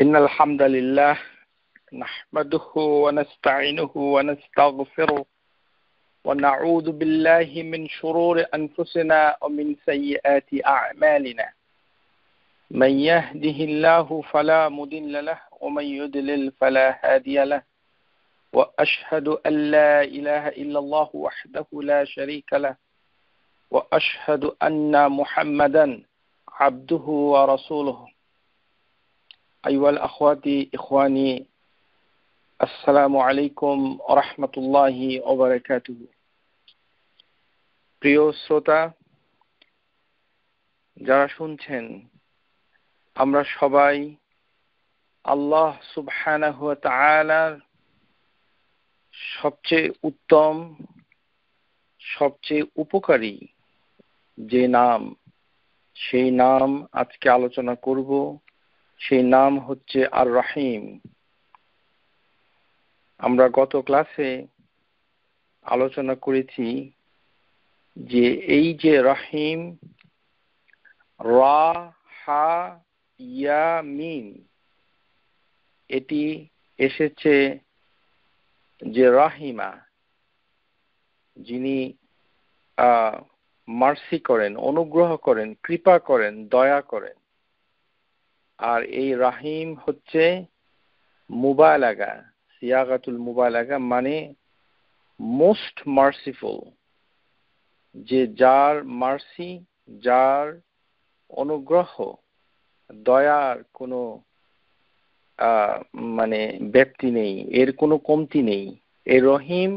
إن الحمد لله نحمده ونستعينه ونستغفره ونعوذ بالله من شرور أنفسنا ومن سيئات أعمالنا من يهده الله فلا مضل له ومن يضلل فلا هادي له وأشهد أن لا إله إلا الله وحده لا شريك له وأشهد أن محمدا عبده ورسوله أيها الأخوات إخواني السلام عليكم ورحمة الله وبركاته প্রিয় শ্রোতা যারা শুনছেন আমরা সবাই আল্লাহ সুবহানাহু ওয়া তাআলার সবচেয়ে উত্তম সবচেয়ে উপকারী যে নাম সেই নাম আজকে আলোচনা করব সেই নাম হচ্ছে আর রহিম। আমরা গত ক্লাসে আলোচনা করেছি যে এই যে রহিম রা হা ইয়া মিম এটি এসেছে যে রাহিমা যিনি মার্সি করেন, অনুগ্রহ করেন, কৃপা করেন, দয়া করেন। আর এই রাহিম হচ্ছে মুবালাগা, সিয়াগাতুল মুবালাগা, মানে মোস্ট মার্সিফুল, যে যার মার্সি, যার অনুগ্রহ, দয়ার কোনো মানে ব্যক্তি নেই, এর কোনো কমতি নেই। এই রহিম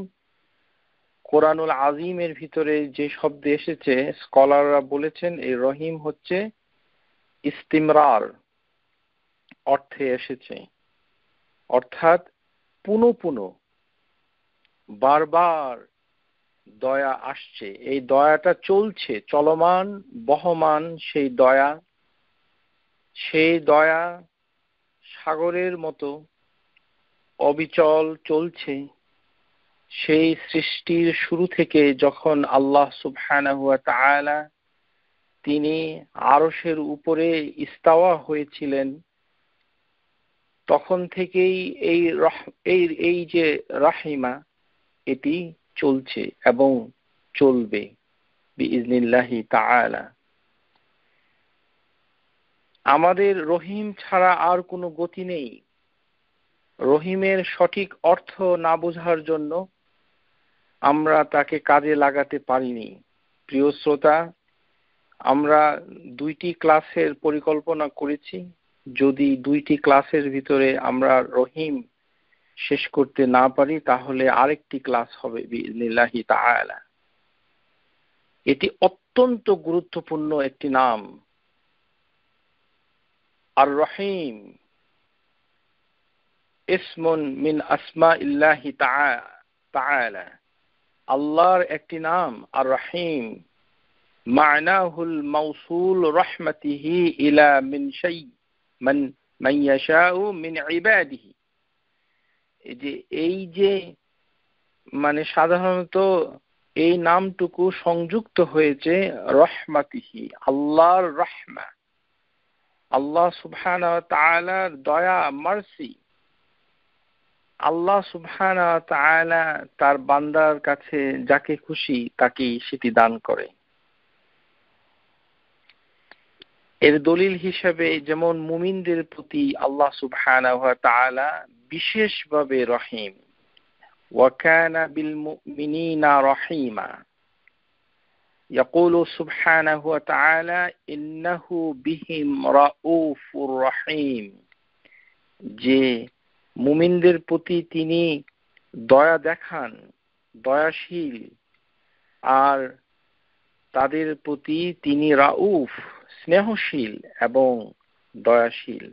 কোরআনুল আজিমের ভিতরে যে শব্দ এসেছে স্কলাররা বলেছেন এই রহিম হচ্ছে ইস্তিমরার অর্থে এসেছে, অর্থাৎ পুনঃ পুনঃ বারবার দয়া আসছে, এই দয়াটা চলছে, চলমান বহমান সেই দয়া সাগরের মতো অবিচল চলছে। সেই সৃষ্টির শুরু থেকে যখন আল্লাহ সুবহানাহু ওয়া তাআলা তিনি আরশের উপরে ইস্তাওয়া হয়েছিলেন তখন থেকেই এই যে রাহিমা এটি চলছে এবং চলবে বিইজনিল্লাহি তাআলা। আমাদের রহিম ছাড়া আর কোনো গতি নেই। রহিমের সঠিক অর্থ না বোঝার জন্য আমরা তাকে কাজে লাগাতে পারিনি। প্রিয় শ্রোতা, আমরা 2টি ক্লাসের পরিকল্পনা করেছি। যদি 2টি ক্লাসের ভিতরে আমরা রহিম শেষ করতে না পারি তাহলে আরেকটি ক্লাস হবে বিইজনিল্লাহি তাআলা। এটি অত্যন্ত গুরুত্বপূর্ণ একটি নাম। আর রহিম ইসমুন মিন আসমাইল্লাহি তাআলা, আল্লাহর একটি নাম আর রহিম। মা'নাহুল মাওসুল রাহমাতিহি ইলা মিন শাই মান ইয়াশাউ মিন ইবাদিহি। এই যে মানে সাধারণত এই নামটুকু সংযুক্ত হয়েছে রহমাতিহি, আল্লাহর রহমা, আল্লাহ সুবহানাহু ওয়া তাআলার দয়া, মার্সি। আল্লাহ সুবহানাহু ওয়া তাআলা তার বান্দার কাছে যাকে খুশি তাকে সেটি দান করে। এর দলিল হিসেবে যেমন মুমিনদের প্রতি আল্লাহ সুবহানাহু ওয়া তাআলা বিশেষভাবে রহিম, ওয়া কানা বিল মুমিনিনা রহিমা। ইয়াকুলু সুবহানাহু ওয়া তাআলা ইন্নাহু বিহিম রাউফুর রহিম, যে মুমিনদের প্রতি তিনি দয়া দেখান, দয়াশীল, আর তাদের প্রতি তিনি রাউফ, স্নেহশীল এবং দয়াশীল।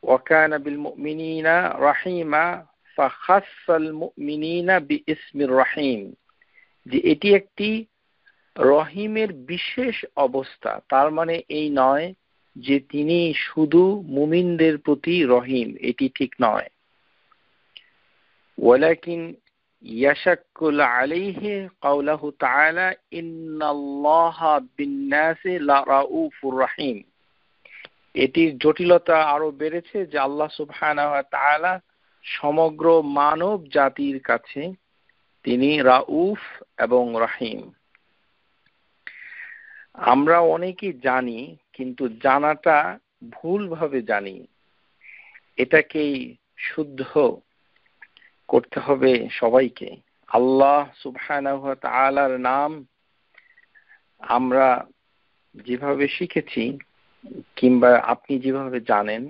ওয়া কানা বিল মুমিনিনা রহিমা ফাখাসসাল মুমিনিনা বিইসমির রহিম, যে এটি একটি রহিমের বিশেষ অবস্থা। তার মানে এই নয় যে তিনি শুধু মুমিনদের প্রতি রহিম, এটি ঠিক নয়। ওয়ালাকিন ইয়াশাক্কুল আলাইহি কাওলাহু তাআলা ইন্নাল্লাহা বিন-নাসি লারাউফুর রহিম, এটির জটিলতা আরো বেড়েছে যে আল্লাহ সুবহানাহু ওয়া তাআলা সমগ্র মানব জাতির কাছে তিনি রাউফ এবং রহিম। আমরা অনেকেই জানি, কিন্তু জানাটা ভুলভাবে জানি। এটাকেই শুদ্ধ করতে হবে সবাইকে। আল্লাহ সুবহানাহু ওয়া তাআলার নাম আমরা যেভাবে শিখেছি কিংবা আপনি যেভাবে জানেন,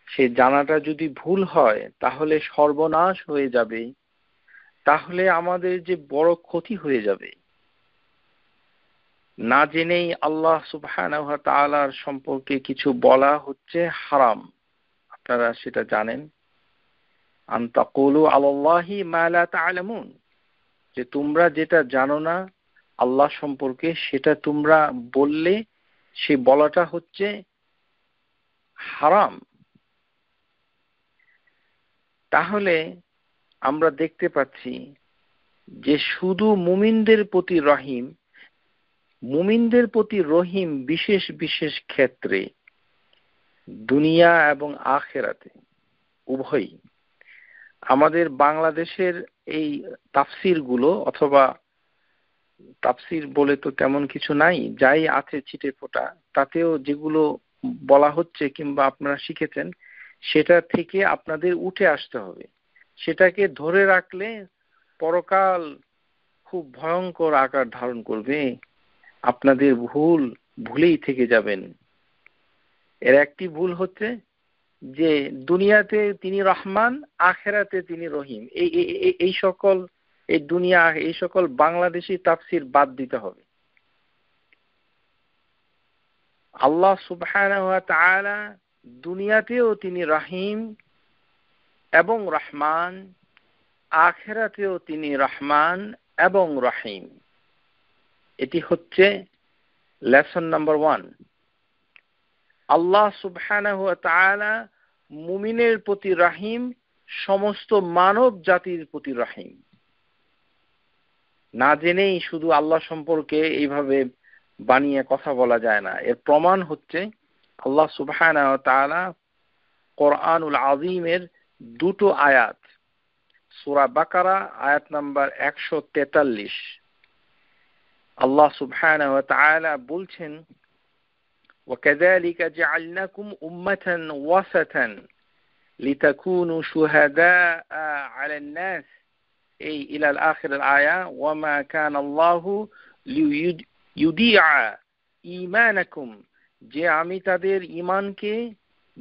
সেই জানাটা যদি ভুল হয় তাহলে সর্বনাশ হয়ে যাবে, তাহলে আমাদের যে বড় ক্ষতি হয়ে যাবে। না জেনেই আল্লাহ সুবহানাহু ওয়া তাআলার সম্পর্কে কিছু বলা হচ্ছে হারাম। আপনারা সেটা জানেন। আন তাকুলু আলাল্লাহি মা লা তা'লামুন, যে তোমরা যেটা জানো না আল্লাহ সম্পর্কে সেটা তোমরা বললে সে বলাটা হচ্ছে হারাম। তাহলে আমরা দেখতে পাচ্ছি যে শুধু মুমিনদের প্রতি রহিম, মুমিনদের প্রতি রহিম বিশেষ বিশেষ ক্ষেত্রে, দুনিয়া এবং আখিরাতে উভয়ই। আমাদের বাংলাদেশের এই তাফসিরগুলো, অথবা তাফসির বলে তো তেমন কিছু নাই, যাই আছে ছিটে ফোটা, তাতেও যেগুলো বলা হচ্ছে কিংবা আপনারা শিখেছেন সেটা থেকে আপনাদের উঠে আসতে হবে। সেটাকে ধরে রাখলে পরকাল খুব ভয়ঙ্কর আকার ধারণ করবে। আপনাদের ভুলেই থেকে যাবেন। এর একটি ভুল হচ্ছে যে দুনিয়াতে তিনি রহমান, আখেরাতে তিনি রহিম। এই সকল, এই দুনিয়া, এই সকল বাংলাদেশি তাফসির বাদ দিতে হবে। আল্লাহ সুবহানাহু ওয়া তাআলা দুনিয়াতেও তিনি রহিম এবং রহমান, আখেরাতেও তিনি রহমান এবং রহিম। এটি হচ্ছে লেসন নাম্বার 1। আল্লাহ সুবহানাহু ওয়া তাআলা মুমিনের প্রতি রহিম, সমস্ত মানব জাতির প্রতি রহিম। না জেনেই শুধু আল্লাহ সম্পর্কে এইভাবে বানিয়ে কথা বলা যায় না। এর প্রমাণ হচ্ছে আল্লাহ সুবহানাহু ওয়া তাআলা কোরআনুল আযীমের দুটো আয়াত, সূরা বাকারা আয়াত নাম্বার 143, আল্লাহ সুবহানাহু ওয়া তাআলা বলছেন, وَكَذَلِكَ جَعَلْنَاكُمْ أُمَّةً وَسَطًا لِتَكُونُوا شُهَدَاءَ عَلَى النَّاسِ এই ইলাল আখিরাল আয়া, ওয়ামা কানা আল্লাহু লিইউদিআ ঈমানাকুম, যে আমি তাদের ঈমানকে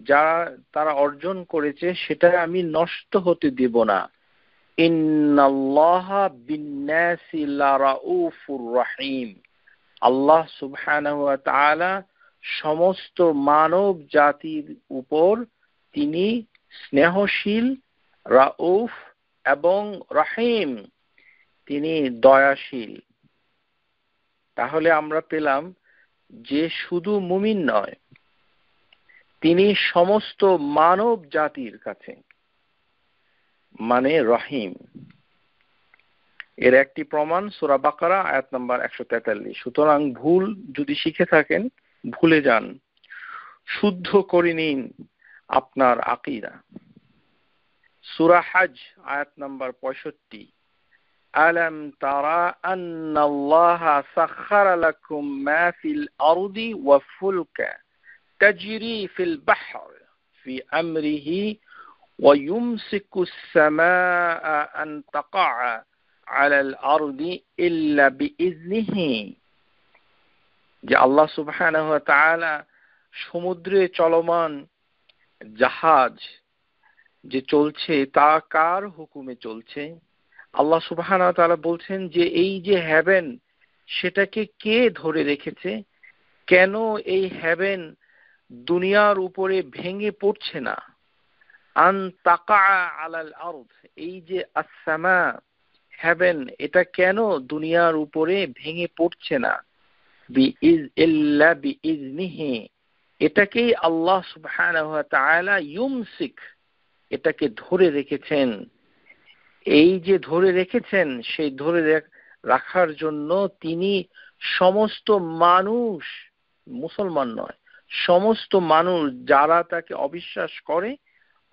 যা তারা অর্জন করেছে সেটা আমি নষ্ট হতে দেব না। ইন্নাল্লাহা বিন-নাসি লারাউফুর রহিম। আল্লাহ সুবহানাহু ওয়া তাআলা সমস্ত মানব জাতির উপর তিনি স্নেহশীল, রাউফ এবং রহিম, তিনি দয়াশীল। তাহলে আমরা পেলাম যে শুধু মুমিন নয়, তিনি সমস্ত মানব জাতির কাছে মানে রহিম। এর একটি প্রমাণ সূরা বাকারা আয়াত নাম্বার 143। সুতরাং ভুল যদি শিখে থাকেন ভুলে যান, শুদ্ধ করে নিন আপনার আকীদা। সূরা হজ আয়াত নাম্বার 65, আলাম তারা আন্নাল্লাহা সাখখারা লাকুম মা ফিল আরদি ওয়া ফুলকা তাজরি ফিল বাহর ফি আমরিহি ওয়া ইউমসিকুস সামাআ আন তাকাআ আলাল আরদি ইল্লা বিইজনিহি, যে আল্লাহ সুবহানাহু ওয়া তাআলা সমুদ্রে চলমান জাহাজ যে চলছে তা কার হুকুমে চলছে? আল্লাহ সুবহানাহু ওয়া তাআলা বলছেন যে এই যে হেভেন, সেটাকে কে ধরে রেখেছে? কেন এই হেভেন দুনিয়ার উপরে ভেঙে পড়ছে না? আন তাকা আলাল আরদ, এই যে আসসামা, হেভেন, এটা কেন দুনিয়ার উপরে ভেঙে পড়ছে না? ইল্লা বিইজনিহি, এটাকেই আল্লাহ সুবহানাহু ওয়া তাআলা ইউমসিক, এটাকে ধরে রেখেছেন। এই যে ধরে রেখেছেন, সেই ধরে রাখার জন্য তিনি সমস্ত মানুষ, মুসলমান নয়, সমস্ত মানুষ যারা তাকে অবিশ্বাস করে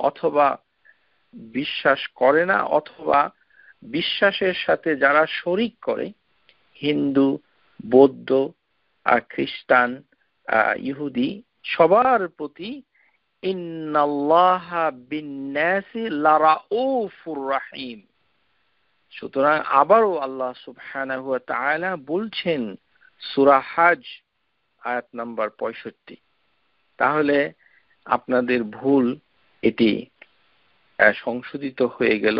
অথবা বিশ্বাস করে না অথবা বিশ্বাসের সাথে যারা শরিক করে, হিন্দু, বৌদ্ধ, খ্রিস্টান, ইহুদি, সবার প্রতি ইন্নাল্লাহা বিন্নাসি লারাউফুর রাহিম। সুতরাং আবারও আল্লাহ সুবহানাহু ওয়া তাআলা বলছেন সূরা হজ আয়াত নাম্বার 65। তাহলে আপনাদের ভুল এটি সংশোধিত হয়ে গেল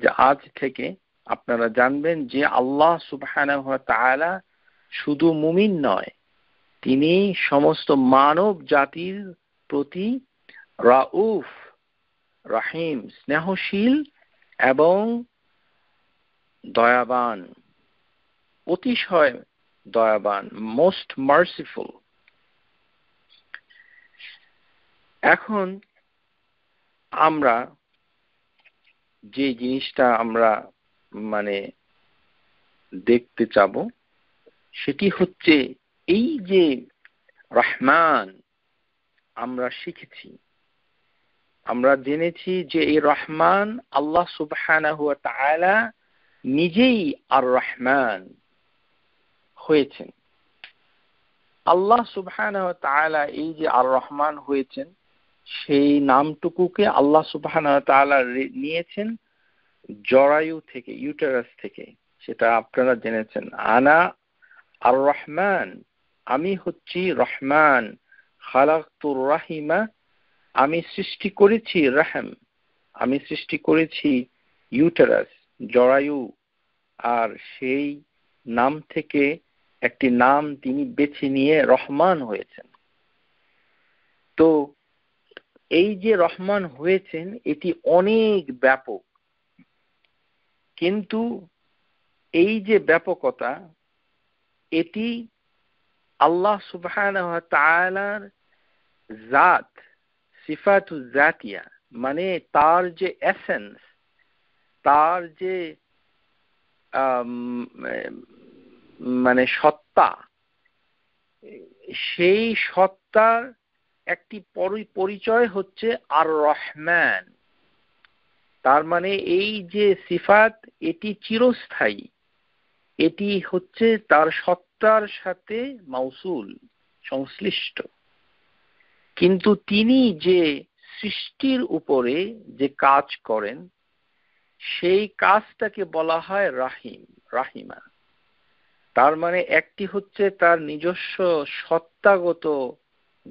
যে আজ থেকে আপনারা জানবেন যে আল্লাহ সুবহানাহু ওয়া তাআলা শুধু মুমিন নয়, তিনি সমস্ত মানব জাতির প্রতি রাউফ রাহিম, স্নেহশীল এবং দয়াবান, অতিশয় দয়াবান, মোস্ট মার্সিফুল। এখন আমরা যে জিনিসটা আমরা দেখতে চাব সেটি হচ্ছে এই যে রহমান আমরা শিখেছি, আমরা জেনেছি যে এই রহমান আল্লাহ সুবহানাহু ওয়া তাআলা নিজেই আর রহমান হয়েছেন। আল্লাহ সুবহানাহু ওয়া তাআলা এই যে আর রহমান হয়েছেন, সেই নামটুকুকে আল্লাহ সুবহানাহু ওয়া তাআলা নিয়েছেন জরায়ু থেকে, ইউটেরাস থেকে। সেটা আপনারা জেনেছেন, আনা আর রহমান, আমি হচ্ছি রহমান, খালাকতুর রাহিমা, আমি সৃষ্টি করেছি রহম, আমি সৃষ্টি করেছি ইউটেরাস, জরায়ু। আর সেই নাম থেকে একটি নাম তিনি বেছে নিয়ে রহমান হয়েছেন। তো এই যে রহমান হয়েছেন এটি অনেক ব্যাপক, কিন্তু এই যে ব্যাপকতা এটি আল্লাহ সুবহানাহু ওয়া তাআলার জাত, সিফাতু জাতিয়া, মানে তার যে এসেন্স, তার যে সত্তা, সেই সত্তার একটি পরিচয় হচ্ছে আর রহমান। তার মানে এই যে সিফাত এটি চিরস্থায়ী, এটি হচ্ছে তার সত্তার সাথে মাউসুল, সংশ্লিষ্ট। কিন্তু তিনি যে সৃষ্টির উপরে যে কাজ করেন সেই কাজটাকে বলা হয় রাহিম, রাহিমা। তার মানে একটি হচ্ছে তার নিজস্ব সত্তাগত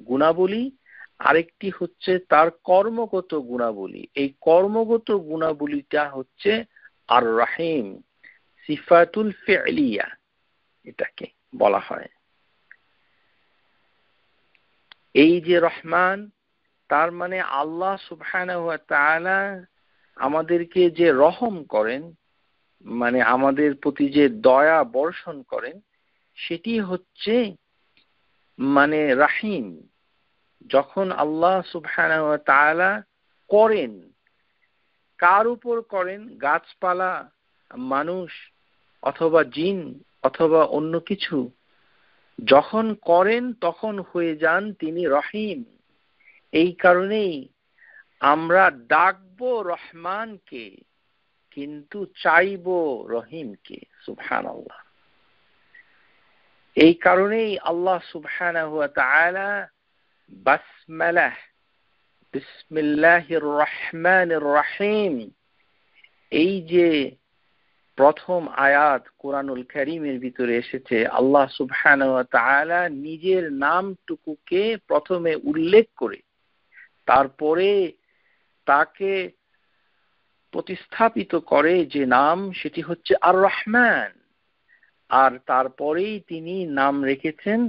গুণাবলী, আরেকটি হচ্ছে তার কর্মগত গুণাবলী। এই কর্মগত গুণাবলীটা হচ্ছে আর রাহিম, সিফাতুল ফি'লিয়া এটাকে বলা হয়। এই যে রহমান, তার মানে আল্লাহ সুবহানাহু ওয়া তাআলা আমাদেরকে যে রহম করেন, মানে আমাদের প্রতি যে দয়া বর্ষণ করেন, সেটি হচ্ছে রাহিম। যখন আল্লাহ সুবহানাহু ওয়া তাআলা করেন, কার উপর করেন? গাছপালা, মানুষ অথবা জিন অথবা অন্য কিছু, যখন করেন তখন হয়ে যান তিনি রহিম। এই কারণেই আমরা ডাকবো রহমানকে কিন্তু চাইবো রহিমকে। সুবহানাল্লাহ। এই কারণেই আল্লাহ সুবহানাহু ওয়া তাআলা বাসমালাহ, বিসমিল্লাহির রহমানির রহিম, এই যে প্রথম আয়াত কোরআনুল কারীমের ভিতরে এসেছে, আল্লাহ সুবহানাহু ওয়া তাআলা নিজের নামটুকুকে প্রথমে উল্লেখ করে তারপরে তাকে প্রতিস্থাপিত করে যে নাম, সেটি হচ্ছে আর রহমান। আর তারপরেই তিনি নাম রেখেছেন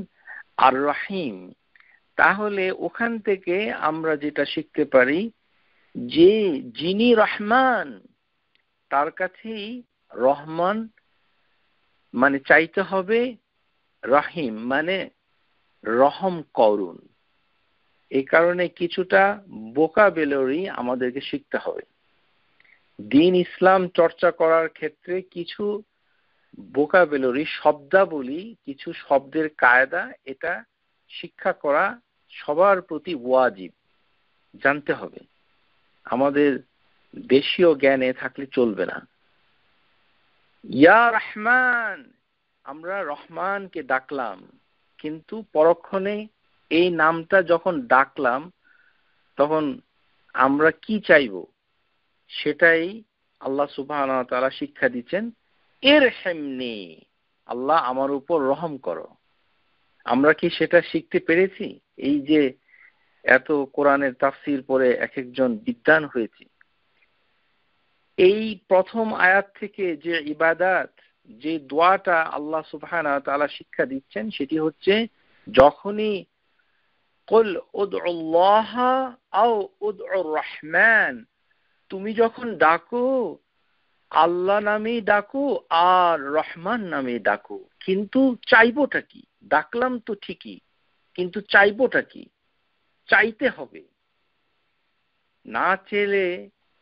আর রহিম। তাহলে ওখান থেকে আমরা যেটা শিখতে পারি যে যিনি রহমান তার কাছেই রহমান চাইতে হবে, রহিম রহম করুন। এই কারণে কিছুটা ভোকাবুলারি আমাদেরকে শিখতে হবে। দ্বীন ইসলাম চর্চা করার ক্ষেত্রে কিছু ভোকাবুলারি, শব্দাবলী, কিছু শব্দের কায়দা, এটা শিক্ষা করা সবার প্রতি ওয়াজিব, জানতে হবে। আমাদের দেশীয় জ্ঞানে থাকলে চলবে না। ইয়া রহমান, আমরা রহমানকে ডাকলাম, কিন্তু পরক্ষণে এই নামটা যখন ডাকলাম তখন আমরা কি চাইব সেটাই আল্লাহ সুবহানাহু ওয়া তাআলা শিক্ষা দিচ্ছেন, ইরহামনি, আল্লাহ আমার উপর রহম করো। আমরা কি সেটা শিখতে পেরেছি? এই যে এত কোরআনের তাফসীর পড়ে এক একজন বিদ্বান হয়েছে, এই প্রথম আয়াত থেকে যে ইবাদত, যে দোয়াটা আল্লাহ সুবহানাহু ওয়া তাআলা শিক্ষা দিচ্ছেন সেটি হচ্ছে, যখনই কুল উদউল্লাহ আও উদউর রহমান, তুমি যখন ডাকো আল্লাহ নামেই ডাকো আর রহমান নামেই ডাকো, কিন্তু চাইবোটা কি? ডাকলাম তো ঠিকই, কিন্তু চাইবোটা কি? চাইতে হবে। না চেলে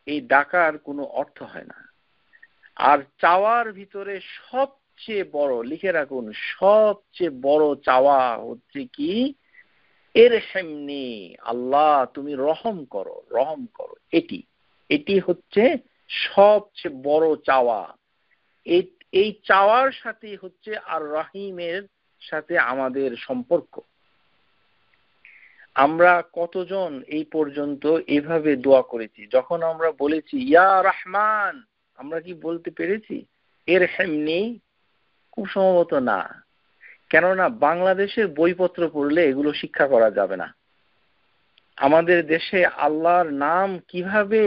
এই ডাকার কোনো অর্থ হয় না। আর চাওয়ার ভিতরে সবচেয়ে বড়, লিখে রাখুন, সবচেয়ে বড় চাওয়া হচ্ছে কি? ইরহামনি, আল্লাহ তুমি রহম করো, রহম করো। এটি হচ্ছে সবচেয়ে বড় চাওয়া। এই চাওয়ার সাথে হচ্ছে আর রহিমের সাথে আমাদের সম্পর্ক। আমরা কতজন এই পর্যন্ত এভাবে দোয়া করেছি? যখন আমরা বলেছি ইয়া রহমান, আমরা কি বলতে পেরেছি ইরহামনি? খুব সম্ভবত না। কেননা বাংলাদেশের বইপত্র পড়লে এগুলো শিক্ষা করা যাবে না। আমাদের দেশে আল্লাহর নাম কিভাবে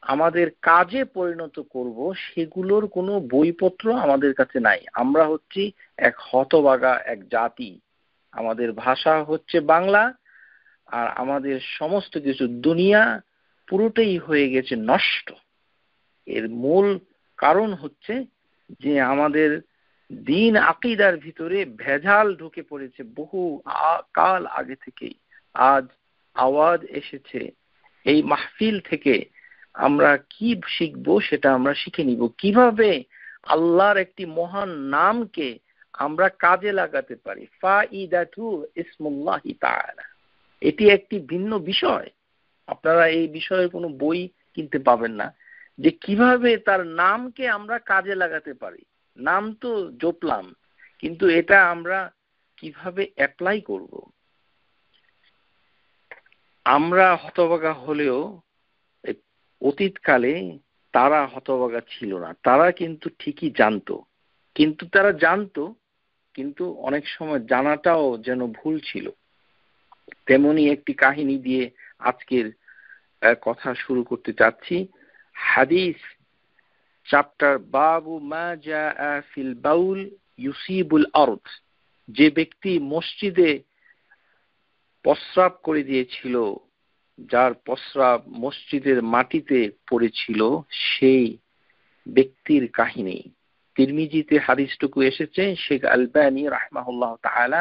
আমাদের কাজে পরিণত করব সেগুলোর কোনো বইপত্র আমাদের কাছে নাই। আমরা হচ্ছি এক হতভাগা এক জাতি। আমাদের ভাষা হচ্ছে বাংলা, আর আমাদের সমস্ত কিছু দুনিয়া পুরোটাই হয়ে গেছে নষ্ট। এর মূল কারণ হচ্ছে যে আমাদের দিন আকীদার ভিতরে ভেজাল ঢুকে পড়েছে বহু কাল আগে থেকেই। আজ আওয়াজ এসেছে এই মাহফিল থেকে আমরা কি শিখবো সেটা আমরা শিখে নিব, কিভাবে আল্লাহর একটি মহান নামকে আমরা কাজে লাগাতে পারি। ফাইদাতু ইসমুল্লাহি তাআলা, এটি একটি ভিন্ন বিষয়। আপনারা এই বিষয়ে কোনো বই কিনতে পাবেন না যে কিভাবে তার নামকে আমরা কাজে লাগাতে পারি। নাম তো জপলাম, কিন্তু এটা আমরা কিভাবে অ্যাপ্লাই করব? আমরা হতভাগা হলেও অতীতকালে তারা হতভাগা ছিল না। তারা কিন্তু ঠিকই জানতো, কিন্তু অনেক সময় জানাটাও যেন ভুল ছিল। তেমনি একটি কাহিনী দিয়ে আজকের কথা শুরু করতে চাচ্ছি। হাদিস চ্যাপ্টার বাবু মা জাআ ফিল বাউল ইউসিবুল আরদ, যে ব্যক্তি মসজিদে প্রস্রাব করে দিয়েছিল, যার প্রস্রাব মসজিদের মাটিতে পড়েছিল, সেই ব্যক্তির কাহিনী। তিরমিজিতে হাদিসটুকু এসেছে। শেখ আলবানী রাহমাহুল্লাহ তাআলা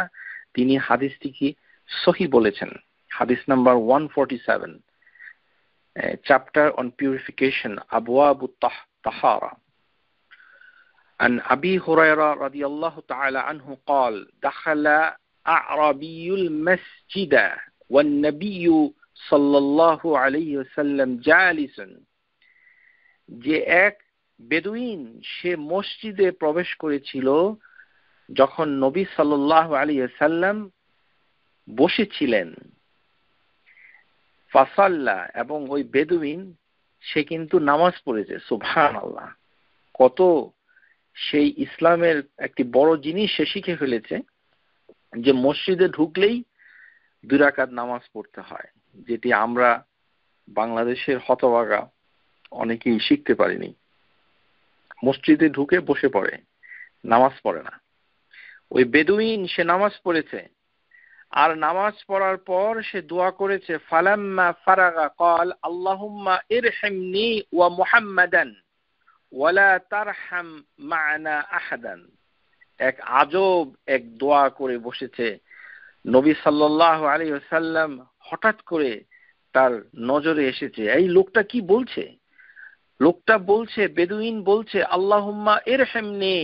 তিনি হাদিসটিকে সহিহ বলেছেন। হাদিস number 147, chapter on purification, abwabut tahara. عن أبي هريرة رضي الله تعالى عنه قال دخل أعرابي المسجد والنبي صلى الله عليه وسلم جالس, যে এক বেদুইন সে মসজিদে প্রবেশ করেছিল যখন নবী সাল্লাল্লাহু আলাইহি ওয়াসাল্লাম বসেছিলেন। ফাসাল্লা, এবং ওই বেদুইন সে কিন্তু নামাজ পড়েছে। সুবহানাল্লাহ, কত সেই ইসলামের একটি বড় জিনিস সে শিখে ফেলেছে যে মসজিদে ঢুকলেই 2 রাকাত নামাজ পড়তে হয়, যেটি আমরা বাংলাদেশের হতভাগা অনেকেই শিখতে পারিনি। মসজিদে ঢুকে বসে পড়ে, নামাজ পড়ে না। ওই বেদুইন সে নামাজ পড়েছে, আর নামাজ পড়ার পর সে দোয়া করেছে ফালাম্মা ফারাগা ক্বাল আল্লাহুম্মা ইরহামনি ওয়া মুহাম্মাদান ওয়ালা তারহাম মা'না আহাদান। এক আজব এক দোয়া করে বসেছে। নবী সাল্লাল্লাহু আলাইহি ওয়াসাল্লাম হঠাৎ করে তার নজরে এসেছে, এই লোকটা কি বলছে? লোকটা বলছে, বেদুইন বলছে আল্লাহুম্মা ইরহামনি,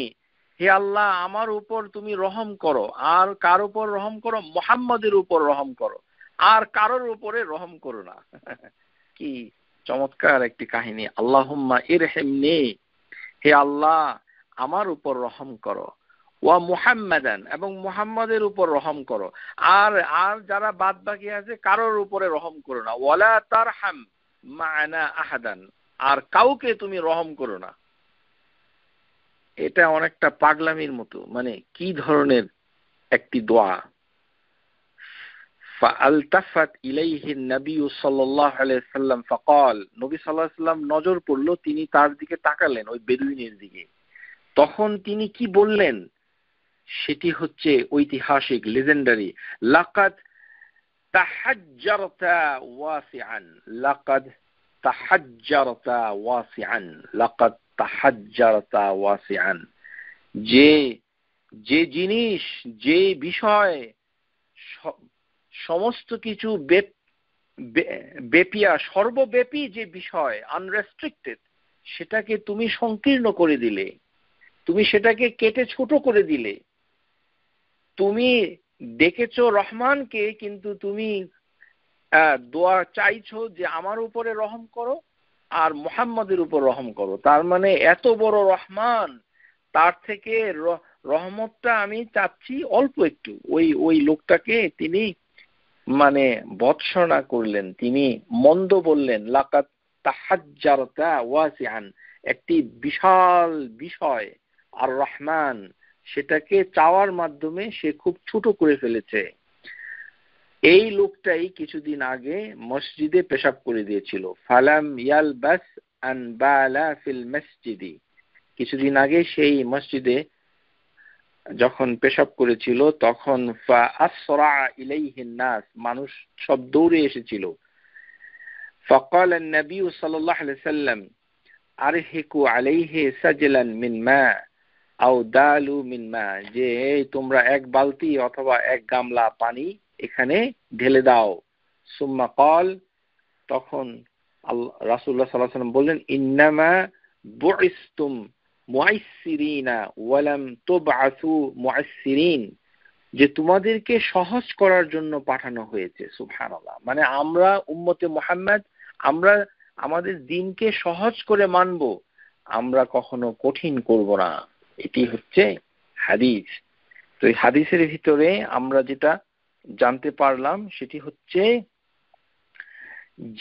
হে আল্লাহ আমার উপর তুমি রহম করো। আর কার উপর রহম করো? মুহাম্মাদের উপর রহম করো। আর কারোর উপরে রহম করো না। কি চমৎকার একটি কাহিনী। আল্লাহুম্মা ইরহিমনি, হে আল্লাহ আমার উপর রহম করো, ওয়া মুহাম্মাদান, এবং মুহাম্মাদের উপর রহম করো, আর আর যারা বাদ বাকি আছে কারোর উপরে রহম করো না, ওয়ালা তারহাম মা'না আহাদান, আর কাউকে তুমি রহম করো না। এটা অনেকটা পাগলামির মতো, মানে কি ধরনের একটি দোয়া। ফাআলতাফাত ইলাইহি নবী সাল্লাল্লাহু আলাইহি ওয়াসাল্লাম ফাকাল, নবী সাল্লাল্লাহু আলাইহি ওয়াসাল্লাম নজর পড়লো, তিনি তার দিকে তাকালেন, ওই বেদুইনের দিকে। তখন তিনি কি বললেন সেটি হচ্ছে ঐতিহাসিক, লেজেন্ডারি। লাকাদ তাহাজ্জারতা ওয়াসিআন, লাকাদ তাহাজ্জারতা ওয়াসিআন, লাকাদ তাহাজ্জারতা ওয়াসিআন। যে যে জিনিস, যে বিষয় সমস্ত কিছু ব্যাপিয়া, সর্বব্যাপী যে বিষয়, আনরেস্ট্রিক্টেড, সেটাকে তুমি সংকীর্ণ করে দিলে, তুমি সেটাকে কেটে ছোট করে দিলে। তুমি ডেকেছো রহমানকে, কিন্তু তুমি দোয়া চাইছো যে আমার উপরে রহম করো আর মুহাম্মাদের উপর রহম করো। তার মানে এত বড় রহমান, তার থেকে রহমতটা আমি চাচ্ছি অল্প একটু। ওই লোকটাকে তিনি মানে ভৎসনা করলেন, তিনি মন্দ বললেন। লাকাত তাহাজ্জারতা ওয়াসিআন, একটি বিশাল বিষয় আর রহমান, সেটাকে চাওয়ার মাধ্যমে সে খুব ছোট করে ফেলেছে। এই লোকটাই কিছুদিন আগে মসজিদে পেশাব করে দিয়েছিল। ফালাম ইয়ালবাস আন বালা ফিল মসজিদি, কিছুদিন আগে সেই মসজিদে যখন পেশাব করেছিল, তখন ফাআসরা ইলাইহিন নাস, মানুষ সব দৌড়ে এসেছিল। ফাকাল an-nabiy sallallahu alayhi wasallam আরহিকু আলাইহি সাজলান মিন মা আও দালু মিন মা, যে তোমরা এক বালতি অথবা এক গামলা পানি এখানে ঢেলে দাও। সুম্মা ক্বাল, তখন রাসূলুল্লাহ সাল্লাল্লাহু আলাইহি ওয়াসাল্লাম বললেন, ইন্নামা বুইসতুম মুয়াসসিরিনা ওয়া লাম তুবআসু মুয়াসসিরিন, যে তোমাদেরকে সহজ করার জন্য পাঠানো হয়েছে। সুবহানাল্লাহ। মানে আমরা উম্মতে মুহাম্মদ, আমরা আমাদের দিনকে সহজ করে মানব, আমরা কখনো কঠিন করব না। এটি হচ্ছে হাদিস। তো এই হাদিসের ভিতরে আমরা যেটা জানতে পারলাম সেটি হচ্ছে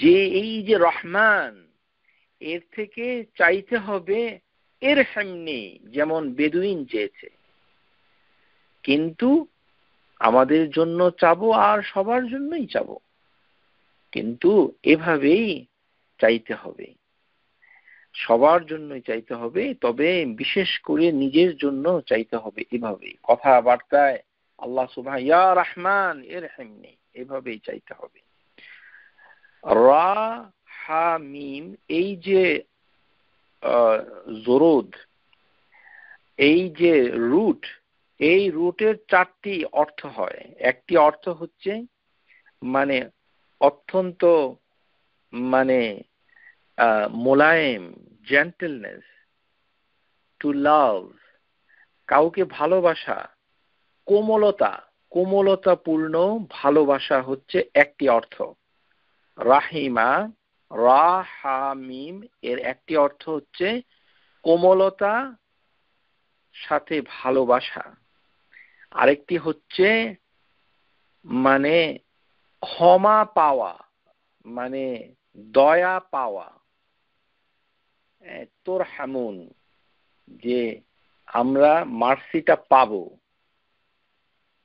যে এই যে রহমান, এর থেকে চাইতে হবে এর সামনে, যেমন বেদুইন চেয়েছে, কিন্তু আমাদের জন্য চাবো আর সবার জন্যই চাবো, কিন্তু এভাবেই চাইতে হবে, সবার জন্যই চাইতে হবে, তবে বিশেষ করে নিজের জন্য চাইতে হবে। এভাবেই কথাবার্তায় আল্লাহ সুবহান ইয়া রহমান ইরহামনি, এভাবেই চাইতে হবে। রা হা মিম, এই যে জরুদ, এই যে রুট, এই রুটের চারটি অর্থ হয়। একটি অর্থ হচ্ছে মানে অত্যন্ত মানে মোলায়েম, জেন্টলনেস, টু লাভ, কাউকে ভালোবাসা, কোমলতা, কোমলতাপূর্ণ ভালোবাসা হচ্ছে একটি অর্থ। রাহিমা, রা হা মিম, এর একটি অর্থ হচ্ছে কোমলতা সাথে ভালোবাসা। আরেকটি হচ্ছে মানে ক্ষমা পাওয়া, মানে দয়া পাওয়া, তোর হামুন, যে আমরা মার্সিটা পাবো।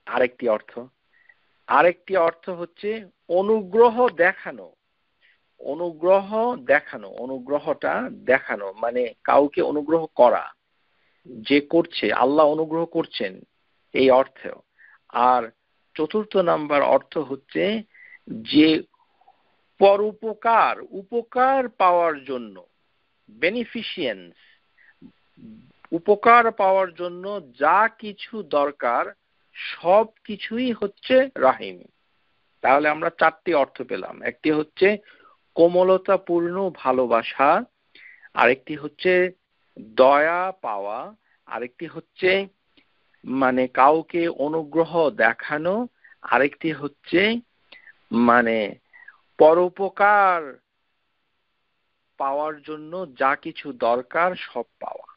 আরেকটি অর্থ, আরেকটি অর্থ হচ্ছে অনুগ্রহ দেখানো, অনুগ্রহ দেখানো, অনুগ্রহটা দেখানো মানে কাউকে অনুগ্রহ করা, যে করছে, আল্লাহ অনুগ্রহ করছেন, এই অর্থ। আর চতুর্থ নাম্বার অর্থ হচ্ছে যে পরোপকার, উপকার পাওয়ার জন্য, বেনিফিশিয়েন্স, উপকার পাওয়ার জন্য যা কিছু দরকার সব কিছুই হচ্ছে রাহিম। তাহলে আমরা চারটি অর্থ পেলাম। একটি হচ্ছে কোমলতাপূর্ণ ভালোবাসা, আরেকটি হচ্ছে দয়া পাওয়া, আরেকটি হচ্ছে মানে কাউকে অনুগ্রহ দেখানো, আরেকটি হচ্ছে মানে পরোপকার পাওয়ার জন্য যা কিছু দরকার সব পাওয়া।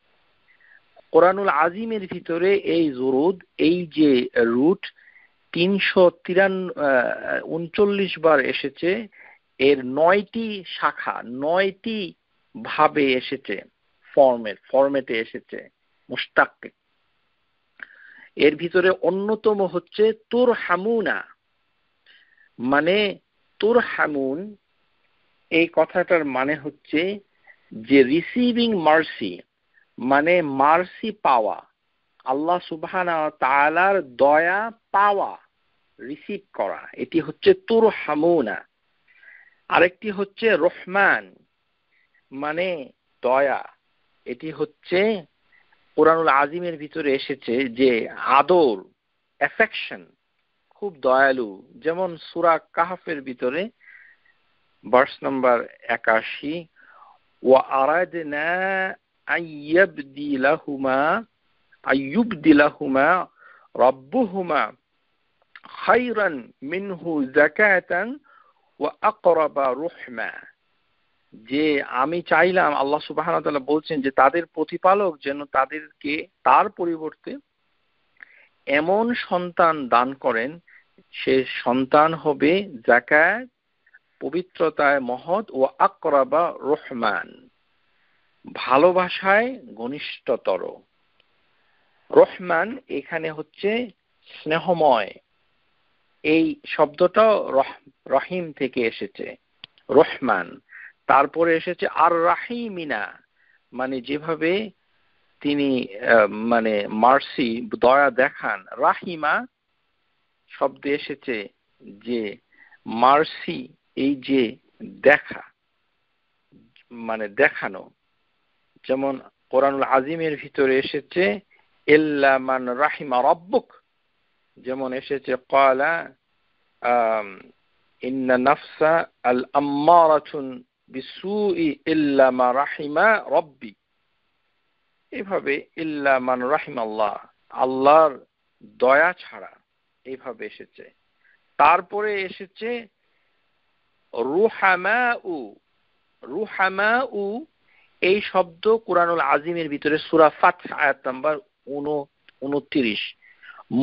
কোরআনুল আজিমের ভিতরে এই জুরুদ, এই যে রুট 339 বার এসেছে, এর 9টি শাখা, 9টি ভাবে এসেছে, ফরম্যাটে এসেছে মুশতাক্কে। এর ভিতরে অন্যতম হচ্ছে তুরহামুনা, মানে তুরহামুন এই কথাটার মানে হচ্ছে যে রিসিভিং মার্সি, মানে মার্সি পাওয়া, আল্লাহ সুবহানাহু ওয়া তাআলার দয়া পাওয়া, রিসিভ করা, এটি হচ্ছে তুরহামুনা। আরেকটি হচ্ছে রহমান, মানে দয়া। এটি হচ্ছে কোরআনুল আজিমের ভিতরে এসেছে যে আদর, অ্যাফেকশন, খুব দয়ালু। যেমন সূরা কাহফের ভিতরে ভার্স নাম্বার 81, ওয়া আরাদনা আইয়ুবদিলাহুমা রাব্বুহুমা খায়রান মিনহু যাকাতান ওয়া আকরাবা রুহমা। যে আমি চাইলাম, আল্লাহ সুবহানাহু ওয়া তাআলা বলছেন যে তাদের প্রতিপালক যেন তাদেরকে তার পরিবর্তে এমন সন্তান দান করেন, সে সন্তান হবে যাকাত, পবিত্রতায় মহৎ, ও আকরাবা রহমান, ভালোবাসায় ঘনিষ্ঠতর। রহমান এখানে হচ্ছে স্নেহময়, এই শব্দটা রহিম থেকে এসেছে, রহমান। তারপরে এসেছে আর রাহিমিনা, মানে যেভাবে তিনি মানে মার্সি, দয়া দেখান। রাহিমা শব্দে এসেছে যে মার্সি, এই যে দেখা, মানে দেখানো। যেমন কোরআনুল আজিমের ভিতরে এসেছে ইল্লা মান রাহিমা রাব্বুক, যেমন এসেছে ক্বালা ইন্না নাফসা আল আম্মারাতুন বিসুই ইল্লা মা রাহিমা রাব্বি। এইভাবে ইল্লা মান রাহিমাল্লাহ, আল্লাহর দয়া ছাড়া, এইভাবে এসেছে। তারপরে এসেছে রুহামাউ। রুহামাউ এই শব্দ কোরআনুল আজিমের ভিতরে সূরা ফাতহ আয়াত নাম্বার 29,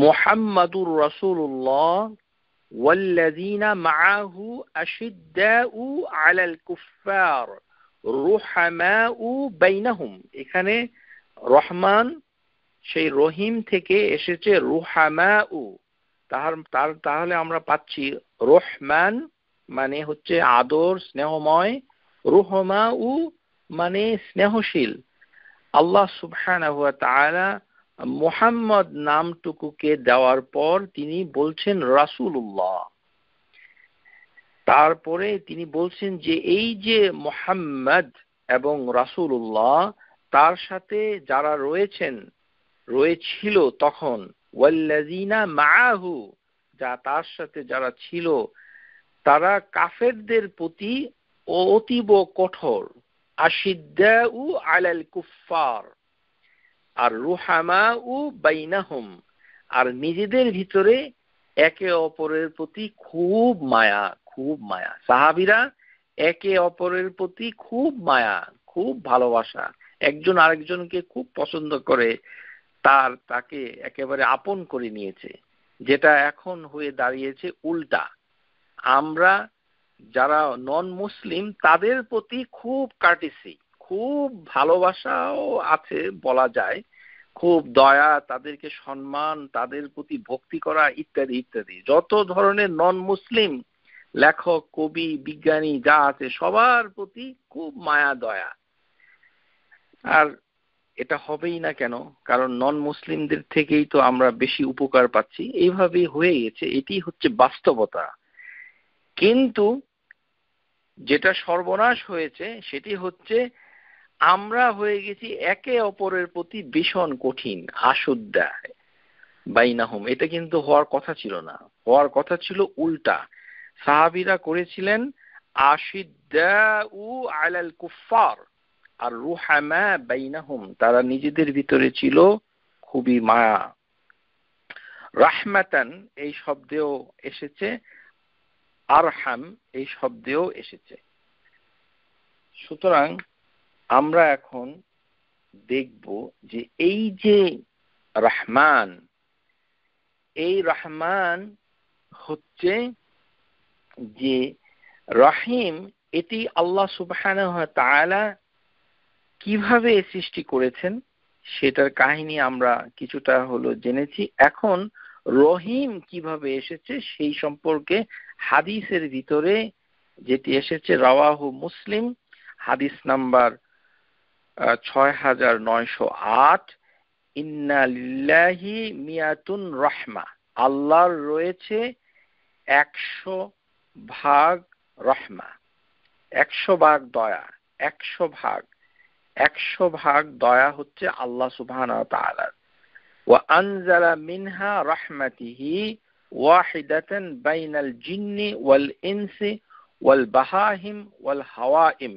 মুহাম্মাদুর রাসূলুল্লাহ ওয়াল্লাযীনা মাআহু আশিদ্দাউ আলাল কুফফার রুহামাউ বাইনাহুম। এখানে রহমান সেই রহিম থেকে এসেছে রুহামাউ। তাহলে আমরা পাচ্ছি রহমান মানে হচ্ছে আদর, স্নেহময়, রুহমাউ মানে স্নেহশীল। আল্লাহ সুবহানাহু ওয়া তাআলা মুহাম্মদ নামটুকুকে দেওয়ার পর তিনি বলছেন রাসূলুল্লাহ। তারপরে তিনি বলছেন যে এই যে মুহাম্মদ এবং রাসূলুল্লাহ, তার সাথে যারা রয়েছিল তখন, ওয়াল্লাযীনা মাআহু, যা তার সাথে যারা ছিল, তারা কাফেরদের প্রতি অতীব কঠোর, আশিদ্দাউ আলাল কুফফার, আর রুহামাউ বাইনাহুম, আর নিজেদের ভিতরে একে অপরের প্রতি খুব মায়া, খুব মায়া। সাহাবীরা একে অপরের প্রতি খুব মায়া, খুব ভালোবাসা, একজন আরেকজনকে খুব পছন্দ করে, তাকে একেবারে আপন করে নিয়েছে। যেটা এখন হয়ে দাঁড়িয়েছে উল্টা। আমরা যারা নন মুসলিম তাদের প্রতি খুব কার্টিসি, খুব ভালোবাসাও আছে বলা যায়, খুব দয়া, তাদেরকে সম্মান, তাদের প্রতি ভক্তি করা, ইত্যাদি ইত্যাদি। যত ধরনের নন মুসলিম লেখক, কবি, বিজ্ঞানী যা আছে সবার প্রতি খুব মায়া, দয়া। আর এটা হবেই না কেন? কারণ নন মুসলিমদের থেকেই তো আমরা বেশি উপকার পাচ্ছি, এইভাবেই হয়ে গেছে, এটি হচ্ছে বাস্তবতা। কিন্তু যেটা সর্বনাশ হয়েছে সেটি হচ্ছে আমরা হয়ে গেছি একে অপরের প্রতি ভীষণ কঠিন, আশুদ্ধা বাইনাহুম। এটা কিন্তু হওয়ার কথা ছিল না, হওয়ার কথা ছিল উল্টা। সাহাবীরা করেছিলেন আশিদ্দাউ আলাল কুফফার আর রুহামা বাইনাহুম, তারা নিজেদের ভিতরে ছিল খুবই মায়া। রাহমাতান এই শব্দেও এসেছে আরহাম এই শব্দেও এসেছে। সুতরাং আমরা এখন দেখব যে এই যে রহমান, এই রহমান হচ্ছে যে রহিম, এটি আল্লাহ সুবহানাহু ওয়া তাআলা কিভাবে সৃষ্টি করেছেন সেটার কাহিনী আমরা কিছুটা হলো জেনেছি। এখন রহিম কিভাবে এসেছে সেই সম্পর্কে হাদিসের ভিতরে যেটি এসেছে রাওয়াহু মুসলিম, হাদিস নাম্বার ৬৯০৮, ইন্না লিল্লাহি মিয়াতুন রাহমা, আল্লাহর রয়েছে ১০০ ভাগ রহমা, ১০০ ভাগ দয়া, ১০০ ভাগ দয়া হচ্ছে আল্লাহ সুবহানাহু ওয়া তাআলার। ওয়া আনজালা মিনহা রাহমাতিহি ওয়াহিদাতান বাইনাল জিন্নি ওয়াল ইনসি ওয়াল বাহাহিম ওয়াল হাওয়াইম।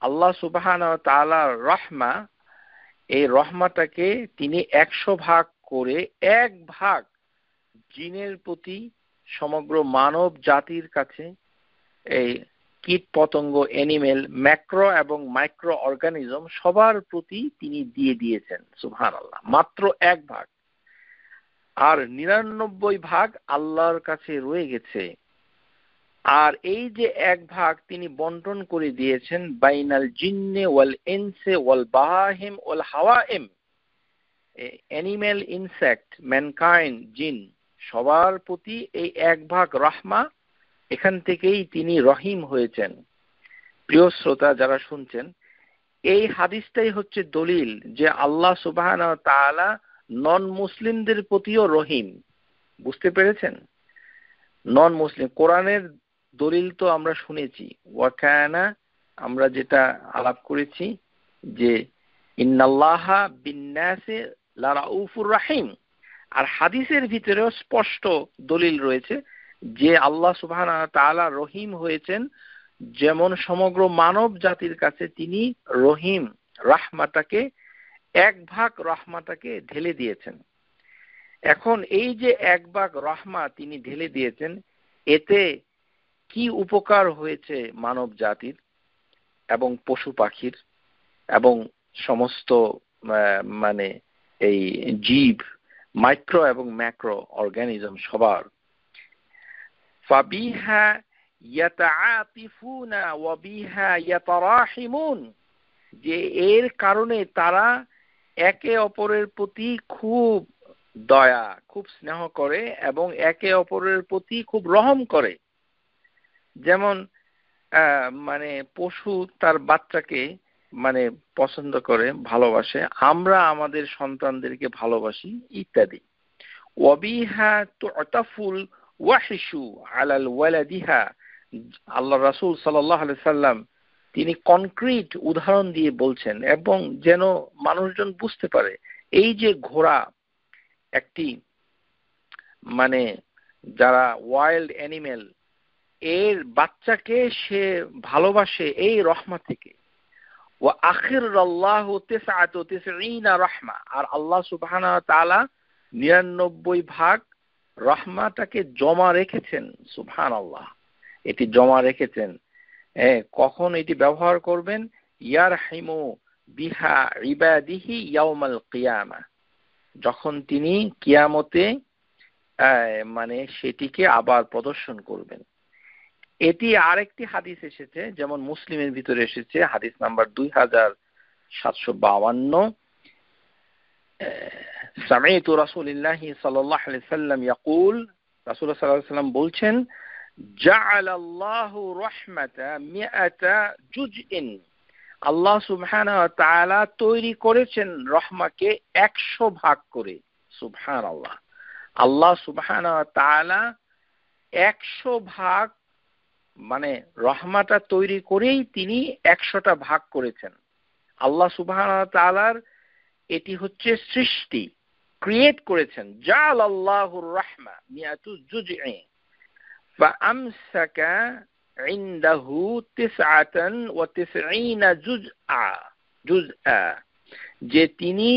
আল্লাহ সুবহানাহু ওয়া তাআলার রহমা, এই রহমাটাকে তিনি ১০০ ভাগ করে এক ভাগ জিনের প্রতি, সমগ্র মানব জাতির কাছে, এই কীট পতঙ্গ, অ্যানিমেল, ম্যাক্রো এবং মাইক্রো অর্গানিজম সবার প্রতি তিনি দিয়ে দিয়েছেন। সুবহানাল্লাহ, মাত্র এক ভাগ, আর ৯৯ ভাগ আল্লাহর কাছে রয়ে গেছে। আর এই যে এক ভাগ তিনি বন্টন করে দিয়েছেন বাইনাল জিন্নে ওয়াল ইনসে ওয়াল বাহাহিম ওয়াল হাওয়াইম, অ্যানিমেল, ইনসেক্ট, ম্যানকাইন্ড, জিন সবার প্রতি এই এক ভাগ রহমা, এখান থেকেই তিনি রহিম হয়েছেন। প্রিয় শ্রোতা যারা শুনছেন, এই হাদিসটাই হচ্ছে দলিল যে আল্লাহ সুবহানাহু ওয়া তাআলা নন মুসলিমদের প্রতিও রহিম। বুঝতে পেরেছেন? নন মুসলিম, কোরআনের দলিল তো আমরা শুনেছি, ওয়াকানা আমরা যেটা আলাপ করেছি যে ইন্নাল্লাহা বিন্নাসি লারাউফুর রাহিম, আর হাদিসের ভিতরেও স্পষ্ট দলিল রয়েছে যে আল্লাহ সুবহানাহু ওয়া তাআলা রহিম হয়েছেন, যেমন সমগ্র মানব জাতির কাছে তিনি রহিম, রাহমাটাকে এক ভাগ রহমাটাকে ঢেলে দিয়েছেন। এখন এই যে এক ভাগ রহমা তিনি ঢেলে দিয়েছেন, এতে কি উপকার হয়েছে মানব জাতির এবং পশু পাখির এবং সমস্ত মানে এই জীব, মাইক্রো এবং ম্যাক্রো অর্গানিজম সবার। ফাবিহা ইয়াতাআতিফুনা ওয়া বিহা ইয়াতারাহিমুন, যে এর কারণে তারা একে অপরের প্রতি খুব দয়া, খুব স্নেহ করে এবং একে অপরের প্রতি খুব রহম করে। যেমন মানে পশু তার বাচ্চাকে মানে পছন্দ করে, ভালোবাসে, আমরা আমাদের সন্তানদেরকে ভালোবাসি ইত্যাদি। ওয়াবিহা তুতাফুল ওয়াহিশু আলাল ওয়ালাদিহা, আল্লাহ রাসূল সাল্লাল্লাহু আলাইহি সাল্লাম তিনি কনক্রিট উদাহরণ দিয়ে বলছেন এবং যেন মানুষজন বুঝতে পারে, এই যে ঘোড়া একটি মানে যারা ওয়াইল্ড অ্যানিমেল, এর বাচ্চাকে সে ভালোবাসে এই রহমত থেকে। ওয়া আখিরাল্লাহু ৯৯ রাহমা, আর আল্লাহ সুবহানাহু ওয়া তাআলা ৯৯ ভাগ রহমাটাকে জমা রেখেছেন। সুবহানাল্লাহ, এটি জমা রেখেছেন। কখন এটি ব্যবহার করবেন? ইয়ারহিমু বিহা ইবাদিহি ইয়াউমাল কিয়ামা, যখন তিনি কিয়ামতে মানে সেটিকে আবার প্রদর্শন করবেন। এটি আরেকটি হাদিস এসেছে, যেমন মুসলিমের ভিতরে এসেছে হাদিস নাম্বার ২৭৫২, সামি'তু রাসূলুল্লাহি সাল্লাল্লাহু আলাইহি ওয়াসাল্লাম ইয়াকুল, রাসূলুল্লাহ সাল্লাল্লাহু আলাইহি ওয়াসাল্লাম বলছেন, জাআলাল্লাহু রাহমাতা মিআতা জুজইন, আল্লাহ সুবহানাহু ওয়া তাআলা তৈরি করেছেন রহমাকে ১০০ ভাগ করে। সুবহানাল্লাহ, আল্লাহ সুবহানাহু ওয়া তাআলা ১০০ ভাগ মানে রহমাটা তৈরি করেই তিনি ১০০টা ভাগ করেছেন। আল্লাহ সুবহানাহু ওয়া তাআলার এটি হচ্ছে সৃষ্টি, ক্রিয়েট করেছেন। জাআলাল্লাহুর রাহমা মিআতু জুজই ফাআমসাকা ইনদাহু ৯৯ জুজআ, যে তিনি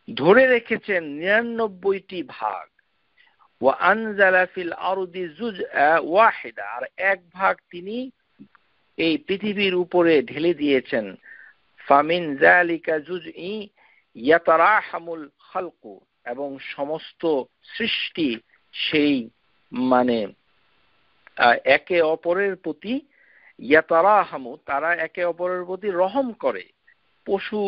ধরে রেখেছেন ৯৯টি ভাগ। ওয়া আনজালা ফিল আরদি জুজআ ওয়াহিদা, আর এক ভাগ তিনি এই পৃথিবীর উপরে ঢেলে দিয়েছেন। ফামিন যালিকা জুজই ইয়াতারাহামুল খালকু, এবং সমস্ত সৃষ্টি সেই মানে একে অপরের প্রতি ইয়াতারাহামু, তারা একে অপরের প্রতি রহম করে। পশু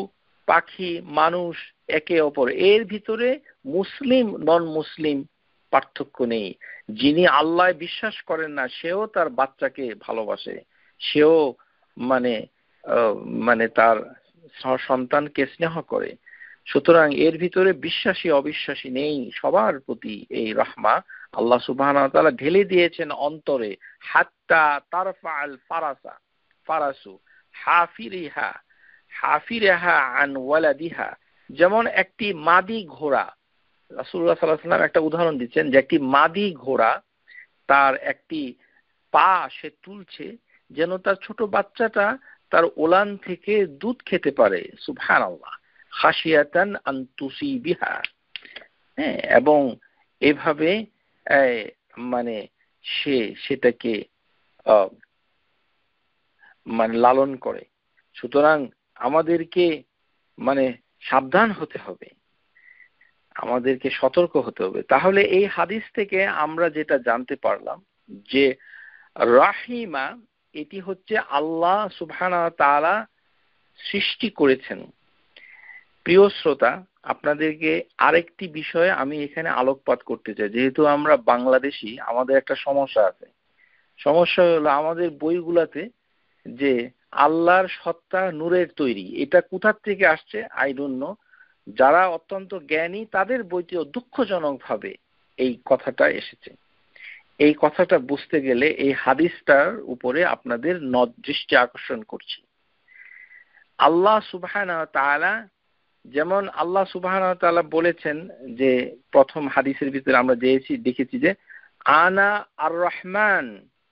পাখি মানুষ একে অপর, এর ভিতরে মুসলিম নন মুসলিম পার্থক্য নেই। যিনি আল্লাহ বিশ্বাস করেন না সেও তার বাচ্চাকে ভালোবাসে, সেও মানে মানে তার সন্তানকে স্নেহ করে। সুতরাং এর ভিতরে বিশ্বাসী অবিশ্বাসী নেই, সবার প্রতি এই রহমা আল্লাহ সুবহানাহু ওয়া তাআলা ঢেলে দিয়েছেন অন্তরে। হাত্তা তারফাল ফারাসু হাফিরিহা আন ওয়ালাদিহা, যেমন একটি মাদি ঘোড়া, রাসূলুল্লাহ সাল্লাল্লাহু আলাইহি ওয়াসাল্লাম একটা উদাহরণ দিচ্ছেন যে একটি মাদি ঘোড়া তার একটি পা সে তুলছে যেন তার ছোট বাচ্চাটা তার ওলান থেকে দুধ খেতে পারে। সুবহানাল্লাহ, খাশিয়াতান আন তুসিবিহা। হ্যাঁ, এবং এভাবে মানে সেটাকে মানে লালন করে। সুতরাং আমাদেরকে মানে সাবধান হতে হবে, আমাদেরকে সতর্ক হতে হবে। তাহলে এই হাদিস থেকে আমরা যেটা জানতে পারলাম যে রাহিমা এটি হচ্ছে আল্লাহ সুবহানাহু ওয়া তাআলা সৃষ্টি করেছেন। প্রিয় শ্রোতা, আপনাদেরকে আরেকটি বিষয়ে আমি এখানে আলোকপাত করতে চাই। যেহেতু আমরা বাংলাদেশি, আমাদের একটা সমস্যা আছে। সমস্যা হলো আমাদের বইগুলাতে যে আল্লাহর সত্তা নূরের তৈরি, এটা কোথা থেকে আসছে আই ডোন্ট নো। যারা অত্যন্ত জ্ঞানী তাদের বইতেও দুঃখজনকভাবে এই কথাটা এসেছে। এই কথাটা বুঝতে গেলে এই হাদিসটার উপরে আপনাদের দৃষ্টি আকর্ষণ করছি। আল্লাহ সুবহানাহু ওয়া তাআলা, যেমন আল্লাহ সুবহানাহু ওয়া তাআলা বলেছেন যে প্রথম হাদিসের ভিতরে আমরা দেখেছি যে আনা আর রহমান,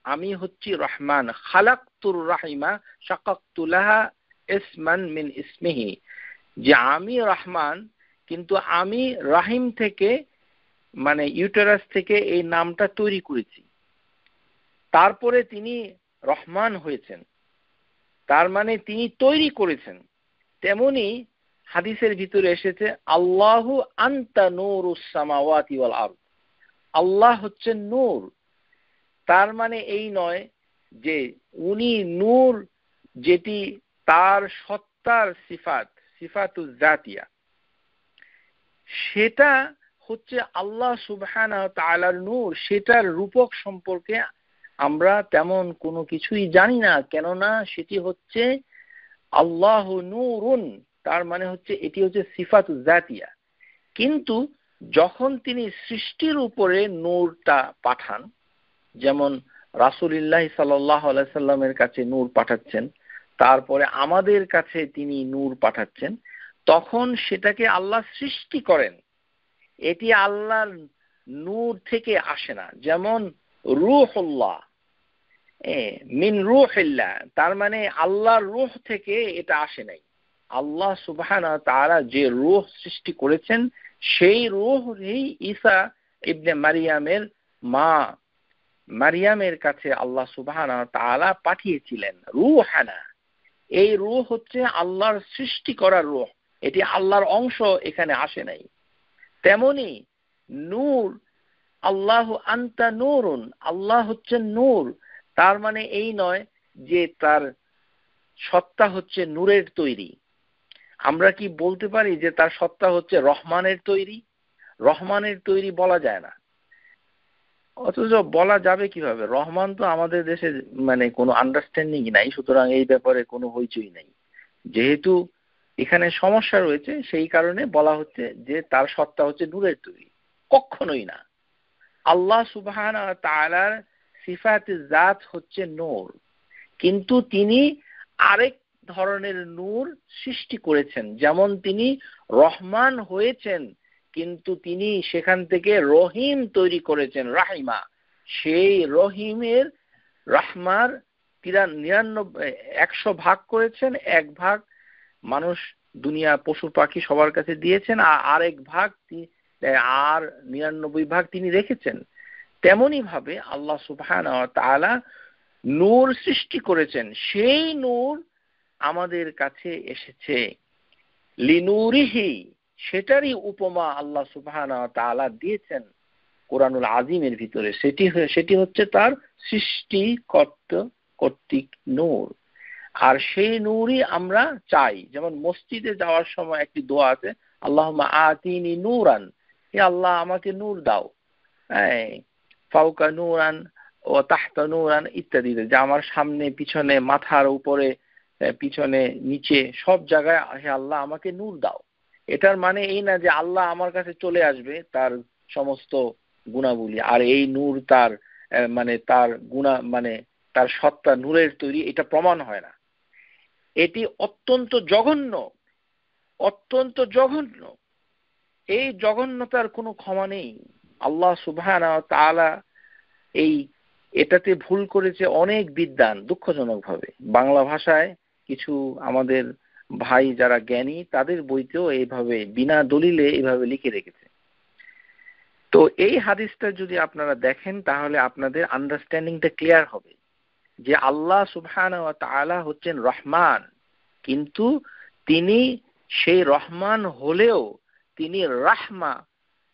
আমি হচ্ছি রহমান, খালাকতুর রাহিমা শাকাকতু লাহা ইসমান মিন ইসমিহি, যে আমি রহমান কিন্তু আমি রাহিম থেকে মানে ইউটেরাস থেকে এই নামটা তৈরি করেছি। তারপরে তিনি রহমান হয়েছেন, তার মানে তিনি তৈরি করেছেন। তেমনি হাদিসের ভিতরে এসেছে আল্লাহু আনতা নূরুস সামাওয়াতি ওয়াল আরদ, আল্লাহ হচ্ছেন নূর। তার মানে এই নয় যে উনি নূর যেটি তার সত্তার সিফাতুজ জাতিয়া, সেটা হচ্ছে আল্লাহ সুবহানাহু ওয়া তাআলার নূর। সেটার রূপক সম্পর্কে আমরা তেমন কোনো কিছুই জানি না, কেননা সেটি হচ্ছে আল্লাহু নূরুন, তার মানে হচ্ছে এটি হচ্ছে সিফাতুজ জাতিয়া। কিন্তু যখন তিনি সৃষ্টির উপরে নূরটা পাঠান, যেমন রাসূলুল্লাহ সাল্লাল্লাহু আলাইহি সাল্লামের কাছে নূর পাঠাচ্ছেন, তারপরে আমাদের কাছে তিনি নূর পাঠাচ্ছেন, তখন সেটাকে আল্লাহ সৃষ্টি করেন। এটি আল্লাহর নূর থেকে আসে না। যেমন রূহুল্লাহ মিন রূহিল্লাহ, তার মানে আল্লাহর রূহ থেকে এটা আসে নাই। আল্লাহ সুবহানাহু ওয়া তাআলা যে রূহ সৃষ্টি করেছেন সেই রূহই ঈসা ইবনে মারিয়ামের মা মারিয়ামের কাছে আল্লাহ সুবহানাহু ওয়া তাআলা পাঠিয়েছিলেন রূহানা। এই রূহ হচ্ছে আল্লাহর সৃষ্টি করা রূহ, এটি আল্লাহর অংশ, এখানে আসে নাই। তেমনি নূর, আল্লাহু আনতা নূরুন, আল্লাহ হচ্ছেন নূর। তার মানে এই নয় যে তার সত্তা হচ্ছে নূরের তৈরি। আমরা কি বলতে পারি যে তার সত্তা হচ্ছে রহমানের তৈরি? রহমানের তৈরি বলা যায় না। অথচ বলা যাবে কিভাবে? রহমান তো আমাদের দেশে মানে কোনো আন্ডারস্ট্যান্ডিং নাই, সুতরাং এই ব্যাপারে কোনো হইচই নাই। যেহেতু এখানে সমস্যা রয়েছে সেই কারণে বলা হচ্ছে যে তার সত্তা হচ্ছে নূরের তৈরি। কখনোই না। আল্লাহ সুবহানাহু ওয়া তাআলার সিফাতে জাত হচ্ছে নূর, কিন্তু তিনি আরেক ধরনের নূর সৃষ্টি করেছেন। যেমন তিনি রহমান হয়েছেন, কিন্তু তিনি সেখান থেকে রহিম তৈরি করেছেন, রাহিমা। সেই রহিমের রাহমার 100 ভাগ করেছেন, এক ভাগ মানুষ দুনিয়া পশু পাখি সবার কাছে দিয়েছেন, আর আরেক ভাগ আর 99 ভাগ তিনি রেখেছেন, তেমনি ভাবে আল্লাহ সুবহানাহু ওয়া তাআলা নূর সৃষ্টি করেছেন। সেই নূর আমাদের কাছে এসেছে, লিনুরিহি, সেটারই উপমা আল্লাহ সুবহানাহু ওয়া তাআলা দিয়েছেন কোরআনুল আজিমের ভিতরে। সেটি হচ্ছে তার সৃষ্টি কর্তৃক নূর। আর সেই নূরই আমরা চাই। যেমন মসজিদে যাওয়ার সময় একটি দোয়া আছে, আল্লাহুম্মা আতিনি নূরান, হে আল্লাহ আমাকে নূর দাও, ফাওকা নূরান ও তাহতা নূরান ইত্যাদি, যে আমার সামনে পিছনে মাথার উপরে পিছনে নিচে সব জায়গায় হে আল্লাহ আমাকে নূর দাও। এটার মানে এই না যে আল্লাহ আমার কাছে চলে আসবে তার সমস্ত গুণাবলী, আর এই নূর তার মানে তার গুণা মানে তার সত্তা নূরের তৈরি, এটা প্রমাণ হয় না। এটি অত্যন্ত জঘন্য, অত্যন্ত জঘন্য। এই জঘন্যতার কোনো ক্ষমা নেই। আল্লাহ সুবহানাহু ওয়া তাআলা এটাতে ভুল করেছে অনেক বিদ্বান, দুঃখজনক ভাবে। বাংলা ভাষায় কিছু আমাদের ভাই যারা জ্ঞানী, তাদের বইতেও এইভাবে বিনা দলিলে এইভাবে লিখে রেখেছে। তো এই হাদিসটা যদি আপনারা দেখেন তাহলে আপনাদের আন্ডারস্ট্যান্ডিংটা ক্লিয়ার হবে যে আল্লাহ সুবহানাহু ওয়া তাআলা হচ্ছেন রহমান, কিন্তু তিনি সেই রহমান হলেও তিনি রাহমা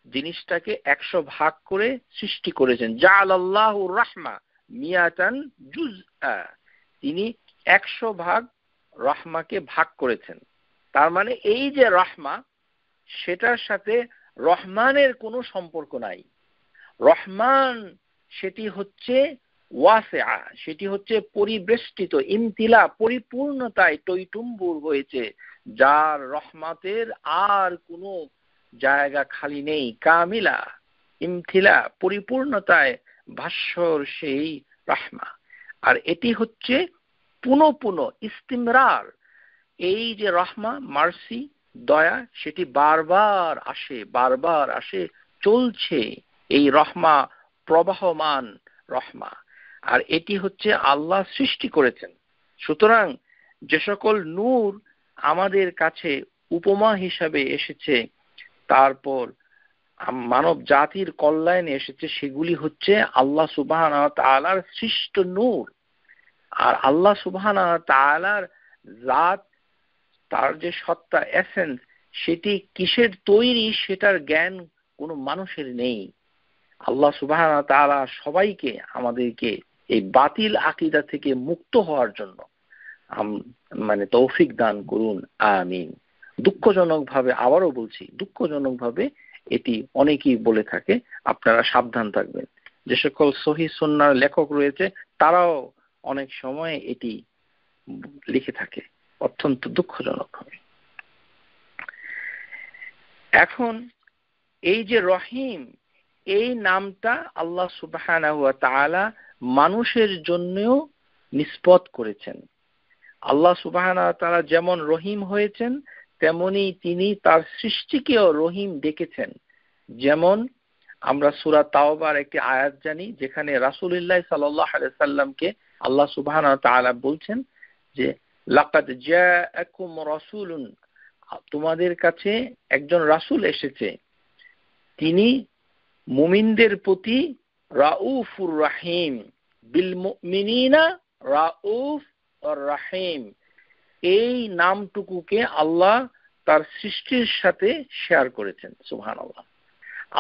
জিনিসটাকে 100 ভাগ করে সৃষ্টি করেছেন। জাআলাল্লাহু রাহমা মিয়াতান জুজআ, তিনি 100 ভাগ রহমাকে ভাগ করেছেন। তার মানে এই যে রহমা, সেটার সাথে রহমানের কোনো সম্পর্ক নাই। রহমান সেটি হচ্ছে ওয়াসিআ, সেটি হচ্ছে পরিবেষ্টিত, ইমতিলা, পরিপূর্ণতায় টইটুম্বুর হয়েছে, যার রহমতের আর কোনো জায়গা খালি নেই। কামিলা, ইমতিলা, পরিপূর্ণতায় ভাস্বর সেই রহমা। আর এটি হচ্ছে পুনঃ পুনঃ ইস্তিমরার, এই যে রহমা, মার্সি, দয়া, সেটি বারবার আসে, বারবার আসে, চলছে। এই রহমা প্রবাহমান রহমা, আর এটি হচ্ছে আল্লাহ সৃষ্টি করেছেন। সুতরাং যে সকল নূর আমাদের কাছে উপমা হিসাবে এসেছে, তারপর মানব জাতির কল্যাণে এসেছে, সেগুলি হচ্ছে আল্লাহ সুবহানাহু ওয়া তাআলার সৃষ্ট নূর। আর আল্লাহ সুবহানাহু ওয়া তাআলার জাত, তার যে সত্তা, এসেন্স, সেটি কিসের তৈরি সেটার জ্ঞান কোনো মানুষের নেই। আল্লাহ সুবহানাহু ওয়া তাআলা সবাইকে, আমাদেরকে এই বাতিল আকীদা থেকে মুক্ত হওয়ার জন্য মানে তৌফিক দান করুন, আমিন। দুঃখজনক ভাবে, আবারও বলছি, দুঃখজনক ভাবে এটি অনেকেই বলে থাকে, আপনারা সাবধান থাকবেন। যে সকল সহিহ সুন্নাহর লেখক রয়েছে তারাও অনেক সময় এটি লিখে থাকে, অত্যন্ত দুঃখজনক ভাবে। এখন এই যে রহিম, এই নামটা আল্লাহ সুবহানাহু ওয়া তাআলা মানুষের জন্যও নিসবত করেছেন। আল্লাহ সুবহানাহু ওয়া তাআলা যেমন রহিম হয়েছেন, তেমনি তিনি তার সৃষ্টিকেও রহিম ডেকেছেন। যেমন আমরা সূরা তাওবার একটি আয়াত জানি, যেখানে রাসূলুল্লাহ সাল্লাল্লাহু আলাইহি সাল্লামকে আল্লাহ সুবহানাহু ওয়া তাআলা বলছেন যে লাকাদ জাআকুম রাসূলুন, তোমাদের কাছে একজন রাসূল এসেছে, তিনি মুমিনদের প্রতি রাউফুর রাহিম, বিল মুমিনিনা রাউফ আর রাহিম। এই নামটুকুকে আল্লাহ তার সৃষ্টির সাথে শেয়ার করেছেন। সুবহানাল্লাহ,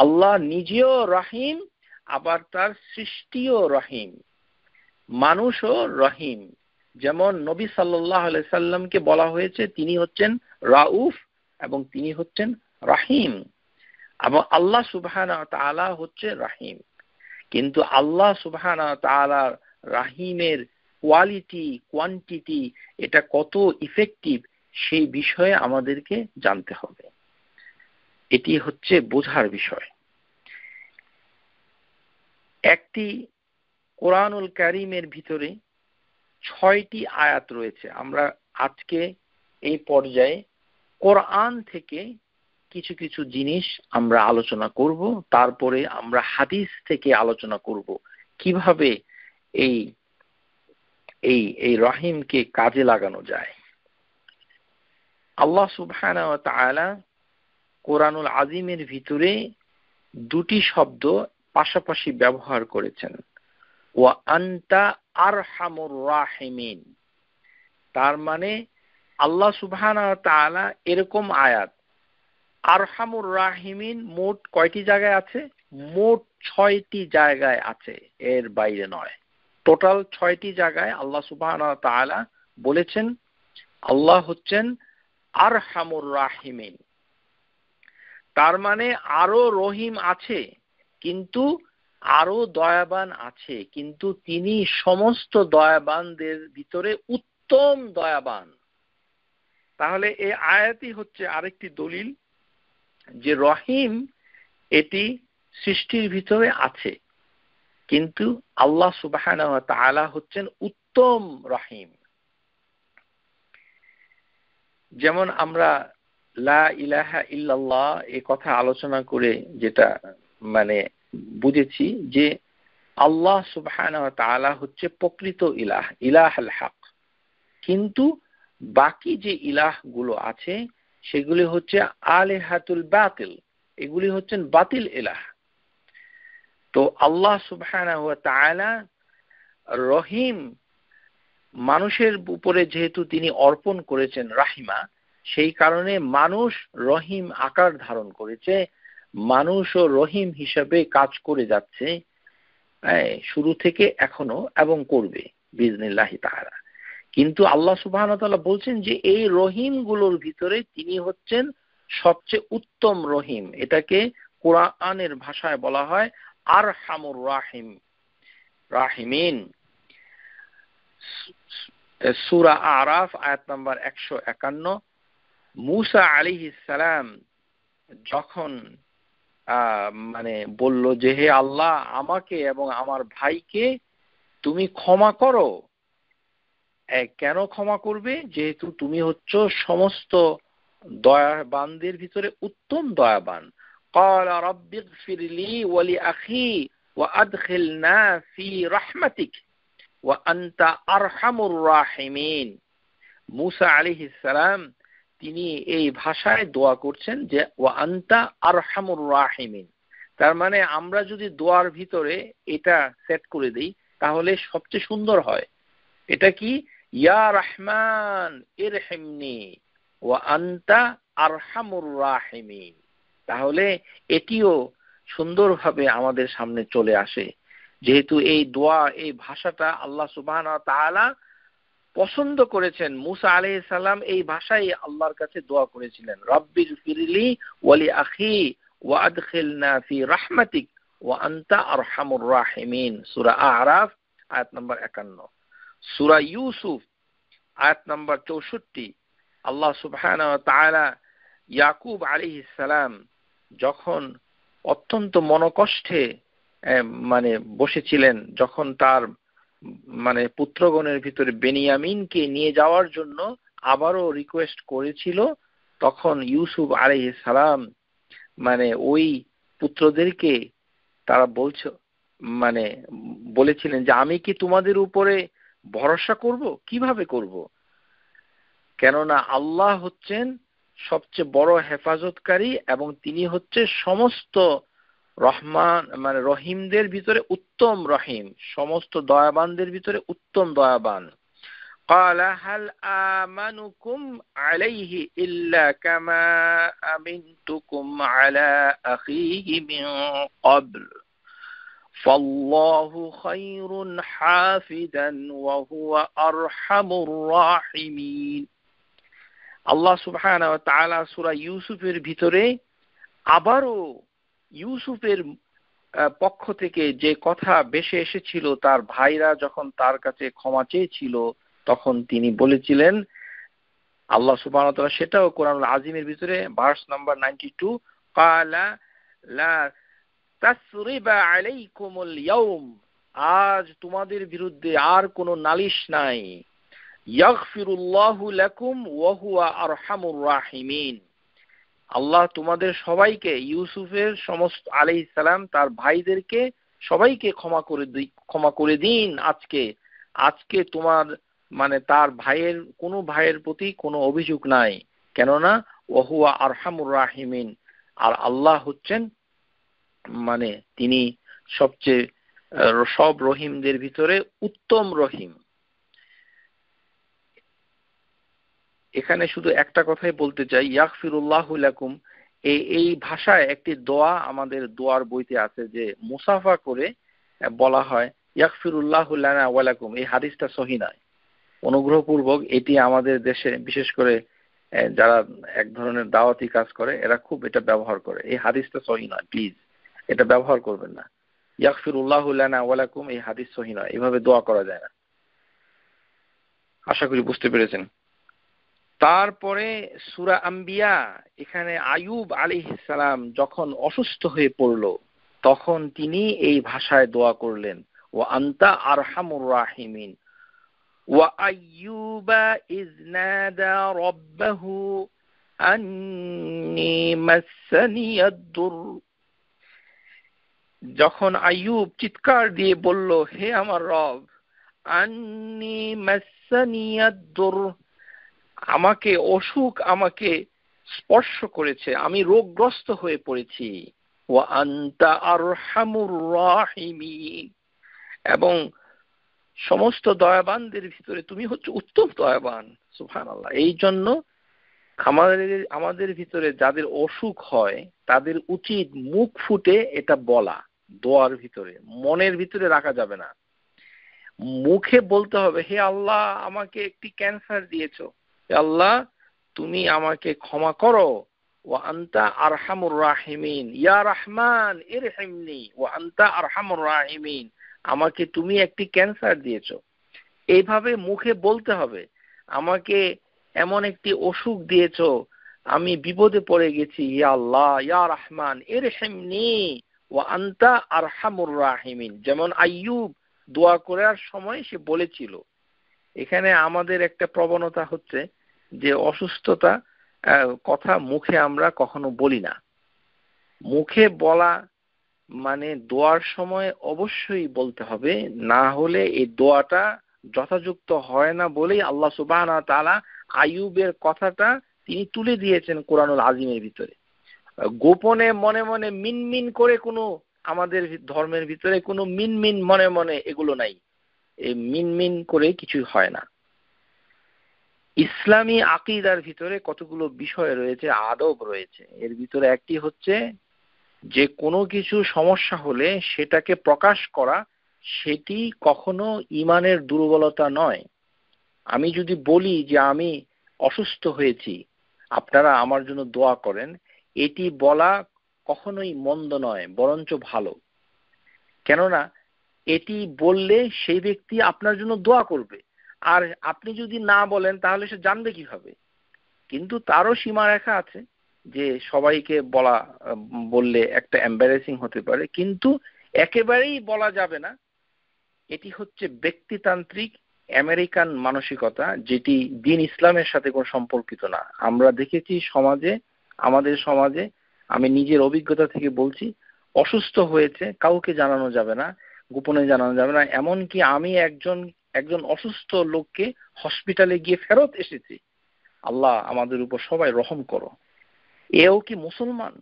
আল্লাহ নিজেও রহিম, আবার তার সৃষ্টিও রহিম, মানুষও রহিম। যেমন নবী সাল্লাল্লাহু আলাইহি সাল্লামকে বলা হয়েছে তিনি হচ্ছেন রাউফ এবং তিনি হচ্ছেন রহিম, এবং আল্লাহ সুবহানাহু ওয়া তাআলা হচ্ছে রহিম। কিন্তু আল্লাহ সুবহানাহু ওয়া তাআলা রহিমের কোয়ালিটি, কোয়ান্টিটি, এটা কত ইফেক্টিভ, সেই বিষয়ে আমাদেরকে জানতে হবে। এটি হচ্ছে বোঝার বিষয়। একটি কোরআনুল কারীমের ভিতরে 6টি আয়াত রয়েছে। আমরা আজকে এই পর্যায়ে কোরআন থেকে কিছু কিছু জিনিস আমরা আলোচনা করব, তারপরে আমরা হাদিস থেকে আলোচনা করব কিভাবে এই এই এই রহিমকে কাজে লাগানো যায়। আল্লাহ সুবহানাহু ওয়া তাআলা কোরআনুল আজিমের ভিতরে দুটি শব্দ পাশাপাশি ব্যবহার করেছেন, ওয়া আনতা আরহামুর রাহিমিন। তার মানে আল্লাহ সুবহানাহু ওয়া তাআলা এরকম আয়াত আরহামুর রাহিমিন মোট কয়টি জায়গায় আছে? মোট 6টি জায়গায় আছে, এর বাইরে নয়। টোটাল 6টি জায়গায় আল্লাহ সুবহানাহু ওয়া তাআলা বলেছেন আল্লাহ হচ্ছেন আরহামুর রাহিমিন। তার মানে আরো রহিম আছে, কিন্তু আরো দয়াবান আছে, কিন্তু তিনি সমস্ত দয়াবানদের ভিতরে উত্তম দয়াবান। তাহলে এই আয়াতই হচ্ছে আরেকটি দলিল যে রহিম এটি সৃষ্টির ভিতরে আছে, কিন্তু আল্লাহ সুবহানাহু ওয়া তাআলা হচ্ছেন উত্তম রহিম। যেমন আমরা লা ইলাহা ইল্লাল্লাহ এই কথা আলোচনা করে যেটা মানে বুঝেছি যে আল্লাহ সুবহানাহু ওয়া তাআলা হচ্ছে প্রকৃত ইলাহ, ইলাহুল হক, কিন্তু বাকি যে ইলাহগুলো আছে সেগুলি হচ্ছে আলিহাতুল বাতিল, এগুলি হচ্ছেন বাতিল ইলাহ। তো আল্লাহ সুবহানাহু ওয়া তাআলা রহিম মানুষের উপরে যেহেতু তিনি অর্পণ করেছেন রাহিমা, সেই কারণে মানুষ রহিম আকার ধারণ করেছে, মানুষও রহিম হিসাবে কাজ করে যাচ্ছে শুরু থেকে এখনো এবং করবে বিইজনিল্লাহি তাআলা। কিন্তু আল্লাহ সুবহানাহু ওয়া তাআলা বলছেন যে এই রহিম গুলোর ভিতরে তিনি হচ্ছেন সবচেয়ে উত্তম রহিম। এটাকে কোরআনের ভাষায় বলা হয় আরহামুর রাহিম, রাহিমিন। সূরা আরাফ আয়াত নাম্বার 151। মুসা আলাইহিস সালাম যখন মানে বলল যে হে আল্লাহ, আমাকে এবং আমার ভাইকে তুমি ক্ষমা করো। কেন ক্ষমা করবে? যেহেতু তুমি হচ্ছ সমস্ত দয়াবানদের ভিতরে উত্তম দয়াবান। ক্বালা রাব্বিগফিরলি ওয়া লিআখি ওয়া আদখিলনা ফি রাহমাতিক ওয়া আনতা আরহামুর রাহিমিন। মুসা আলাইহিস সালাম তিনি এই ভাষায় দোয়া করছেন যে ওয়া আনতা আরহামুর রাহিমিন। তার মানে আমরা যদি দোয়ার ভিতরে এটা সেট করে দেই তাহলে সবচেয়ে সুন্দর হয়। এটা কি? ইয়া রহমান ইরহিমনি ওয়া আনতা আরহামুর রাহিমিন। তাহলে এটিও সুন্দরভাবে আমাদের সামনে চলে আসে, যেহেতু এই দোয়া, এই ভাষাটা আল্লাহ সুবহানাহু ওয়া তাআলা পছন্দ করেছেন। মুসা আলাইহিস সালাম এই ভাষায় আল্লাহর কাছে দোয়া করেছিলেন, রাব্বিগফিরলি ওয়া লিআখি ওয়া আদখিলনা ফি রাহমাতিক ওয়া আনতা আরহামুর রাহিমিন। সূরা আরাফ আয়াত নাম্বার 51। সূরা ইউসুফ আয়াত নাম্বার 64 আল্লাহ সুবহানাহু ওয়া তাআলা ইয়াকুব আলাইহিস সালাম যখন অত্যন্ত মনোকষ্টে মানে বসেছিলেন, যখন তার মানে পুত্রগণের ভিতরে বেনিয়ামিনকে নিয়ে যাওয়ার জন্য আবারও রিকোয়েস্ট করেছিল, তখন ইউসুফ আলাইহিস সালাম মানে ওই পুত্রদেরকে তারা মানে বলেছিলেন যে আমি কি তোমাদের উপরে ভরসা করব? কিভাবে করব? কেননা আল্লাহ হচ্ছেন সবচেয়ে বড় হেফাজতকারী এবং তিনি হচ্ছে সমস্ত রহমান মানে রহিমদের ভিতরে উত্তম রহিম, সমস্ত দয়াবানদের ভিতরে উত্তম দয়াবান। قال هل آمنكم عليه إلا كما أمنتكم على أخيه من قبل فالله خير حافظا وهو أرحم الراحمين। আল্লাহ সুবহানাহু ওয়া তাআলা সূরা ইউসুফের ভিতরে আবারও ইউসুফের পক্ষ থেকে যে কথা ভেসে এসেছিল, তার ভাইরা যখন তার কাছে ক্ষমা চেয়েছিল তখন তিনি বলেছিলেন, আল্লাহ সুবহানাহু ওয়া তাআলা সেটাও কোরআনুল আজিমের ভিতরে ভার্স নাম্বার 92, ক্বালা লা তাসরিবা আলাইকুমুল ইয়াউম, আজ তোমাদের বিরুদ্ধে আর কোনো নালিশ নাই। ইয়াগফিরুল্লাহু লাকুম ওয়া হুয়া আরহামুর রাহিমিন। আল্লাহ তোমাদের সবাইকে, ইউসুফের সমস্ত আলাইহিস সালাম তার ভাইদেরকে সবাইকে ক্ষমা করে দিন আজকে তোমার মানে তার কোনো ভাইয়ের প্রতি কোনো অভিযোগ নাই, কেননা ওয়া হুয়া আরহামুর রাহিমিন। আর আল্লাহ হচ্ছেন মানে তিনি সবচেয়ে সব রহিমদের ভিতরে উত্তম রহিম। এখানে শুধু একটা কথাই বলতে চাই, ইয়াগফিরুল্লাহু লাকুম, এই ভাষায় একটি দোয়া আমাদের দোয়ার বইতে আছে যে মুসাফা করে বলা হয় ইয়াগফিরুল্লাহু লানা ওয়া লাকুম। এই হাদিসটা সহিহ নয়। অনুগ্রহপূর্বক এটি আমাদের দেশে বিশেষ করে যারা এক ধরনের দাওয়াতি কাজ করে এরা খুব এটা ব্যবহার করে। এই হাদিসটা সহিহ নয়, প্লিজ এটা ব্যবহার করবেন না। ইয়াগফিরুল্লাহু লানা ওয়া লাকুম এই হাদিস সহিহ নয়, এভাবে দোয়া করা যায় না। আশা করি বুঝতে পেরেছেন। তারপরে সূরা আম্বিয়া, এখানে আইয়ুব আলাইহিস সালাম যখন অসুস্থ হয়ে পড়ল তখন তিনি এই ভাষায় দোয়া করলেন, ওয়া আনতা আরহামুর রাহিমিন ওয়া আইয়ুবা ইয নাদা রাব্বাহু আন্নী মাসসানিয়াদ-দুর। যখন আইয়ুব চিৎকার দিয়ে বলল, হে আমার রব, আন্নী মাসসানিয়াদ-দুর, আমাকে অসুখ আমাকে স্পর্শ করেছে, আমি রোগগ্রস্ত হয়ে পড়েছি। ওয়া আনতা আরহামুর রাহিমিন, এবং সমস্ত দয়াবানদের ভিতরে তুমি হচ্ছে উত্তম দয়াবান। সুবহানাল্লাহ। এই জন্য আমাদের ভিতরে যাদের অসুখ হয় তাদের উচিত মুখ ফুটে এটা বলা, দোয়ার ভিতরে, মনের ভিতরে রাখা যাবে না। মুখে বলতে হবে, হে আল্লাহ আমাকে একটি ক্যান্সার দিয়েছো, হে আল্লাহ তুমি আমাকে ক্ষমা করো। ওয়া আনতা আরহামুর রাহিমিন, ইয়া রহমান ইরহিমনি ওয়া আনতা আরহামুর রাহিমিন, আমাকে তুমি একটি ক্যান্সার দিয়েছো। এইভাবে মুখে বলতে হবে, আমাকে এমন একটি অসুখ দিয়েছো, আমি বিপদে পড়ে গেছি, ইয়া আল্লাহ ইয়া রহমান ইরহিমনি ওয়া আনতা আরহামুর রাহিমিন, যেমন আইয়ুব দোয়া করার সময় সে বলেছিল। এখানে আমাদের একটা প্রবণতা হচ্ছে যে অসুস্থতা কথা মুখে আমরা কখনো বলি না। মুখে বলা মানে দোয়ার সময় অবশ্যই বলতে হবে, না হলে এই দোয়াটা যথাযুক্ত হয় না বলেই আল্লাহ সুবহানাহু ওয়া তাআলা আইয়ুবের কথাটা তিনি তুলে দিয়েছেন কোরআনুল আজিমের ভিতরে। গোপনে মনে মনে মিনমিন করে কোনো, আমাদের ধর্মের ভিতরে কোনো মিনমিন মনে মনে এগুলো নাই। এই মিনমিন করে কিছু হয় না। ইসলামী আকীদার ভিতরে কতগুলো বিষয় রয়েছে, আদব রয়েছে। এর ভিতরে একটি হচ্ছে যে কোনো কিছু সমস্যা হলে সেটাকে প্রকাশ করা, সেটি কখনো ঈমানের দুর্বলতা নয়। আমি যদি বলি যে আমি অসুস্থ হয়েছি, আপনারা আমার জন্য দোয়া করেন, এটি বলা কখনোই মন্দ নয়, বরঞ্চ ভালো। কেননা এটি বললে সেই ব্যক্তি আপনার জন্য দোয়া করবে, আর আপনি যদি না বলেন তাহলে সে জানবে কিভাবে? কিন্তু তারও সীমারেখা আছে যে সবাইকে বললে একটা এম্বারেসিং হতে পারে, কিন্তু একেবারেই বলা যাবে না। এটি হচ্ছে ব্যক্তিতান্ত্রিক আমেরিকান মানসিকতা, যেটি দ্বীন ইসলামের সাথে কোনো সম্পর্কিত না। আমরা দেখেছি সমাজে, আমাদের সমাজে, আমি নিজের অভিজ্ঞতা থেকে বলছি, অসুস্থ হয়েছে কাউকে জানানো যাবে না, গোপনে জানানো যাবে না। এমনকি আমি একজন অসুস্থ লোককে হসপিটালে গিয়ে ফেরত এসেছি, আল্লাহ আমাদের উপর সবাই রহম করো। এও কি মুসলমান?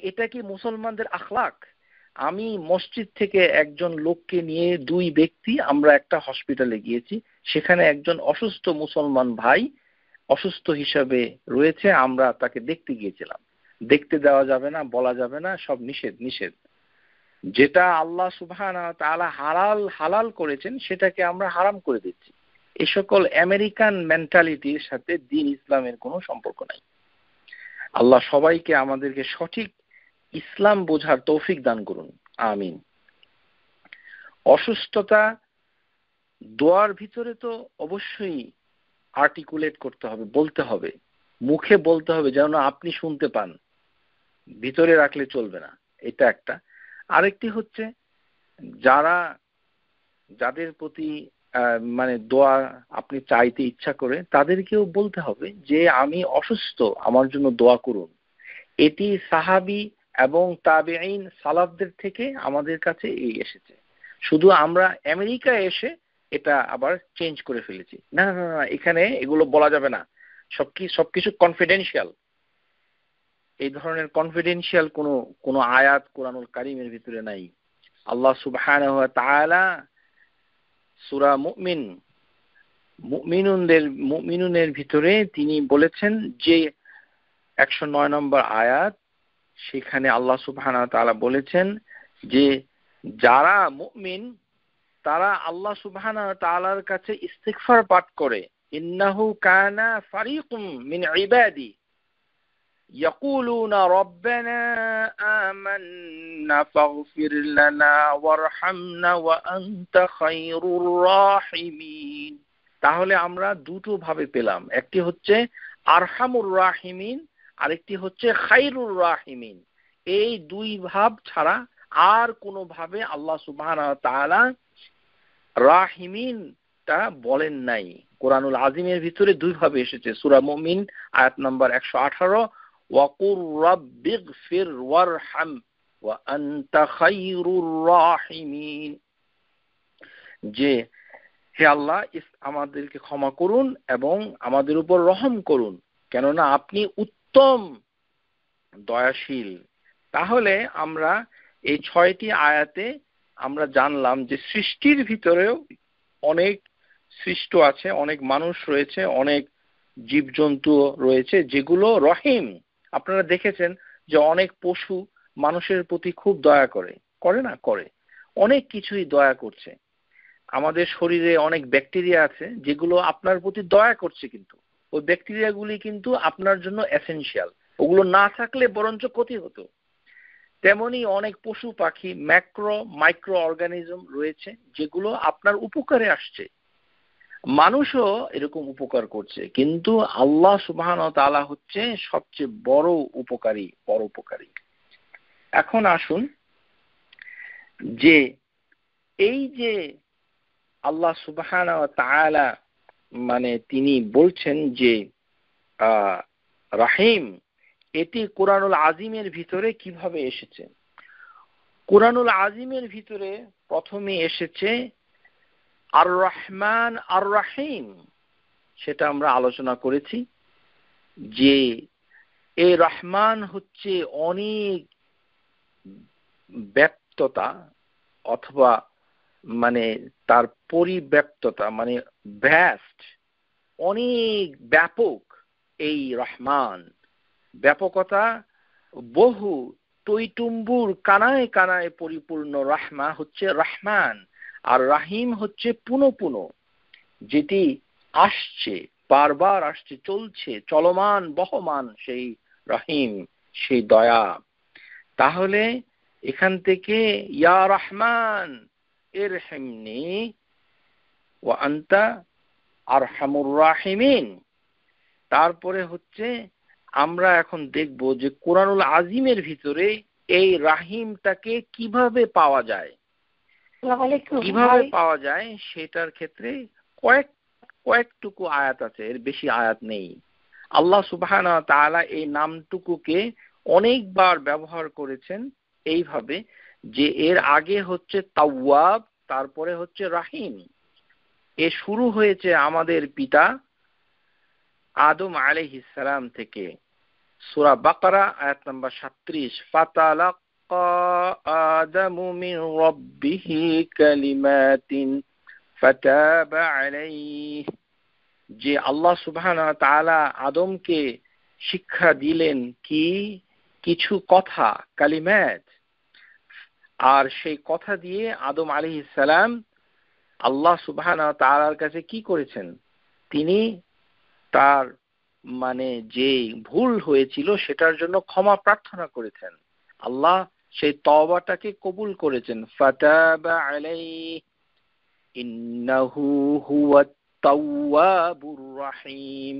এটা কি মুসলমানদের আখলাক? আমি মসজিদ থেকে একজন লোককে নিয়ে, দুই ব্যক্তি আমরা একটা হসপিটালে গিয়েছি, সেখানে একজন অসুস্থ মুসলমান ভাই অসুস্থ হিসাবে রয়েছে, আমরা তাকে দেখতে গিয়েছিলাম। দেখতে দেওয়া যাবে না, বলা যাবে না, সব নিষেধ নিষেধ। যেটা আল্লাহ সুবহানাহু ওয়া তাআলা হালাল করেছেন সেটাকে আমরা হারাম করে দিচ্ছি। এই সকল আমেরিকান মেন্টালিটির সাথে দ্বীন ইসলামের কোনো সম্পর্ক নাই। আল্লাহ সবাইকে আমাদেরকে সঠিক ইসলাম বোঝার তৌফিক দান করুন, আমিন। অসুস্থতা দোয়ার ভিতরে তো অবশ্যই আর্টিকুলেট করতে হবে, বলতে হবে, মুখে বলতে হবে যেন আপনি শুনতে পান, ভিতরে রাখলে চলবে না। এটা একটা। আরেকটি হচ্ছে যাদের প্রতি মানে দোয়া আপনি চাইতে ইচ্ছা করে তাদেরকেও বলতে হবে যে আমি অসুস্থ, আমার জন্য দোয়া করুন। এটি সাহাবী এবং তাবেঈন সালাফদের থেকে আমাদের কাছে এসেছে। শুধু আমরা আমেরিকায় এসে এটা আবার চেঞ্জ করে ফেলেছি। না না না, এখানে এগুলো বলা যাবে না, সবকিছু কনফিডেন্সিয়াল। এই ধরনের কনফিডেন্সিয়াল কোনো আয়াত কোরআনুল কারীমের ভিতরে নাই। আল্লাহ সুবহানাহু ওয়া তাআলা সূরা মুমিনুনের ভিতরে তিনি বলেছেন যে 109 নম্বর আয়াত, সেখানে আল্লাহ সুবহানাহু ওয়া তাআলা বলেছেন যে যারা মুমিন তারা আল্লাহ সুবহানাহু ওয়া তাআলার কাছে ইস্তিগফার পাঠ করে, ইন্নাহু কানা ফারিকুম মিন ইবাদি ইয়াকুলুনা রব্বানা আমান্না ফাগফির লানা ওয়ারহামনা ওয়া আনতা খায়রুর রাহিমিন। তাহলে আমরা দুটো ভাবে পেলাম, একটি হচ্ছে আরহামুর রাহিমিন, আরেকটি হচ্ছে খায়রুর রাহিমিন। এই দুই ভাব ছাড়া আর কোনো ভাবে আল্লাহ সুবহানাহু ওয়া তাআলা রাহিমিন তা বলেন নাই। কোরআনুল আজিমের ভিতরে দুই ভাবে এসেছে। সূরা মুমিন আয়াত নাম্বার 118, ওয়াকুর রাব্বিগফির ওয়ারহাম ওয়া আনতা খায়রুর রাহিমিন, যে হে আল্লাহ আমাদেরকে ক্ষমা করুন এবং আমাদের উপর রহম করুন, কেননা আপনি উত্তম দয়াশীল। তাহলে আমরা এই 6টি আয়াতে আমরা জানলাম যে সৃষ্টির ভিতরেও অনেক সৃষ্ট আছে, অনেক মানুষ রয়েছে, অনেক জীবজন্তু রয়েছে যেগুলো রহিম। আপনারা দেখেছেন যে অনেক পশু মানুষের প্রতি খুব দয়া করে না, করে অনেক কিছুই দয়া করছে। আমাদের শরীরে অনেক ব্যাকটেরিয়া আছে যেগুলো আপনার প্রতি দয়া করছে, কিন্তু ওই ব্যাকটেরিয়াগুলি কিন্তু আপনার জন্য এসেনশিয়াল, ওগুলো না থাকলে বরঞ্চ ক্ষতি হতো। তেমনি অনেক পশু পাখি মাইক্রো অর্গানিজম রয়েছে যেগুলো আপনার উপকারে আসছে। মানুষও এরকম উপকার করছে, কিন্তু আল্লাহ সুবহানাহু ওয়া তাআলা হচ্ছে সবচেয়ে বড় উপকারী, পরোপকারী। এখন আসুন যে এই যে আল্লাহ সুবহানাহু ওয়া তাআলা মানে তিনি বলছেন যে রাহিম, এটি কোরআনুল আজিমের ভিতরে কিভাবে এসেছে? কোরআনুল আজিমের ভিতরে প্রথমে এসেছে আর রহমান আর রাহিম, সেটা আমরা আলোচনা করেছি যে এই রহমান হচ্ছে অনেক ব্যাপ্ততা অথবা মানে তার পরিব্যাপ্ততা, মানে ভ্যাস্ট, অনেক ব্যাপক। এই রহমান ব্যাপকতা বহু টইটুম্বুর কানায় কানায় পরিপূর্ণ রহমা হচ্ছে রহমান, আর রাহিম হচ্ছে পুনঃ যেটি আসছে, বারবার আসছে, চলছে, চলমান, বহমান, সেই রহিম, সেই দয়া। তাহলে এখান থেকে ইয়া রহমান ইরহামনি ওয়া আনতা আরহামুর রাহিমিন। তারপরে হচ্ছে আমরা এখন দেখব যে কোরআনুল আজিমের ভিতরে এই রাহিমটাকে কিভাবে পাওয়া যায়, সেটার ক্ষেত্রে কয়েকটুকু আয়াত আছে, এর বেশি আয়াত নেই। আল্লাহ সুবহানাহু ওয়া তাআলা এই নামটুকুকে অনেকবার ব্যবহার করেছেন এইভাবে যে এর আগে হচ্ছে তাওয়াব, তারপরে হচ্ছে রাহিম। এ শুরু হয়েছে আমাদের পিতা আদম আলাইহিস সালাম থেকে। সূরা বাকারা আয়াত নাম্বার 37, ফাতালাক্কা আদামু মিন রাব্বিহি কালিমাতিন ফাতাবা আলাইহি, যে আল্লাহ সুবহানাহু ওয়া তাআলা আদমকে শিক্ষা দিলেন কি কিছু কথা, কালিমাত, আর সেই কথা দিয়ে আদম আলাইহিস সালাম আল্লাহ সুবহানাহু ওয়া তাআলার কাছে কি করেছেন, তিনি তার মানে যে ভুল হয়েছিল সেটার জন্য ক্ষমা প্রার্থনা করেছেন। আল্লাহ সেই তওবাটাকে কবুল করেছেন। ফাতাবা আলাইহি ইন্নাহু হুয়াত তাওয়াবুর রাহিম,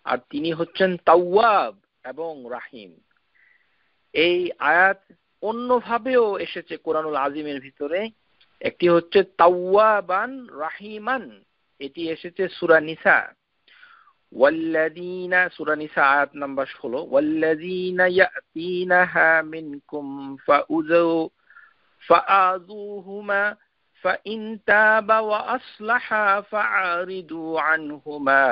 আর তিনি হচ্ছেন তাওয়াব এবং রাহিম। এই আয়াত অন্যভাবেও এসেছে কোরআনুল আজিমের ভিতরে। একটি হচ্ছে তাওয়াবান রাহিমান, এটি এসেছে সূরা নিসা। ওয়াল্লাযীনা, সূরা নিসা আয়াত নাম্বার 16, ওয়াল্লাযীনা ইয়াতিনাহা মিনকুম ফাআযুহুমা ফাইন তাবা ওয়া আসলাহা ফাআরিদু আনহুমা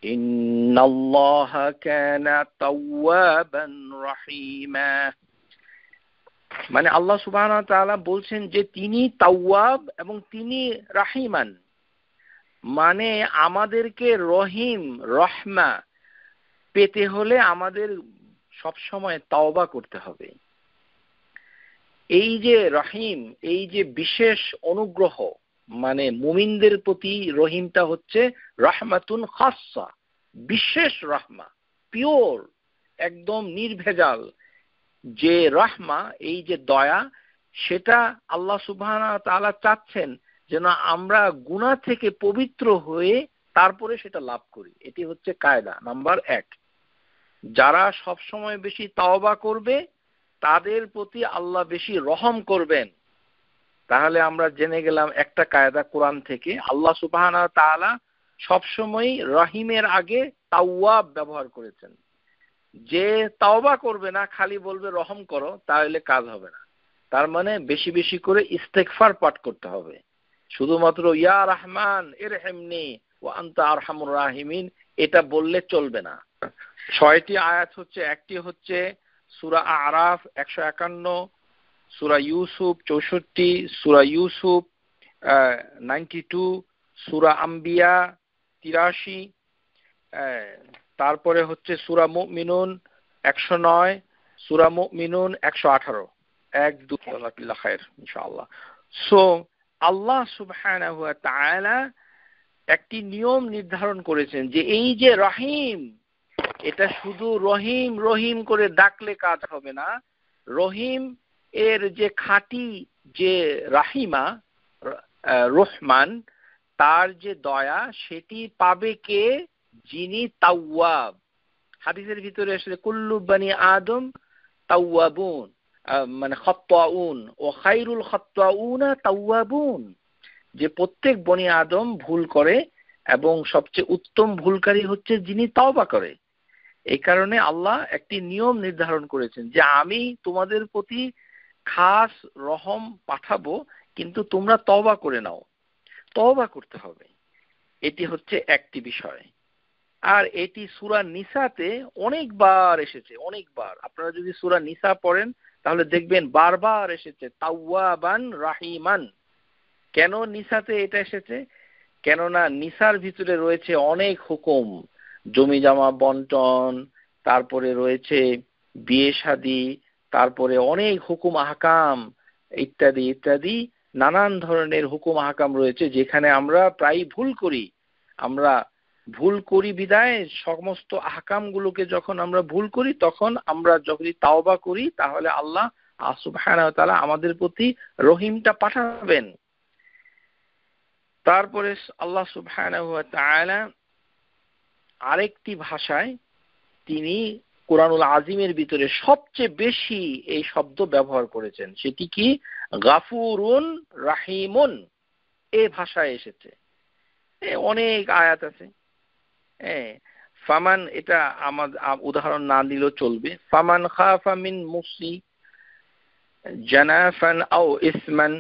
ইন্নাল্লাহা কানা তাওয়াবান রাহিমা। মানে আল্লাহ সুবহানাহু ওয়া তাআলা বলছেন যে তিনি তাওয়াব এবং তিনি রাহিমান, মানে আমাদেরকে রহিম রহমা পেতে হলে আমাদের সব সময় তাওবা করতে হবে। এই যে রহিম, এই যে বিশেষ অনুগ্রহ, মানে মুমিনদের প্রতি রহিমটা হচ্ছে রাহমাতুন খাসসা, বিশেষ রহমা, পিওর, একদম নির্ভেজাল যে রহমা, এই যে দয়া, সেটা আল্লাহ সুবহানাহু ওয়া তাআলা চাচ্ছেন যেন আমরা গুনাহ থেকে পবিত্র হয়ে তারপরে সেটা লাভ করি। এটি হচ্ছে কায়দা নাম্বার 1। যারা সব সময় বেশি তাওবা করবে তাদের প্রতি আল্লাহ বেশি রহম করবেন। তাহলে আমরা জেনে গেলাম একটা কায়দা কোরআন থেকে, আল্লাহ সুবহানাহু ওয়া তাআলা সবসময় রহিমের আগে তাওয়াব ব্যবহার করেছেন। যে তাওবা করবে না, খালি বলবে রহম করো, তাহলে কাজ হবে না। তার মানে বেশি বেশি করে ইস্তেগফার পাঠ করতে হবে। শুধুমাত্র ইয়া রহমান ইরহামনি ওয়া আনতা আরহামুর রাহিমিন এটা বললে চলবে না। 6টি আয়াত হচ্ছে, একটি হচ্ছে সূরা আরাফ 151, সূরা ইউসুফ 64, সূরা ইউসুফ 92, সূরা আম্বিয়া 83, তারপরে হচ্ছে সূরা মুমিনুন 109, সূরা মুমিনুন 118, 1-2 জাযাকাল্লাহু খাইর ইনশাআল্লাহ। সো আল্লাহ সুবহানাহু ওয়া তাআলা একটি নিয়ম নির্ধারণ করেছেন যে এই যে রহিম, এটা শুধু রহিম রহিম করে ডাকলে কাজ হবে না। রহিম এর যে খাঁটি যে রাহিমা রহমান, তার যে দয়া, সেটি পাবে কে? যিনি তাওয়াব। হাদিসের ভিতরে আসলে কুল্লু বানি আদম তাওয়াবুন, মানে খাত্তাউন, ও খায়রুল খাত্তাউনা তাওয়াবুন, যে প্রত্যেক বনি আদম ভুল করে এবং সবচেয়ে উত্তম ভুলকারী হচ্ছে যিনি তওবা করে। এই কারণে আল্লাহ একটি নিয়ম নির্ধারণ করেছেন যে আমি তোমাদের প্রতি খাস রহম পাঠাবো, কিন্তু তোমরা তওবা করে নাও, তওবা করতে হবে। এটি হচ্ছে একটি বিষয়। আর এটি সূরা নিসাতে অনেকবার এসেছে, অনেকবার। আপনারা যদি সূরা নিসা পড়েন তাহলে দেখবেন বারবার এসেছে তাওয়াবান রাহিমান। কেন নিসাতে এটা এসেছে? কেননা নিসার ভিতরে রয়েছে অনেক হুকুম, জমি জমা বন্টন, তারপরে রয়েছে বিয়ে শাদী, তারপরে অনেক হুকুম আহকাম ইত্যাদি ইত্যাদি, নানান ধরনের হুকুম আহকাম রয়েছে যেখানে আমরা প্রায় ভুল করি। আমরা ভুল করি বিদায় সমস্ত আহকামগুলোকে যখন আমরা ভুল করি, তখন আমরা যখন তাওবা করি তাহলে আল্লাহ সুবহানাহু ওয়া তাআলা আমাদের প্রতি রহিমটা পাঠাবেন। তারপরে আল্লাহ সুবহানাহু ওয়া তাআলা আরেকটি ভাষায় তিনি কোরআনুল আজিমের ভিতরে সবচেয়ে বেশি এই শব্দ ব্যবহার করেছেন, সেটি কি? গাফুরুন রাহিমুন। এই ভাষায় এসেছে, অনেক আয়াত আছে। ফামান, এটা আমার উদাহরণ না দিলেও চলবে। ফামান খাফা মিন মুসি জানাফান আও ইসমান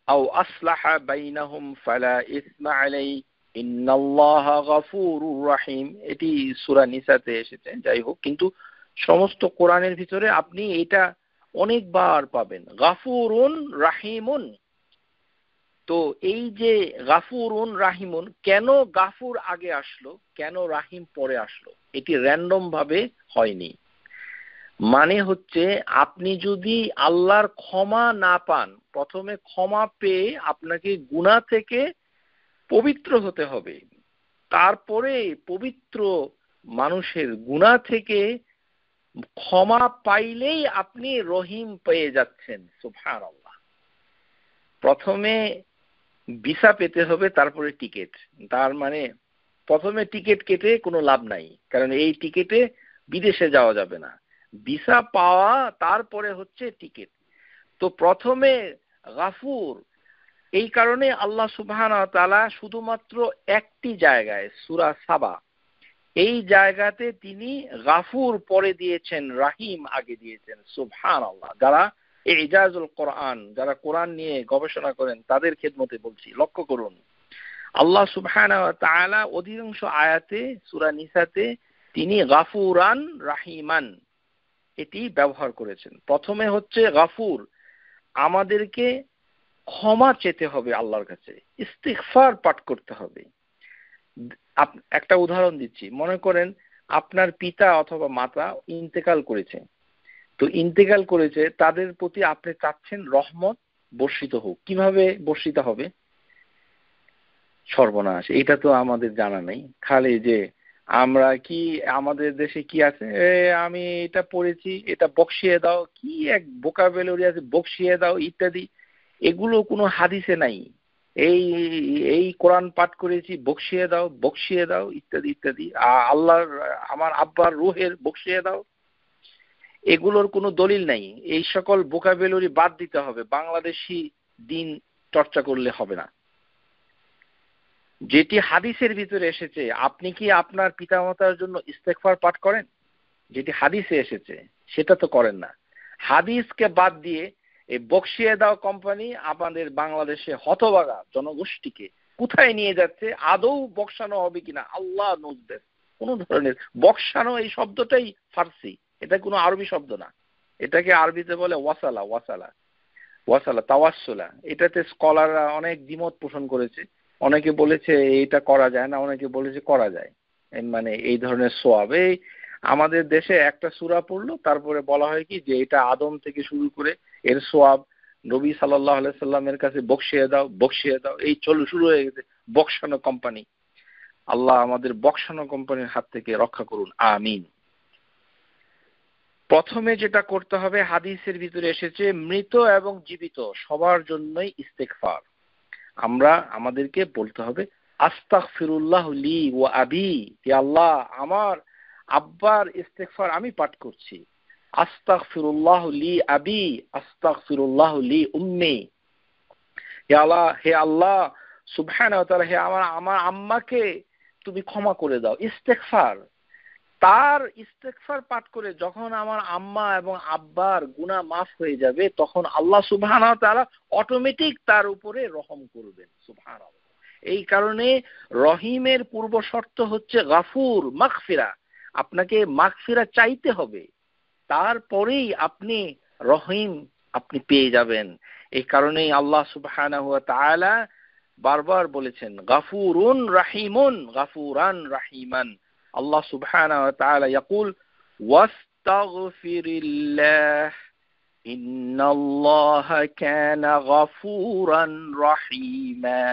আও আসলাহা বাইনাহুম ফালা ইসমা আলাইহি ইন্নাল্লাহা গাফুরুর রাহিম। এটি সূরা নিসাতে এসেছে। যাই হোক, কিন্তু সমস্ত কোরআনের ভিতরে আপনি এটা অনেকবার পাবেন, গাফুরুন রাহিমুন। তো এই যে গাফুরুন রাহিমুন, কেন গাফুর আগে আসলো, কেন রাহিম পরে আসলো? এটি র্যান্ডম ভাবে হয়নি। মানে হচ্ছে আপনি যদি আল্লাহর ক্ষমা না পান, প্রথমে ক্ষমা পেয়ে আপনাকে গুনাহ থেকে পবিত্র হতে হবে, তারপরে পবিত্র মানুষের গুনাহ থেকে ক্ষমা পাইলেই আপনি রহিম পেয়ে যাচ্ছেন। সুবহানাল্লাহ। প্রথমে ভিসা পেতে হবে, তারপরে টিকিট। তার মানে প্রথমে টিকিট কেটে কোনো লাভ নাই, কারণ এই টিকিটে বিদেশে যাওয়া যাবে না। ভিসা পাওয়া, তারপরে হচ্ছে টিকিট। তো প্রথমে গাফুর। এই কারণে আল্লাহ সুবহানাহু ওয়া তাআলা শুধুমাত্র একটি জায়গায়, সূরা সাবা, এই জায়গাতে তিনি গাফুর পরে দিয়েছেন, রাহিম আগে দিয়েছেন। সুবহানাল্লাহ। যারা ইজাজুল কোরআন, যারা কোরআন নিয়ে গবেষণা করেন, তাদের খেদমতে বলছি, লক্ষ্য করুন। আল্লাহ সুবহানাহু ওয়া তাআলা অধিকাংশ আয়াতে সূরা নিসাতে তিনি গাফুরান রাহিমান এটি ব্যবহার করেছেন। প্রথমে হচ্ছে গাফুর, আমাদেরকে ক্ষমা চেতে হবে আল্লাহর কাছে, ইস্তিগফার পাঠ করতে হবে। একটা উদাহরণ দিচ্ছি, মনে করেন আপনার পিতা অথবা মাতা ইন্তেকাল করেছে, তো ইন্তেকাল করেছে তাদের প্রতি আপনি চাচ্ছেন রহমত বর্ষিত হোক। কিভাবে বর্ষিত হবে? সর্বনাশ, এটা তো আমাদের জানা নেই। খালি যে আমরা কি আমাদের দেশে কি আছে, আমি এটা পড়েছি, এটা বকশিয়ে দাও, কি এক ভোকাবুলারি আছে, বকশিয়ে দাও ইত্যাদি, এগুলো কোনো হাদিসে নাই। এই এই কোরআন পাঠ করেছি, বকশিয়ে দাও, বকশিয়ে দাও ইত্যাদি ইত্যাদি, আল্লাহর আমার আব্বার রুহের বকশিয়ে দাও, এগুলোর কোনো দলিল নাই। এই সকল ভোকাবুলারি বাদ দিতে হবে, বাংলাদেশি দিন চর্চা করলে হবে না। যেটি হাদিসের ভিতরে এসেছে, আপনি কি আপনার পিতামাতার জন্য ইস্তেগফার পাঠ করেন? যেটি হাদিসে এসেছে সেটা তো করেন না। হাদিসকে বাদ দিয়ে এই বকশিয়ে দাও কোম্পানি আমাদের বাংলাদেশে হতভাগা জনগোষ্ঠীকে কোথায় নিয়ে যাচ্ছে, আদৌ বকশানো হবে কিনা আল্লাহ নোজদের। কোন ধরনের বকশানো এই শব্দটাই ফার্সি, এটা কোনো আরবি শব্দ না। এটাকে আরবিতে বলে ওয়াসালা, ওয়াসালা ওয়াসালা তাওয়াসসুলা। এটাতে স্কলাররা অনেক দ্বিমত পোষণ করেছে। অনেকে বলেছে এটা করা যায় না, অনেকে বলেছে করা যায়। মানে এই ধরনের সোয়াব, এই আমাদের দেশে একটা সূরা পড়লো, তারপরে বলা হয় কি যে এটা আদম থেকে শুরু করে এর সোয়াব নবী সাল্লাল্লাহু আলাইহি সাল্লামের কাছে বকশিয়ে দাও, বকশিয়ে দাও, এই শুরু হয়ে গেছে বকশানো কোম্পানি। আল্লাহ আমাদের বকশানো কোম্পানির হাত থেকে রক্ষা করুন, আমিন। প্রথমে যেটা করতে হবে, হাদিসের ভিতরে এসেছে মৃত এবং জীবিত সবার জন্যই ইস্তেগফার। আমাদেরকে বলতে হবে আস্তাগফিরুল্লাহ লি ওয়া আবি, হে আল্লাহ আমার আব্বার ইস্তেগফার আমি পাঠ করছি। আস্তাগফিরুল্লাহ লি আবি, আস্তাগফিরুল্লাহ লি উম্মি, হে আল্লাহ সুবহানাহু ওয়া তাআলা, হে আমার আম্মাকে তুমি ক্ষমা করে দাও। ইস্তেগফার, তার ইস্তেগফার পাঠ করে যখন আমার আম্মা এবং আব্বার গুনাহ মাফ হয়ে যাবে, তখন আল্লাহ সুবহানাহু ওয়া তাআলা অটোমেটিক তার উপরে রহম করবেন। সুবহানাল্লাহ। এই কারণে রহিমের পূর্ব শর্ত হচ্ছে গাফুর, মাগফিরা। আপনাকে মাগফিরা চাইতে হবে, তারপরেই আপনি রহিম আপনি পেয়ে যাবেন। এই কারণেই আল্লাহ সুবহানাহু ওয়া তাআলা বারবার বলেছেন গাফুরুন রাহিমুন, গাফুরান রাহিমান। আল্লাহ সুবহানাহু ওয়া তাআলা ইয়াকুল ওয়াস্তাগফিরিল্লাহ ইন্নাল্লাহা কানা গাফুরান রাহিমা।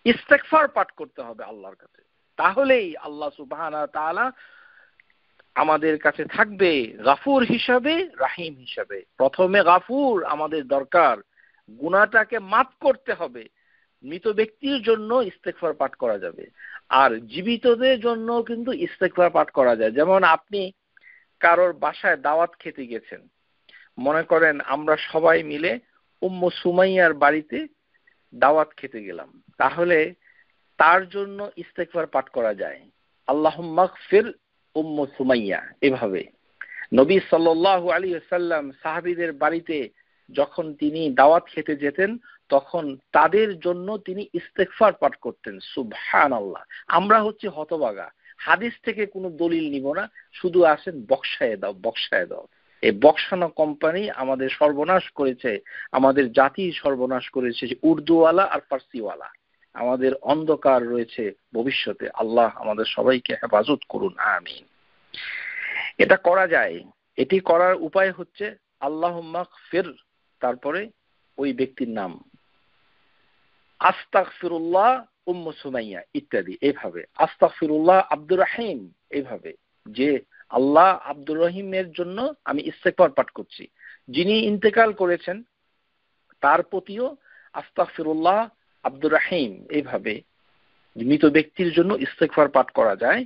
ইস্তেগফার পাঠ করতে হবে আল্লাহর কাছে, তাহলেই আল্লাহ সুবহানাহু ওয়া তাআলা আমাদের কাছে থাকবে গাফুর হিসাবে, রাহিম হিসাবে। প্রথমে গাফুর আমাদের দরকার, গুনাহটাকে মাফ করতে হবে। মৃত ব্যক্তির জন্য ইস্তেগফার পাঠ করা যাবে, আর জীবিতদের জন্য কিন্তু ইস্তেগফার পাঠ করা যায়। যেমন আপনি কারোর বাসায় দাওয়াত খেতে গেছেন, মনে করেন আমরা সবাই মিলে উম্মু সুমাইয়ার বাড়িতে দাওয়াত খেতে গেলাম, তাহলে তার জন্য ইস্তেগফার পাঠ করা যায়, আল্লাহুম্মা গফির উম্মু সুমাইয়া। এভাবে নবী সাল্লাল্লাহু আলাইহি ওয়াসাল্লাম সাহাবীদের বাড়িতে যখন তিনি দাওয়াত খেতে যেতেন, তখন তাদের জন্য তিনি ইস্তেগফার পাঠ করতেন। সুবহানাল্লাহ। আমরা হচ্ছে হতভাগা, হাদিস থেকে কোনো দলিল নিব না, শুধু আসেন বকশায়ে দাও, বকশায়ে দাও। এই বকশানো কোম্পানি আমাদের সর্বনাশ করেছে, আমাদের জাতি সর্বনাশ করেছে, উর্দুওয়ালা আর ফার্সিওয়ালা। আমাদের অন্ধকার রয়েছে ভবিষ্যতে। আল্লাহ আমাদের সবাইকে হেফাজত করুন, আমিন। এটা করা যায়। এটি করার উপায় হচ্ছে আল্লাহুম্মা গফির, তারপরে ওই ব্যক্তির নাম, আস্তাগফিরুল্লাহ উম্মু সুমাইয়া ইত্যাদি। এইভাবে আস্তাগফিরুল্লাহ আব্দুর রহিম, এইভাবে যে আল্লাহ আব্দুর রহিমের জন্য আমি ইস্তেগফার পাঠ করছি। যিনি ইন্তেকাল করেছেন তার প্রতিও আস্তাগফিরুল্লাহ আব্দুর রহিম। এইভাবে মৃত ব্যক্তির জন্য ইস্তেগফার পাঠ করা যায়,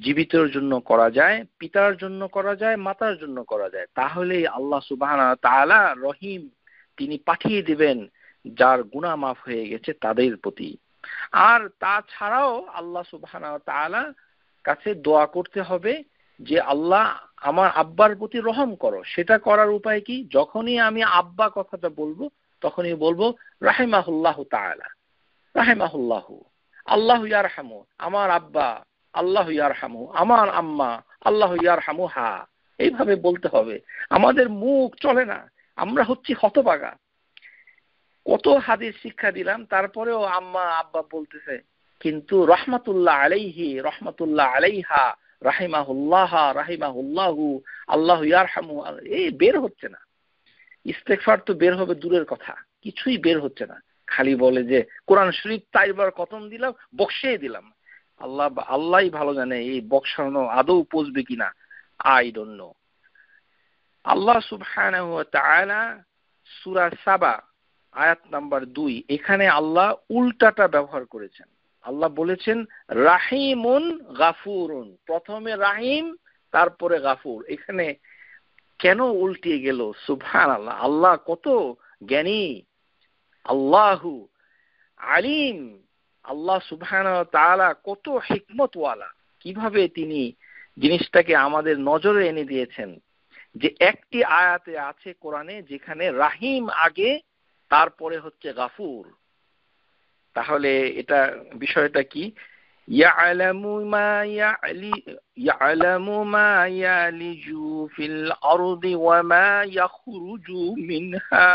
জীবিতের জন্য করা যায়, পিতার জন্য করা যায়, মাতার জন্য করা যায়। তাহলেই আল্লাহ সুবহানাহু ওয়া তাআলা রহিম তিনি পাঠিয়ে দিবেন যার গুনাহ মাফ হয়ে গেছে তাদের প্রতি। আর তাছাড়াও আল্লাহ সুবহানাহু ওয়া তাআলা কাছে দোয়া করতে হবে যে আল্লাহ আমার আব্বার প্রতি রহম করো। সেটা করার উপায় কি? যখনই আমি আব্বা কথাটা বলবো তখনই বলবো রাহিমাহুল্লাহু তাআলা, রাহিমাহুল্লাহু, আল্লাহু ইয়ারহামু, আমার আব্বা, আল্লাহু ইয়ারহামু, আমার আম্মা, আল্লাহু ইয়ারহামুহা, এইভাবে বলতে হবে। আমাদের মুখ চলে না, আমরা হচ্ছি হতভাগা। কত হাদিস শিক্ষা দিলাম, তারপরেও আম্মা আব্বা বলতেছে, কিন্তু রহমাতুল্লাহ আলাইহি, রহমাতুল্লাহ আলাইহা, রাহিমাহুল্লাহ, রাহিমাহুল্লাহু, আল্লাহু ইয়ারহামু, এই বের হচ্ছে না। ইস্তেগফার তো বের হবে দূরের কথা, কিছুই বের হচ্ছে না। খালি বলে যে কোরআন শরীফ 4 বার খতম দিলাম, বক্সিয়ে দিলাম। আল্লাহই ভালো জানে এই বক্সানো আদৌ পৌঁছবে কিনা, আই ডোন্ট নো। আল্লাহ সুবহানাহু ওয়া তাআলা সূরা সাবা আয়াত নাম্বার 2, এখানে আল্লাহ উল্টাটা ব্যবহার করেছেন। আল্লাহ বলেছেন রাহিমুন গাফুরুন, প্রথমে রাহিম তারপরে গাফুর। এখানে কেন উল্টিয়ে গেল? সুবহানাল্লাহ, আল্লাহ কত জ্ঞানী, আল্লাহু আলিম, আল্লাহ সুবহানাহু ওয়া তাআলা কত হিকমতওয়ালা। কিভাবে তিনি জিনিসটাকে আমাদের নজরে এনে দিয়েছেন যে একটি আয়াতে আছে কোরআনে যেখানে রাহিম আগে, তারপরে হচ্ছে গাফুর। তাহলে এটা বিষয়টা কি? ইয়ালামু মা ইয়ালিজু ফিল আরদি ওয়া মা ইয়াখরুজু মিনহা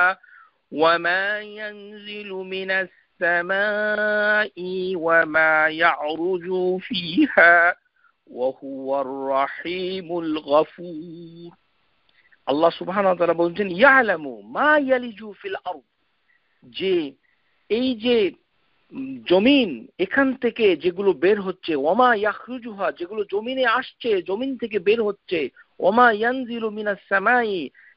ওয়া মা ইয়ানজিলু মিনাস সামাই ওয়া মা ইয়ারুজু ফিহা ওয়া হুয়ার রাহিমুল গাফুর। আল্লাহ সুবহানাহু ওয়া তাআলা বলছেন ইয়ালামু মা ইয়ালিজু ফিল আরদ, যে এই যে জমিন, এখান থেকে যেগুলো বের হচ্ছে, ওমা ইয়াখরুজুহা, যেগুলো জমিনে আসছে, জমিন থেকে বের হচ্ছে, ওমা ইয়ানজিলু মিনাস সামাই,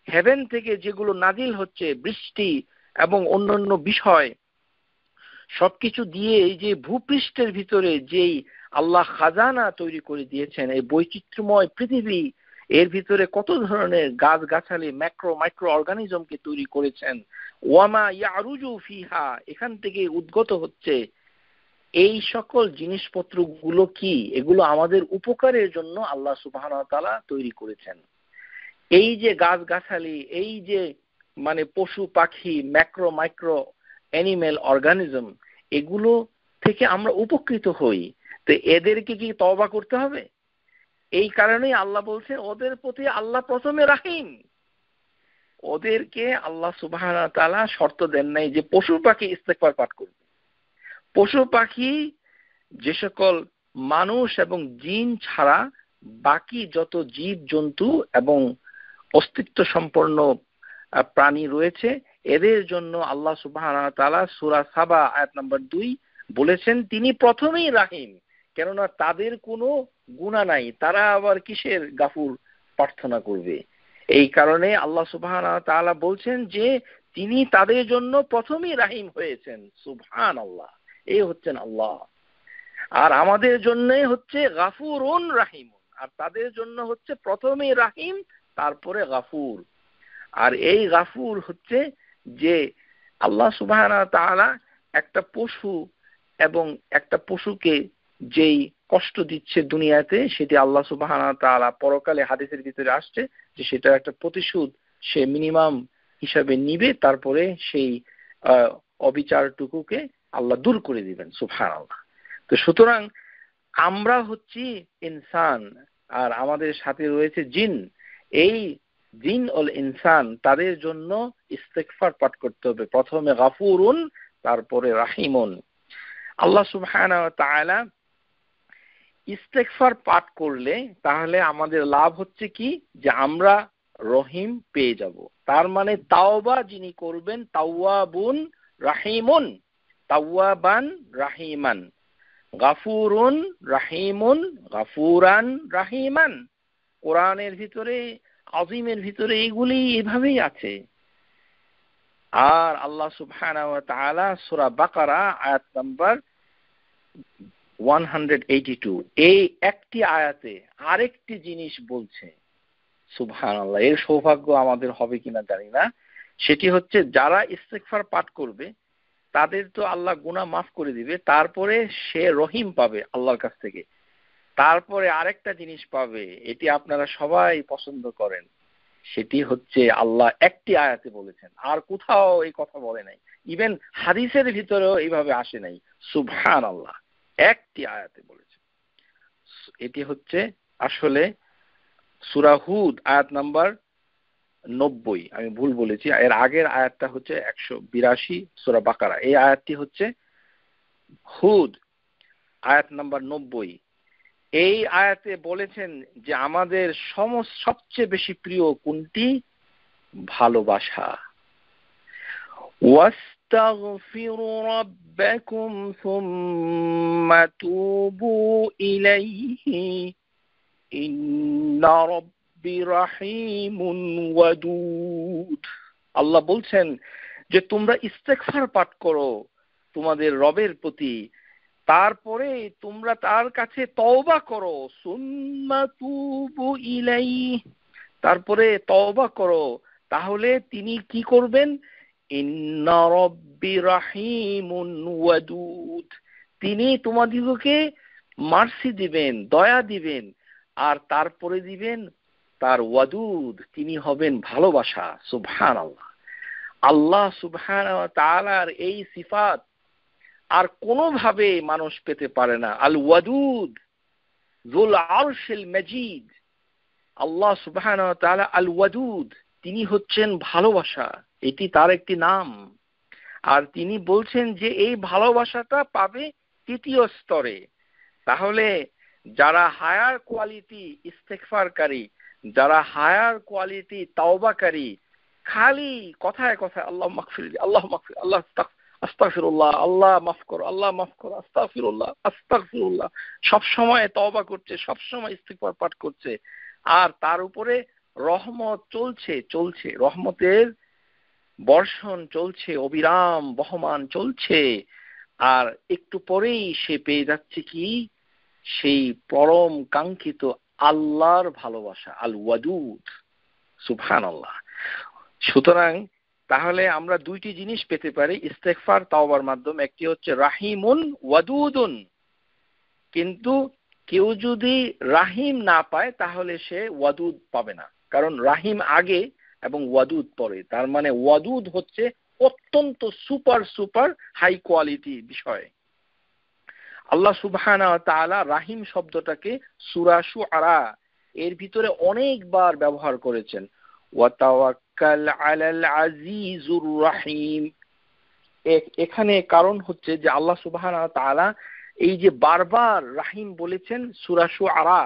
হেভেন থেকে যেগুলো নাজিল হচ্ছে, বৃষ্টি এবং অন্যান্য বিষয়, সবকিছু দিয়ে এই যে ভূপৃষ্ঠের ভিতরে যেই আল্লাহ খাজানা তৈরি করে দিয়েছেন, এই বৈচিত্র্যময় পৃথিবী, এর ভিতরে কত ধরনের গাছগাছালি, ম্যাক্রো মাইক্রো অর্গানিজমকে তৈরি করেছেন। ওয়ামা ইয়ারুজু ফিহা, এখান থেকে উদ্গত হচ্ছে, এই সকল জিনিসপত্রগুলো কি? এগুলো আমাদের উপকারের জন্য আল্লাহ সুবহানাহু ওয়া তাআলা তৈরি করেছেন। এই যে গাছগাছালি, এই যে মানে পশু পাখি, ম্যাক্রো মাইক্রো অ্যানিমেল অর্গানিজম, এগুলো থেকে আমরা উপকৃত হই। তো এদেরকে কি তওবা করতে হবে? এই কারণেই আল্লাহ বলছে ওদের প্রতি আল্লাহ প্রথমে রাহিম। ওদেরকে আল্লাহ সুবহানাহু ওয়া তাআলা শর্ত দেন নাই যে পশু পাখি ইস্তেগফার পাঠ করবে। পশু পাখি, যে সকল মানুষ এবং জিন ছাড়া বাকি যত জীব জন্তু এবং অস্তিত্ব সম্পন্ন প্রাণী রয়েছে, এদের জন্য আল্লাহ সুবহানাহু ওয়া তাআলা সূরা সাবা আয়াত নাম্বার 2 বলেছেন তিনি প্রথমেই রাহিম। কেননা তাদের কোনো গুনাহ নাই, তারা আবার কিসের গাফুর প্রার্থনা করবে? এই কারণে আল্লাহ সুবহানাহু ওয়া তাআলা বলছেন যে তিনি তাদের জন্য প্রথমেই রাহিম হয়েছেন। সুবহানাল্লাহ, এই হচ্ছেন আল্লাহ। আর আমাদের জন্য হচ্ছে গাফুরুন রাহিম, আর তাদের জন্য হচ্ছে প্রথমেই রাহিম তারপরে গাফুর। আর এই গাফুর হচ্ছে যে আল্লাহ সুবহানাহু ওয়া তাআলা একটা পশু এবং একটা পশুকে যেই কষ্ট দিচ্ছে দুনিয়াতে, সেটি আল্লাহ সুবহানাহু ওয়া তাআলা পরকালে হাদিসের ভিতরে আসছে যে সেটা একটা প্রতিশোধ সে মিনিমাম হিসাবে নিবে, তারপরে সেই অবিচারটুকুকে আল্লাহ দূর করে দিবেন। সুবহানাল্লাহ। তো সুতরাং আমরা হচ্ছি ইনসান, আর আমাদের সাথে রয়েছে জিন। এই জিন ও ইনসান, তাদের জন্য ইস্তেগফার পাঠ করতে হবে, প্রথমে গাফুরুন তারপরে রাহিমুন। আল্লাহ সুবহানাহু ওয়া তাআলা ইস্তেগফার পাঠ করলে তাহলে আমাদের লাভ হচ্ছে কি, যে আমরা রহিম পেয়ে যাব। তার মানে তাওবা যিনি করবেন, তাওয়াবুন রাহিমুন, তাওয়াবান রাহিমান, গাফুরুন রাহিমুন, গাফুরান রাহিমান। কোরআনের ভিতরে, আজিমের ভিতরে এইগুলি এভাবেই আছে। আর আল্লাহ সুবহানাহু ওয়া তাআলা সূরা বাকারা আয়াত নাম্বার 182, এই একটি আয়াতে আরেকটি জিনিস বলছে। সুবহানাল্লাহ, এর সৌভাগ্য আমাদের হবে কিনা জানি না। সেটি হচ্ছে যারা ইস্তেগফার পাঠ করবে তাদের তো আল্লাহ গুনাহ মাফ করে দিবে, তারপরে সে রহিম পাবে আল্লাহর কাছ থেকে। তারপরে আরেকটা জিনিস পাবে, এটি আপনারা সবাই পছন্দ করেন, সেটি হচ্ছে আল্লাহ একটি আয়াতে বলেছেন, আর কোথাও এই কথা বলে নাই, ইভেন হাদিসের ভিতরেও এইভাবে আসে নাই। সুবহানাল্লাহ। একটি আয়াতে বলেছেন। এটি হচ্ছে আসলে সূরা হুদ আয়াত নাম্বার 90, আমি ভুল বলেছি, এর আগের আয়াতটা হচ্ছে 182 সূরা বাকারা। এই আয়াতটি হচ্ছে হুদ আয়াত নাম্বার 90। এই আয়াতে বলেছেন যে আমাদের সবচেয়ে বেশি প্রিয় কোনটি? ভালোবাসা। ওয়াস্তাগফিরু রাব্বাকুম সুম্মা তুবু ইলাইহি ইন্না রাব্বি রাহিমুন ওয়াদুদ। আল্লাহ বলছেন যে তোমরা ইস্তেগফার পাঠ করো তোমাদের রবের প্রতি, তারপরে তোমরা তার কাছে তওবা করো, সুম্মা তুবু ইলাইহি, তারপরে তওবা করো, তাহলে তিনি কি করবেন? ইন্না রাব্বি রাহিমুন ওয়াদুদ, তিনি তোমাদিগকে মার্সি দিবেন, দয়া দিবেন, আর তারপরে দিবেন তার ওয়াদুদ, তিনি হবেন ভালোবাসা। সুবহানাল্লাহ। আল্লাহ সুবহানাহু ওয়া তাআলার এই সিফাত আর কোনোভাবে মানুষ পেতে পারে না। আল ওয়াদুদ যুল আরশিল মাজিদ, আল্লাহ সুবহানাহু ওয়া তাআলা আল ওয়াদুদ, তিনি হচ্ছেন ভালোবাসা, এটি তার একটি নাম। আর তিনি বলছেন যে এই ভালোবাসাটা পাবে তৃতীয় স্তরে। তাহলে যারা হায়ার কোয়ালিটি ইস্তেগফারকারী, যারা হায়ার কোয়ালিটি তাওবাকারী, খালি কথায় কথায় আল্লাহ মাগফির, আল্লাহ মাগফির, আল্লাহ আস্তাগফিরুল্লাহ, আল্লাহ মাফ করো, আল্লাহ মাফ করো, আস্তাগফিরুল্লাহ, আস্তাগফিরুল্লাহ, সব সময় তওবা করছে, সব সময় ইস্তিগফার পাঠ করছে, আর তার উপরে রহমত চলছে, রহমতের বর্ষণ চলছে, অবিরাম বহমান চলছে, আর একটু পরেই সে পেয়ে যাচ্ছে কি? সেই পরম কাঙ্ক্ষিত আল্লাহর ভালোবাসা, আল ওয়াদুদ। সুবহানাল্লাহ। সুতরাং তাহলে আমরা দুইটি জিনিস পেতে পারি ইস্তেগফার তাওবার মাধ্যমে, একটি হচ্ছে রাহিমুন ওয়াদুদুন। কিন্তু কেউ যদি রাহিম না পায় তাহলে সে ওয়াদুদ পাবে না, কারণ রাহিম আগে এবং ওয়াদুদ পরে। তার মানে ওয়াদুদ হচ্ছে অত্যন্ত সুপার হাই কোয়ালিটি বিষয়। আল্লাহ সুবহানাহু ওয়া তাআলা রাহিম শব্দটাকে সূরা শুআরা এর ভিতরে অনেকবার ব্যবহার করেছেন। ওয়া তাওয়াক্কাল আলাল আজিজুর রাহিম, এখানে কারণ হচ্ছে যে আল্লাহ সুবহানাহু ওয়া তাআলা এই যে বারবার রাহিম বলেছেন সূরা শুআরা,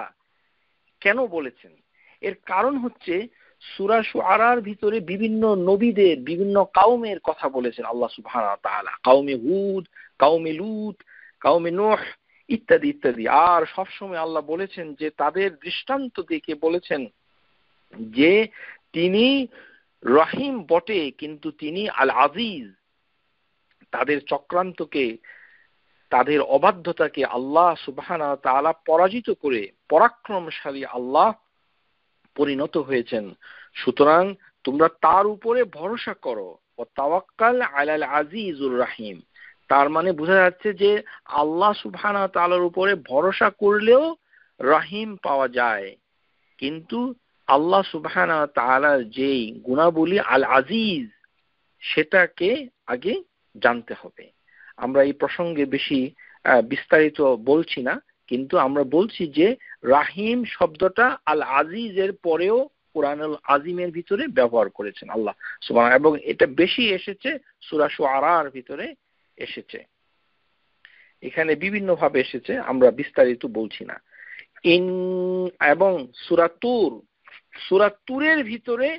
কেন বলেছেন? এর কারণ হচ্ছে সূরা শুআরার ভিতরে বিভিন্ন নবীদের, বিভিন্ন কাউমের কথা বলেছেন আল্লাহ সুবহানাহু ওয়া তাআলা, কাউমে হুদ, কাউমে লূত, কাউমে নূহ ইত্যাদি ইত্যাদি। আর সবসময় আল্লাহ বলেছেন যে তাদের দৃষ্টান্ত দেখে বলেছেন যে তিনি রহিম বটে, কিন্তু তিনি আল আজিজ। তাদের চক্রান্তকে, তাদের অবাধ্যতাকে আল্লাহ সুবহানাহু ওয়া তাআলা পরাজিত করে পরাক্রমশালী আল্লাহ পরিণত হয়েছেন। সুতরাং তোমরা তার উপরে ভরসা করো, ওয়া তাওয়াক্কাল আলাল আজিজুর রাহিম। তার মানে বোঝা যাচ্ছে যে আল্লাহ সুবহানাহু ওয়া তাআলার উপরে ভরসা করলেও রহিম পাওয়া যায়, কিন্তু আল্লাহ সুবহানাহু ওয়া তাআলার যেই গুণাবলী আল আজিজ সেটাকে আগে জানতে হবে। আমরা এই প্রসঙ্গে বেশি বিস্তারিত বলছি না, কিন্তু আমরা বলছি যে রাহিম শব্দটা আল আজিজের পরেও কুরআনুল আজিমের ভিতরে ব্যবহার করেছেন আল্লাহ সুবহানাহু, এবং এটা বেশি এসেছে সূরা শুআরার ভিতরে এসেছে। এখানে বিভিন্ন ভাবে এসেছে, আমরা বিস্তারিত বলছি না। এবং সূরা তুরের ভিতরে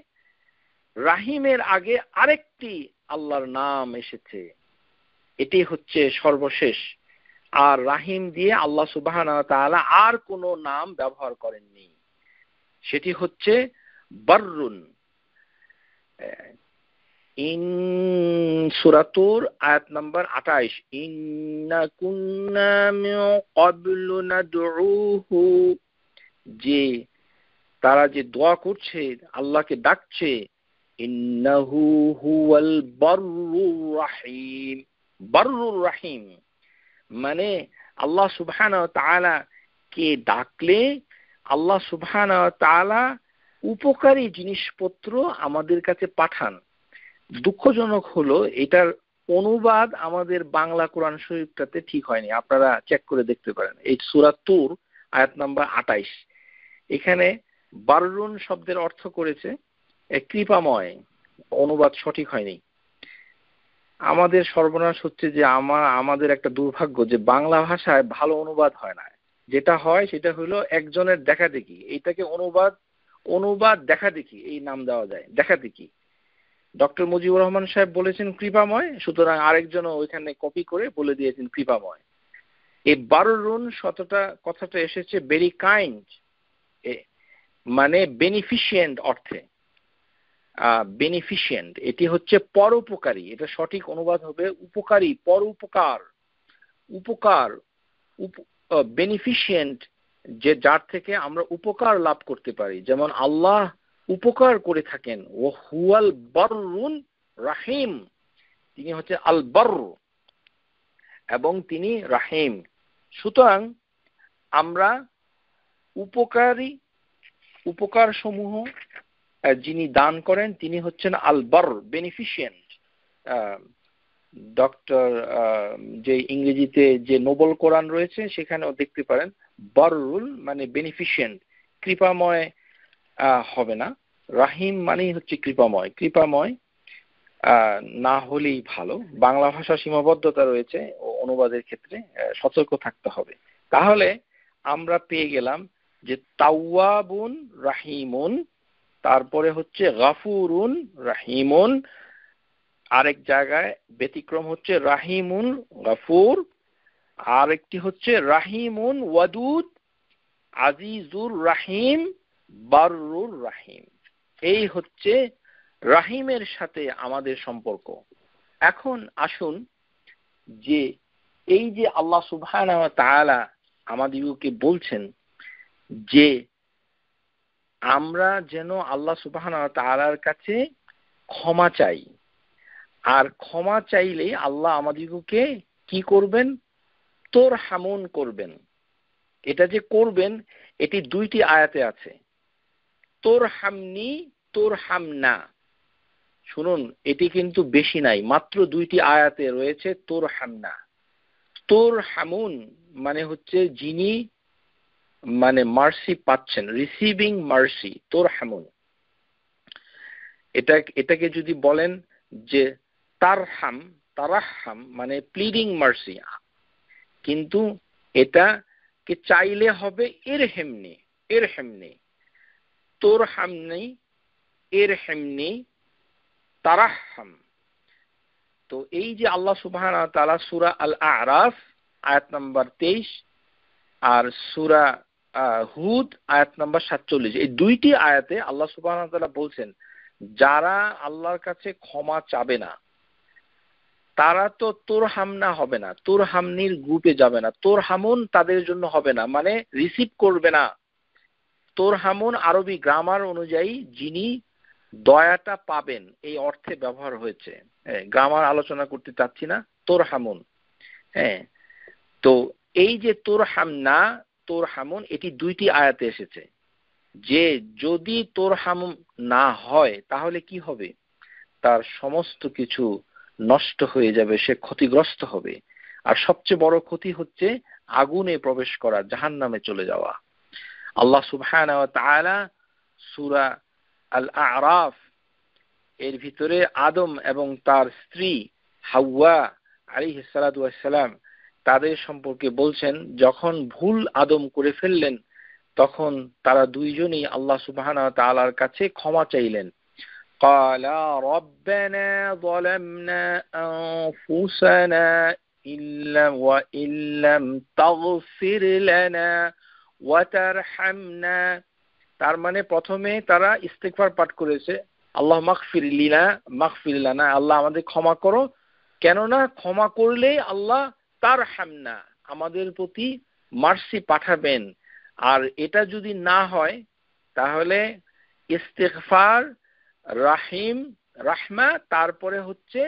রাহিমের আগে আরেকটি আল্লাহর নাম এসেছে, এটি হচ্ছে সর্বশেষ। আর রাহিম দিয়ে আল্লাহ সুবহানাহু ওয়া তাআলা আর কোনো নাম ব্যবহার করেননি, সেটি হচ্ছে বাররুন। সূরা তুর আয়াত নাম্বার 28, ইন্না কুন্না মিন ক্বাবলু নাদউহু, যে তারা যে দোয়া করছে, আল্লাহকে ডাকছে, ইন্নাহু হুয়াল বাররুর রাহিম। বাররুর রাহিম মানে আল্লাহ সুবহানাহু ওয়া তাআলা কে ডাকলে আল্লাহ সুবহানাহু ওয়া তাআলা উপকারী জিনিসপত্র আমাদের কাছে পাঠান। দুঃখজনক হলো এটার অনুবাদ আমাদের বাংলা কোরআন শরীফটাতে ঠিক হয়নি, আপনারা চেক করে দেখতে পারেন। এই সূরা তুর আয়াত নাম্বার 28, এখানে বাররুন শব্দের অর্থ করেছে কৃপাময়, অনুবাদ সঠিক হয়নি। আমাদের সর্বনাশ হচ্ছে যে আমাদের একটা দুর্ভাগ্য যে বাংলা ভাষায় ভালো অনুবাদ হয় না। যেটা হয় সেটা হলো একজনের দেখা দেখি, এইটাকে অনুবাদ দেখা দেখি এই নাম দেওয়া যায়, দেখা দেখি। ডক্টর মুজিবুর রহমান সাহেব বলেছেন কৃপাময়, সুতরাং আরেকজনও ওইখানে কপি করে বলে দিয়েছেন কৃপাময়। এই বাররুন কথাটা এসেছে ভেরি কাইন্ড, মানে বেনিফিশিয়েন্ট অর্থে। বেনিফিশিয়েন্ট এটি হচ্ছে পরোপকারী, এটা সঠিক অনুবাদ হবে উপকারী, পরোপকার, উপকার, বেনিফিশিয়েন্ট, যে যার থেকে আমরা উপকার লাভ করতে পারি। যেমন আল্লাহ উপকার করে থাকেন, ও হুয়াল বাররুন রাহিম, তিনি হচ্ছে আল বারর এবং তিনি রাহিম। সুতরাং আমরা উপকার সমূহ যিনি দান করেন তিনি হচ্ছেন আল বারর, বেনিফিশিয়েন্ট। ডক্টর যে ইংরেজিতে যে নোবেল কোরআন রয়েছে সেখানেও দেখতে পারেন বাররুল মানে বেনিফিশিয়েন্ট, কৃপাময় হবে না, রাহিম মানেই হচ্ছে কৃপাময়। কৃপাময় না হলেই ভালো। বাংলা ভাষা সীমাবদ্ধতা রয়েছে ও অনুবাদের ক্ষেত্রে সতর্ক থাকতে হবে। তাহলে আমরা পেয়ে গেলাম যে তাওয়াবুন রাহিমুন, তারপরে হচ্ছে গাফুরুন রাহিমুন, আরেক জায়গায় ব্যতিক্রম হচ্ছে রাহিমুন গাফুর, আরেকটি হচ্ছে রাহিমুন ওয়াদুদ, আজিজুর রাহিম, বাররুর রাহিম। এই হচ্ছে রাহিমের সাথে আমাদের সম্পর্ক। এখন আসুন যে এই যে আল্লাহ সুবহানাহু ওয়া তাআলা আমাদেরকে বলছেন যে আমরা যেন আল্লাহ সুবহানাহু ওয়া তাআলার কাছে ক্ষমা চাই, আর ক্ষমা চাইলে আল্লাহ আমাদেরকে কি করবেন? তোর হামুন করবেন। এটা যে করবেন এটি দুইটি আয়াতে আছে, তোর হামনি, তোর হামনা। শুনুন, এটি কিন্তু বেশি নাই, মাত্র দুইটি আয়াতে রয়েছে তোর হামনা। তোর হামুন মানে হচ্ছে যিনি মানে মার্সি পাচ্ছেন, রিসিভিং মার্সি, তোর হামুন। এটাকে যদি বলেন যে তারাহাম মানে প্লিডিং মার্সি, কিন্তু এটাকে চাইলে হবে ইরহেমনি, তোর হামনি, ইরহেমনি, তারাহাম। তো এই যে আল্লাহ সুবহানাহু ওয়া তাআলা সূরা আল আরাফ আয়াত নাম্বার 23 আর সূরা হুদ আয়াত নাম্বার 47, এই দুইটি আয়াতে আল্লাহ সুবহানাহু ওয়া তাআলা বলছেন যারা আল্লাহর কাছে ক্ষমা চাবে না তারা তো তোর হামনা হবে না, তোর হামনির গ্রুপে যাবে না, তোর হামুন তাদের জন্য হবে না, মানে রিসিভ করবে না। তোর হামুন আরবি গ্রামার অনুযায়ী যিনি দয়াটা পাবেন এই অর্থে ব্যবহার হয়েছে। গ্রামার আলোচনা করতে চাচ্ছি না, তোর হামুন। হ্যাঁ, তো এই যে তোর হামনা, তোর হামুন, এটি দুইটি আয়াতে এসেছে যে যদি তোর হামুন না হয় তাহলে কি হবে? তার সমস্ত কিছু নষ্ট হয়ে যাবে, সে ক্ষতিগ্রস্ত হবে। আর সবচেয়ে বড় ক্ষতি হচ্ছে আগুনে প্রবেশ করা, জাহান্নামে চলে যাওয়া। আল্লাহ সুবহানাহু ওয়া তাআলা সূরা আল আরাফ এর ভিতরে আদম এবং তার স্ত্রী হাওয়া আলাইহিস সালাতু ওয়াস সালাম তাদের সম্পর্কে বলছেন, যখন ভুল আদম করে ফেললেন তখন তারা দুইজনই আল্লাহ সুবহানাহু ওয়া তাআলার কাছে ক্ষমা চাইলেন। قَالَا رَبَّنَا ظَلَمْنَا أَنفُسَنَا وَإِن لَّمْ تَغْفِرْ لَنَا وَتَرْحَمْنَا। তার মানে প্রথমে তারা ইস্তিগফার পাঠ করেছে, আল্লাহ মাগফির লানা, আল্লাহ আমাদের ক্ষমা করো, কেননা ক্ষমা করলে আল্লাহ তারহামনা, আমাদের প্রতি মার্সি পাঠাবেন। আর এটা যদি না হয় তাহলে ইস্তিগফার, রাহিম, রাহমা, তারপরে হচ্ছে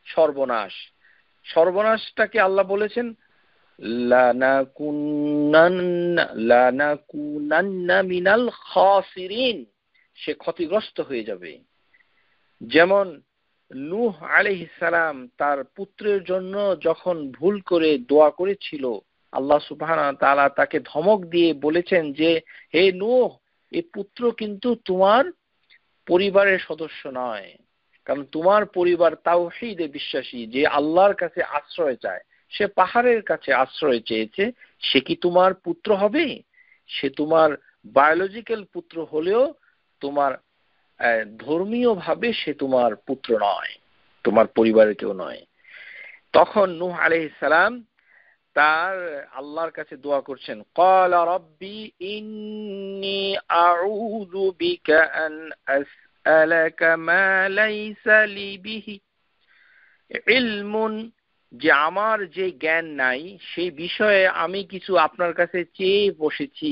সর্বনাশ। সর্বনাশটাকে আল্লাহ বলেছেন লানাকুনান্না মিনাল খাসিরিন, সে ক্ষতিগ্রস্ত হয়ে যাবে। যেমন নূহ আলাইহিস সালাম তার পুত্রের জন্য যখন ভুল করে দোয়া করেছিল, আল্লাহ সুবহানাহু ওয়া তাআলা তাকে ধমক দিয়ে বলেছেন যে, হে নূহ, এই পুত্র কিন্তু তোমার পরিবারের সদস্য নয়, কারণ তোমার পরিবার তাওহীদে বিশ্বাসী, যে আল্লাহর কাছে আশ্রয় চায়। সে পাহাড়ের কাছে আশ্রয় চেয়েছে, সে কি তোমার পুত্র হবে? সে তোমার বায়োলজিক্যাল পুত্র হলেও তোমার ধর্মীয় ভাবে সে তোমার পুত্র নয়, তোমার পরিবারের কেউ নয়। তখন নূহ আলাইহিস সালাম তার আল্লাহর কাছে দোয়া করছেন, ক্বালা রাব্বি ইন্নী আউযু বিকা আন আসআলাকা মা লাইসা লি বিহি ইলমুন, যে আমার যে জ্ঞান নাই সেই বিষয়ে আমি কিছু আপনার কাছে চেয়ে বসেছি,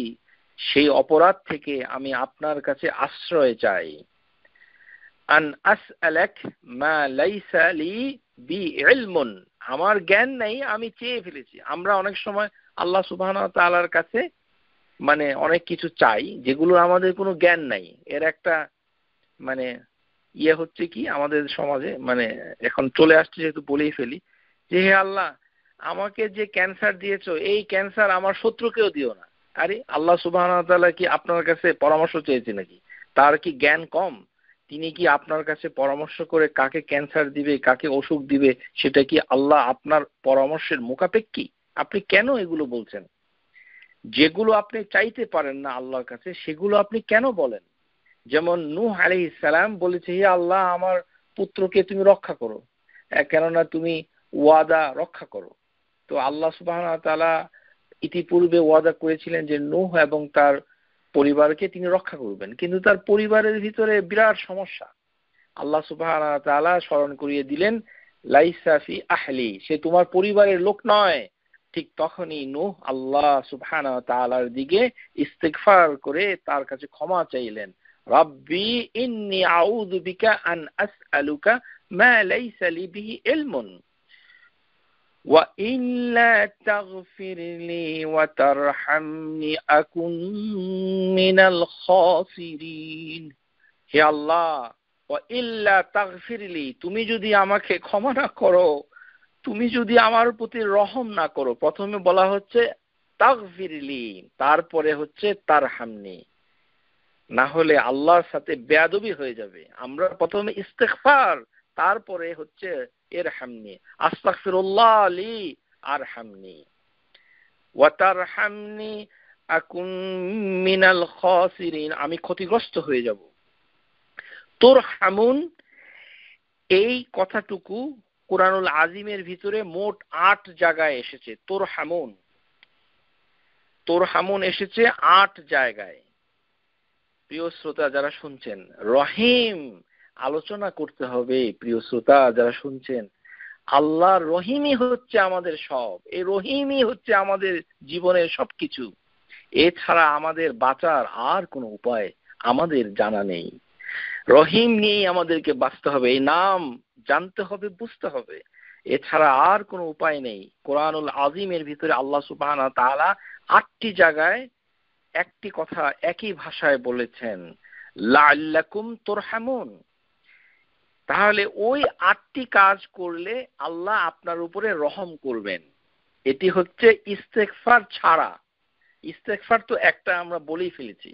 সেই অপরাধ থেকে আমি আপনার কাছে আশ্রয় চাই। আন আসআলাক মা লাইসা লি বি ইলমুন, আমার জ্ঞান নাই, আমি চেয়ে ফেলেছি। আমরা অনেক সময় আল্লাহ সুবহানাহু ওয়া তাআলার কাছে মানে অনেক কিছু চাই যেগুলো আমাদের কোনো জ্ঞান নাই। এর একটা মানে হচ্ছে কি, আমাদের সমাজে মানে এখন চলে আসছে, যেহেতু বলেই ফেলি, যে হে আল্লাহ, আমাকে যে ক্যান্সার দিয়েছো, এই ক্যান্সার আমার শত্রুকেও দিও না। আরে আল্লাহ সুবহানাহু ওয়া তাআলা কি আপনার কাছে পরামর্শ চেয়েছে নাকি? তার কি জ্ঞান কম? তিনি কি আপনার কাছে পরামর্শ করে কাকে ক্যান্সার দিবে, কাকে অসুখ দিবে, সেটা কি আল্লাহ আপনার পরামর্শের মুখাপেক্ষী? আপনি কেন এগুলো বলছেন? যেগুলো আপনি চাইতে পারেন না আল্লাহর কাছে, সেগুলো আপনি কেন বলেন? যেমন নূহ আলাইহিস সালাম বলেছে, হে আল্লাহ, আমার পুত্রকে তুমি রক্ষা করো, কেননা তুমি ওয়াদা রক্ষা করো। তো আল্লাহ সুবহানাহু ওয়া তাআলা ইতিপূর্বে ওয়াদা করেছিলেন যে নূহ এবং তার পরিবারকে তিনি রক্ষা করবেন, কিন্তু তার পরিবারের ভিতরে বিরাট সমস্যা। আল্লাহ সুবহানাহু ওয়া তাআলা স্মরণ করিয়ে দিলেন, লাইসা ফি আহলি, সে তোমার পরিবারের লোক নয়। ঠিক তখনই নূহ আল্লাহ সুবহানাহু ওয়া তাআলার দিকে ইস্তিগফার করে তার কাছে ক্ষমা চাইলেন, রাব্বি ইন্নী আউযু বিকা আন আসআলুকা মা লাইসা লি বিহি ইলমুন ওয়া ইল্লা তাগফির লি ওয়া তারহামনি আকুন মিনাল খাসিরিন। হে আল্লাহ, ওয়া ইল্লা তাগফির লি, তুমি যদি আমাকে ক্ষমা না করো, তুমি যদি আমার প্রতি রহম না করো। প্রথমে বলা হচ্ছে তাগফির লি, তারপরে হচ্ছে তারহামনি, না হলে আল্লাহর সাথে বেয়াদবি হয়ে যাবে। আমরা প্রথমে ইস্তিগফার, তারপরে হচ্ছে ইরহামনি, আস্তাগফিরুল্লাহ লি আরহামনি ওয়া তারহামনি আকুন মিনাল খাসিরিন, আমি ক্ষতিগ্রস্ত হয়ে যাব। তুরহামুন, এই কথাটুকু কুরআনুল আজিমের ভিতরে মোট ৮ জায়গায় এসেছে। তুরহামুন, তুরহামুন এসেছে ৮ জায়গায়। প্রিয় শ্রোতা যারা শুনছেন, রহিম আলোচনা করতে হবে। প্রিয় শ্রোতা যারা শুনছেন, আল্লাহ রহিমই হচ্ছে আমাদের সব, এই রহিমই হচ্ছে আমাদের জীবনের সবকিছু। এছাড়া আমাদের বাঁচার আর কোনো উপায় আমাদের জানা নেই। রহিম নিয়েই আমাদেরকে বাঁচতে হবে, এই নাম জানতে হবে, বুঝতে হবে। এছাড়া আর কোনো উপায় নেই। কোরআনুল আজিমের ভিতরে আল্লাহ সুবহানাহু ওয়া তাআলা ৮টি জায়গায় একটি কথা একই ভাষায় বলেছেন, লাআল্লাকুম তুরহামুন। তাহলে ওই ৮টি কাজ করলে আল্লাহ আপনার উপরে রহম করবেন। এটি হচ্ছে ইস্তেগফার ছাড়া। ইস্তেগফার তো একটা আমরা বলেই ফেলেছি।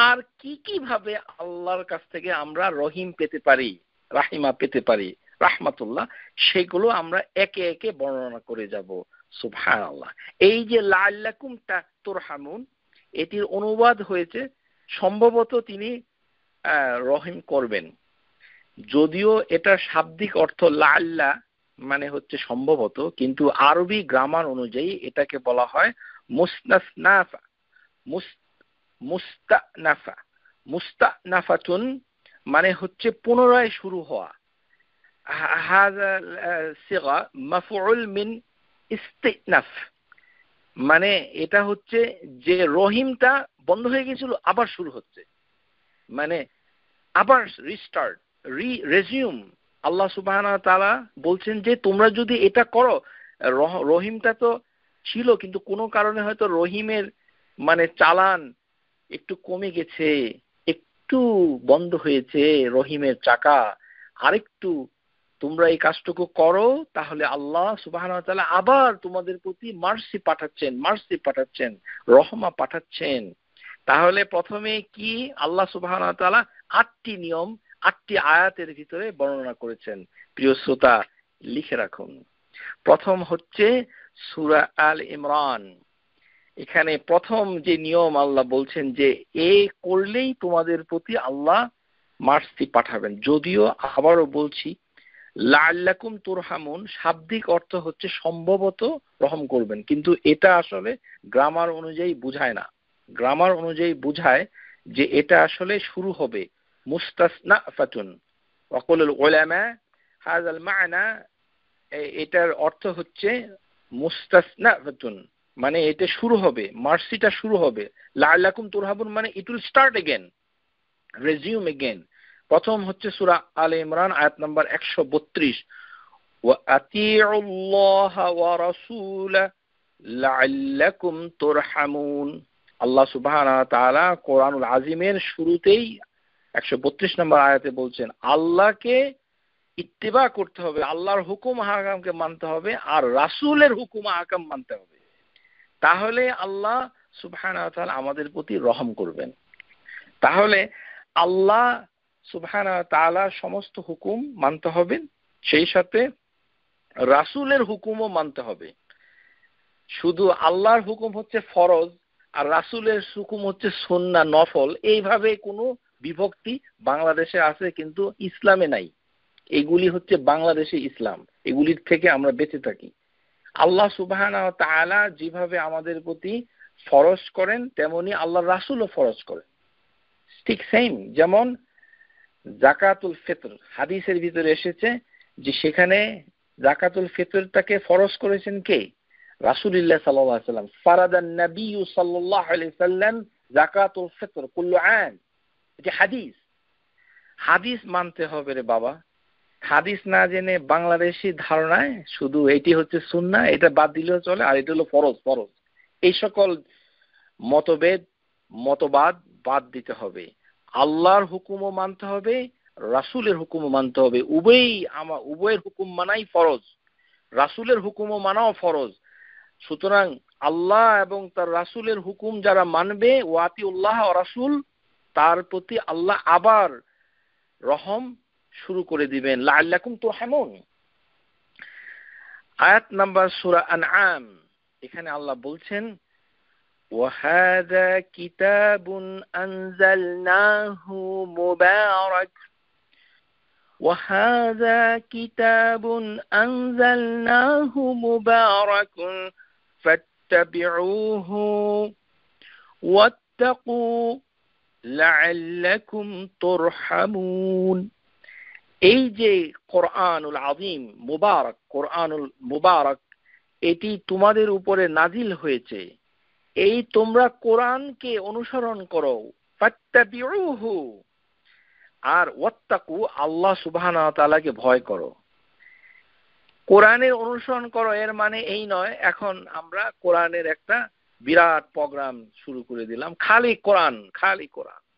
আর কি কি ভাবে আল্লাহর কাছ থেকে আমরা রহিম পেতে পারি, রাহিমা পেতে পারি, রাহমাতুল্লাহ, সেগুলো আমরা একে একে বর্ণনা করে যাব। সুবহানাল্লাহ। এই যে লাআল্লাকুম তুরহামুন, এটির অনুবাদ হয়েছে সম্ভবত তিনি রহিম করবেন। যদিও এটা শাব্দিক অর্থ লাআল্লা মানে হচ্ছে সম্ভবত, কিন্তু আরবি গ্রামার অনুযায়ী এটাকে বলা হয় মুস্তাসনাফা, মুস্তানাফা। মুস্তানাফাতুন মানে হচ্ছে পুনরায় শুরু হওয়া। হাযা সিগা মাফউল মিন ইস্তিনাফ, মানে এটা হচ্ছে যে রহিমটা বন্ধ হয়ে গেছিল আবার শুরু হচ্ছে, মানে আবার রিস্টার্ট, রেজিউম। আল্লাহ সুবহানাহু ওয়া তাআলা বলছেন যে তোমরা যদি এটা করো, রহিমটা তো ছিল কিন্তু কোনো কারণে হয়তো রহিমের মানে চালান একটু কমে গেছে, একটু বন্ধ হয়েছে রহিমের চাকা, আরেকটু তোমরা এই কাজটুকু করো, তাহলে আল্লাহ সুবহানাহু ওয়া তাআলা আবার তোমাদের প্রতি মার্সি পাঠাচ্ছেন, রহমত পাঠাচ্ছেন। তাহলে প্রথমে কি আল্লাহ সুবহানাহু ওয়া তাআলা 8টি নিয়ম 8টি আয়াতের ভিতরে বর্ণনা করেছেন। প্রিয় শ্রোতা, লিখে রাখুন। প্রথম হচ্ছে সূরা আল ইমরান। এখানে প্রথম যে নিয়ম আল্লাহ বলছেন যে এই করলেই তোমাদের প্রতি আল্লাহ মার্সি পাঠাবেন। যদিও আবারও বলছি, লাআল্লাকুম তুরহামুন শাব্দিক অর্থ হচ্ছে সম্ভবত রহম করবেন, কিন্তু এটা আসলে গ্রামার অনুযায়ী বুঝায় না। গ্রামার অনুযায়ী বুঝায় যে এটা আসলে শুরু হবে মুস্তাসনাফাতুন ওয়াকুলুল উলামা হাযাল মা'না, এটার অর্থ হচ্ছে মুস্তাসনাফাতুন, মানে এটা শুরু হবে, মার্সিটা শুরু হবে। লাআল্লাকুম তুরহামুন মানে it will start again, resume again. প্রথম হচ্ছে সূরা আলে ইমরান আয়াত নাম্বার 132, ওয়া আতিউল্লাহা ওয়া রাসূলা লাআল্লাকুম তুরহামুন। আল্লাহ সুবহানাহু ওয়া তাআলা কোরআনুল আজিমের শুরুতেই 132 নম্বর আয়াতে বলছেন আল্লাহকে ইত্তিবা করতে হবে, আল্লাহর হুকুম আহকামকে মানতে হবে, আর রাসূলের হুকুম আহকাম মানতে হবে। তাহলে আল্লাহ সুবহানাহু ওয়া তাআলা আমাদের প্রতি রহম করবেন। তাহলে আল্লাহ সুবহানাহু ওয়া তাআলার সমস্ত হুকুম মানতে হবে, সেই সাথে রাসূলের হুকুমও মানতে হবে। শুধু আল্লাহর হুকুম হচ্ছে ফরজ আর রাসূলের হুকুম হচ্ছে সুন্নাহ নফল, এইভাবে কোনো বিভক্তি বাংলাদেশে আছে কিন্তু ইসলামে নাই। এগুলি হচ্ছে বাংলাদেশে ইসলাম, এগুলির থেকে আমরা বেঁচে থাকি। আল্লাহ সুবহানাহু ওয়া তাআলা যেভাবে আমাদের প্রতি ফরজ করেন তেমনি আল্লাহর রাসূলও ফরজ করেন, ঠিক সেম। যেমন যাকাতুল ফিতর হাদিসের ভিতরে এসেছে যে সেখানে যাকাতুল ফিতরটাকে ফরজ করেছেন কে? রাসূলুল্লাহ সাল্লাল্লাহু আলাইহি ওয়াসাল্লাম। ফারাদান নবী সাল্লাল্লাহু আলাইহি ওয়াসাল্লাম যাকাতুল ফিতর কুল্লু আম। এটা হাদিস, হাদিস মানতে হবে রে বাবা। হাদিস না জেনে বাংলাদেশি ধারণায় শুধু এটি হচ্ছে সুন্নাহ, এটা বাদ দিলেও চলে, আর এটা হলো ফরজ। এই সকল মতবাদ বাদ দিতে হবে। আল্লাহর হুকুমও মানতে হবে, রাসূলের হুকুমও মানতে হবে। উভয়ের হুকুম মানাই ফরজ, রাসূলের হুকুমও মানাও ফরজ। সুতরাং আল্লাহ এবং তার রাসূলের হুকুম যারা মানবে, ওয়াতিউল্লাহ ওয়া রাসূল, তার প্রতি আল্লাহ আবার রহম শুরু করে দিবেন। লাআল্লাকুম তুরহামুন। আয়াত নাম্বার সূরা আনআম, এখানে আল্লাহ বলছেন وَهَذَا كِتَابٌ أَنزَلْنَاهُ مُبَارَكٌ وَهَذَا كِتَابٌ أَنزَلْنَاهُ مُبَارَكٌ فَاتَّبِعُوهُ وَاتَّقُوا لَعَلَّكُمْ تُرْحَمُونَ। এই যে কোরআনুল আযীম মুবারক, কোরআনুল মুবারক, এটি তোমাদের উপরে নাজিল হয়েছে, এই তোমরা কোরআনকে অনুসরণ করো, ফাত্তাবিউহু, আর ওয়াত্তাকু, আল্লাহ সুবহানাহু ওয়া তাআলাকে ভয় করো। কোরআনের অনুসরণ করো এর মানে এই নয় এখন আমরা কোরআনের একটা বিরাট প্রোগ্রাম শুরু করে দিলাম, খালি কোরআন।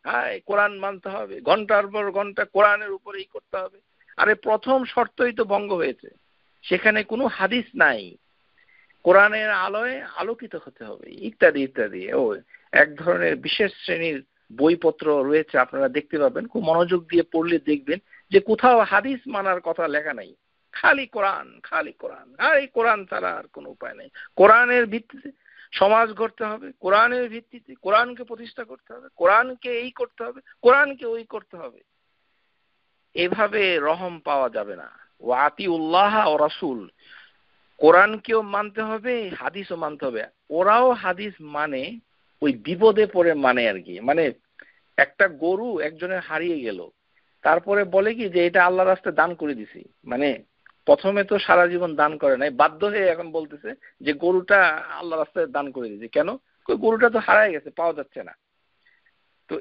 হ্যাঁ, কোরআন মানতে হবে, ঘন্টার পর ঘন্টা কোরআনের উপরেই করতে হবে। আরে প্রথম শর্তই তো ভঙ্গ হয়েছে, সেখানে কোনো হাদিস নাই। কোরআনের আলোয় আলোকিত হতে হবে, ইত্যাদি ইত্যাদি। ও এক ধরনের বিশেষ শ্রেণীর বইপত্র রয়েছে, আপনারা দেখতে পাবেন, খুব মনোযোগ দিয়ে পড়লে দেখবেন যে কোথাও হাদিস মানার কথা লেখা নাই, খালি কোরআন। আর এই কোরআন ছাড়া আর কোনো উপায় নেই। কোরআনের ভিত্তিতে সমাজ গড়তে হবে, কোরআনের ভিত্তিতে কোরআনকে প্রতিষ্ঠা করতে হবে, কোরআনকে এই করতে হবে, কোরআনকে ওই করতে হবে। এভাবে রহম পাওয়া যাবে না। ওয়াতিউল্লাহ ও রাসূল, কোরআনকেও মানতে হবে, হাদিসও মানতে হবে। ওরাও হাদিস মানে ওই বিপদে পড়ে মানে আর কি। মানে একটা গরু একজনের হারিয়ে গেল, তারপরে বলে কি যে এটা আল্লাহ রাস্তায় দান করে দিছি। মানে প্রথমে তো সারা জীবন দান করে নাই, বাধ্য হয়ে এখন বলতেছে যে গরুটা আল্লাহ রাস্তায় দান করে দিয়েছে। কেন? গরুটা তো হারায় গেছে, পাওয়া যাচ্ছে না। তো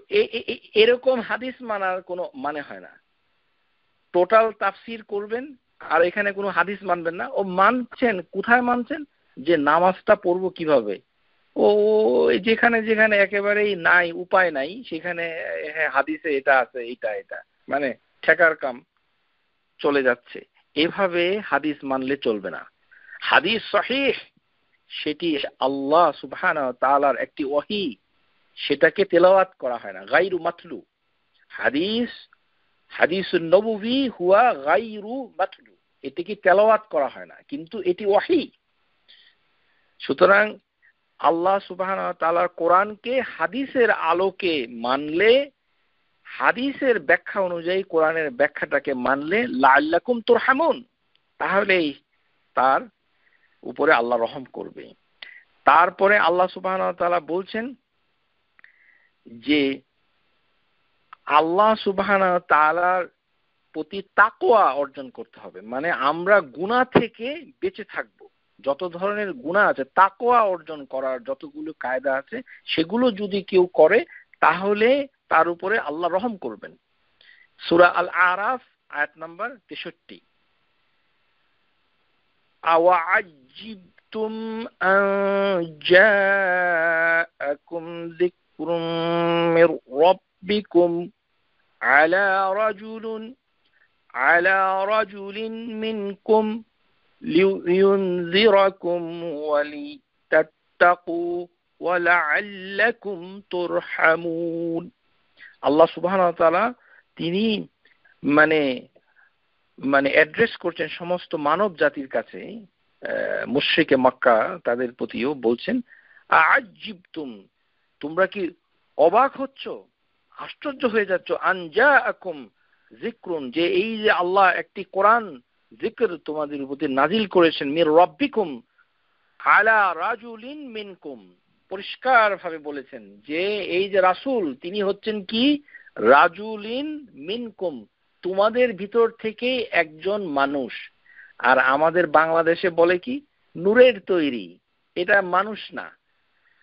এরকম হাদিস মানার কোনো মানে হয় না। টোটাল তাফসির করবেন আর এখানে কোনো হাদিস মানবেন না। ও মানছেন, কোথায় মানছেন? যে নামাজটা পড়বো কিভাবে, ও যেখানে যেখানে একেবারেই নাই, উপায় নাই, সেখানে হাদিসে এটা আছে, এটা মানে ঠেকার কাম চলে যাচ্ছে। এভাবে হাদিস মানলে চলবে না। হাদিস সহিহ সেটি আল্লাহ সুবহানাহু ওয়া তাআলার একটি ওহী, সেটাকে তেলাওয়াত করা হয় না, গায়রু মাতলু। হাদিসুন নববী হুয়া গায়রু মাতলু, এটিকে তেলাওয়াত করা হয় না, কিন্তু এটি ওহী। সুতরাং আল্লাহ সুবহানাহু ওয়া তাআলার কোরআনকে হাদিসের আলোকে মানলে, হাদিসের ব্যাখ্যা অনুযায়ী কোরআনের ব্যাখ্যাটাকে মানলে লাআল্লাকুম তুরহামুন, তাহলেই তার উপরে আল্লাহ রহম করবে। তারপরে আল্লাহ সুবহানাহু ওয়া তাআলা বলছেন যে আল্লাহ সুবহানাহু ওয়া তাআলার প্রতি তাকওয়া অর্জন করতে হবে, মানে আমরা গুনাহ থেকে বেঁচে থাকব। যত ধরনের গুনাহ আছে, তাকওয়া অর্জন করার যতগুলো কায়দা আছে, সেগুলো যদি কেউ করে তাহলে তার উপরে আল্লাহ রহম করবেন। সূরা আল আরাফ আয়াত নাম্বার 63। আওয়াজ্জিবতুম আন জাআকুম যিকরুম মির রাব্বিকুম আলা রাজুলিন মিনকুম লিয়ুনযিরাকুম ওয়া লিতাত্তাকু ওয়া লাআল্লাকুম তুরহামুন। আল্লাহ সুবহানাহু ওয়া তাআলা তিনি মানে অ্যাড্রেস করছেন সমস্ত মানব জাতির কাছে, মুশরিকে মক্কা তাদের প্রতিও বলছেন, আ'আজ্জিবতুম, তোমরা কি অবাক হচ্ছ, আশ্চর্য হয়ে যাচ্ছ, আনজাআকুম যিকরুন, যে এই যে আল্লাহ একটি কোরআন জিকির তোমাদের প্রতি নাজিল করেছেন, মির রাব্বিকুম আলা রাজুলিন মিনকুম, পরিষ্কার ভাবে বলেছেন যে এই যে রাসূল তিনি হচ্ছেন কি, রাজুলিন মিনকুম, তোমাদের ভিতর থেকে একজন মানুষ। আর আমাদের বাংলাদেশে বলে কি, নূরের তৈরি, এটা মানুষ না,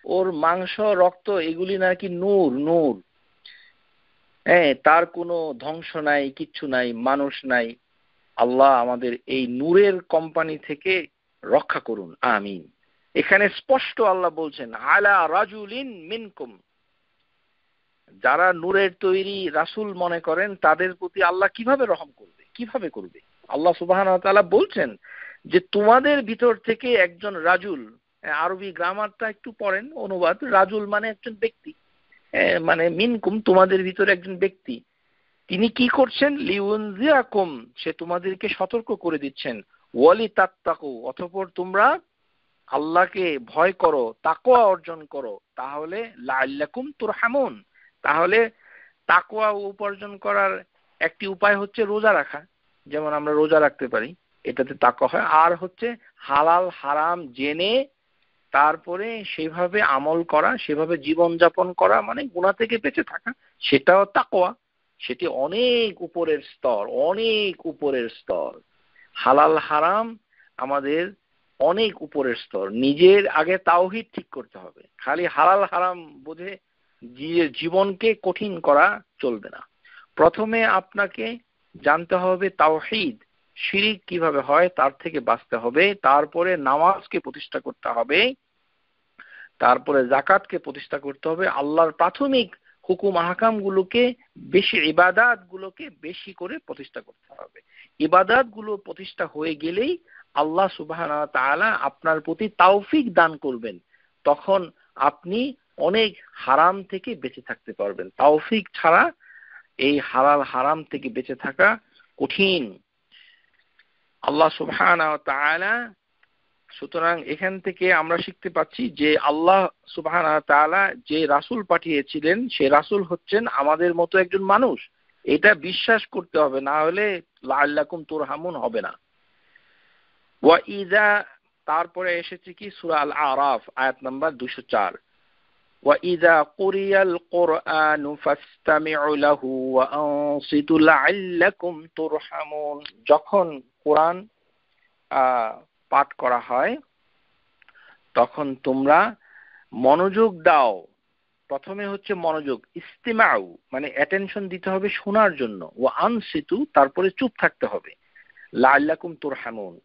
ওর মাংস রক্ত এগুলি নাকি নূর নূর, হ্যাঁ, তার কোনো ধ্বংস নাই, কিচ্ছু নাই, মানুষ নাই। আল্লাহ আমাদের এই নূরের কোম্পানি থেকে রক্ষা করুন, আমিন। এখানে স্পষ্ট আল্লাহ বলছেন আলা রাজুলিন মিনকুম, যারা নূরের তৈরি রাসূল মনে করেন তাদের প্রতি আল্লাহ কিভাবে রহম করবে, কিভাবে করবে? আল্লাহ সুবহানাহু ওয়া তাআলা বলছেন যে তোমাদের ভিতর থেকে একজন রাজুল, আরবি গ্রামারটা একটু পড়েন, অনুবাদ, রাজুল মানে একজন ব্যক্তি, মানে মিনকুম তোমাদের ভিতরে একজন ব্যক্তি, তিনি কি করছেন, লিউনজিরাকুম, সে তোমাদেরকে সতর্ক করে দিচ্ছেন, ওয়ালি তাত্তাকু, অতঃপর তোমরা আল্লাহকে ভয় করো, তাকওয়া অর্জন করো, তাহলে লাআল্লাকুম তুরহামুন, তাহলে তাকওয়া উপার্জন করার একটি উপায় হচ্ছে রোজা রাখা, যেমন আমরা রোজা রাখতে পারি, এটাতে তাকওয়া হয়। আর হচ্ছে হালাল হারাম জেনে তারপরে সেভাবে আমল করা, সেভাবে জীবন যাপন করা, মানে গুনাহ থেকে বেঁচে থাকা, সেটাও তাকওয়া। সেটি অনেক উপরের স্তর, অনেক উপরের স্তর। হালাল হারাম আমাদের অনেক উপরের স্তর। নিজের আগে তাওহীদ ঠিক করতে হবে, খালি হালাল হারাম বুঝে জীবনকে কঠিন করা চলবে না। প্রথমে আপনাকে জানতে হবে তাওহীদ, শিরিক কিভাবে হয় তার থেকে বাঁচতে হবে, তারপরে নামাজকে প্রতিষ্ঠা করতে হবে, তারপরে যাকাতকে প্রতিষ্ঠা করতে হবে, আল্লাহর প্রাথমিক হুকুম আহকাম গুলোকে বেশি, ইবাদাত গুলোকে বেশি করে প্রতিষ্ঠা করতে হবে। ইবাদাত গুলো প্রতিষ্ঠা হয়ে গেলেই আল্লাহ সুবহানাহু ওয়া তাআলা আপনার প্রতি তৌফিক দান করবেন, তখন আপনি অনেক হারাম থেকে বেঁচে থাকতে পারবেন। তৌফিক ছাড়া এই হালাল হারাম থেকে বেঁচে থাকা কঠিন। আল্লাহ সুবহানাহু ওয়া তাআলা, সুতরাং এখান থেকে আমরা শিখতে পাচ্ছি যে আল্লাহ সুবহানাহু ওয়া তাআলা যে রাসূল পাঠিয়েছিলেন, সেই রাসূল হচ্ছেন আমাদের মতো একজন মানুষ, এটা বিশ্বাস করতে হবে, না হলে লাআল্লাকুম তুরহামুন হবে না। ওয়া ইযা, তারপরে এসেছে কি সূরা আল আরাফ আয়াত নাম্বার 204, ওয়া ইযা কুরিয়াল কুরআনু ফাসতামিউ লাহু ওয়া আনসিতু লাআল্লাকুম তুরহামুন, যখন কোরআন পাঠ করা হয় তখন তোমরা মনোযোগ দাও। প্রথমে হচ্ছে মনোযোগ, ইস্তিমাউ মানে অ্যাটেনশন দিতে হবে শোনার জন্য, ও আনসিতু তারপরে চুপ থাকতে হবে, লাআল্লাকুম তুরহামুন,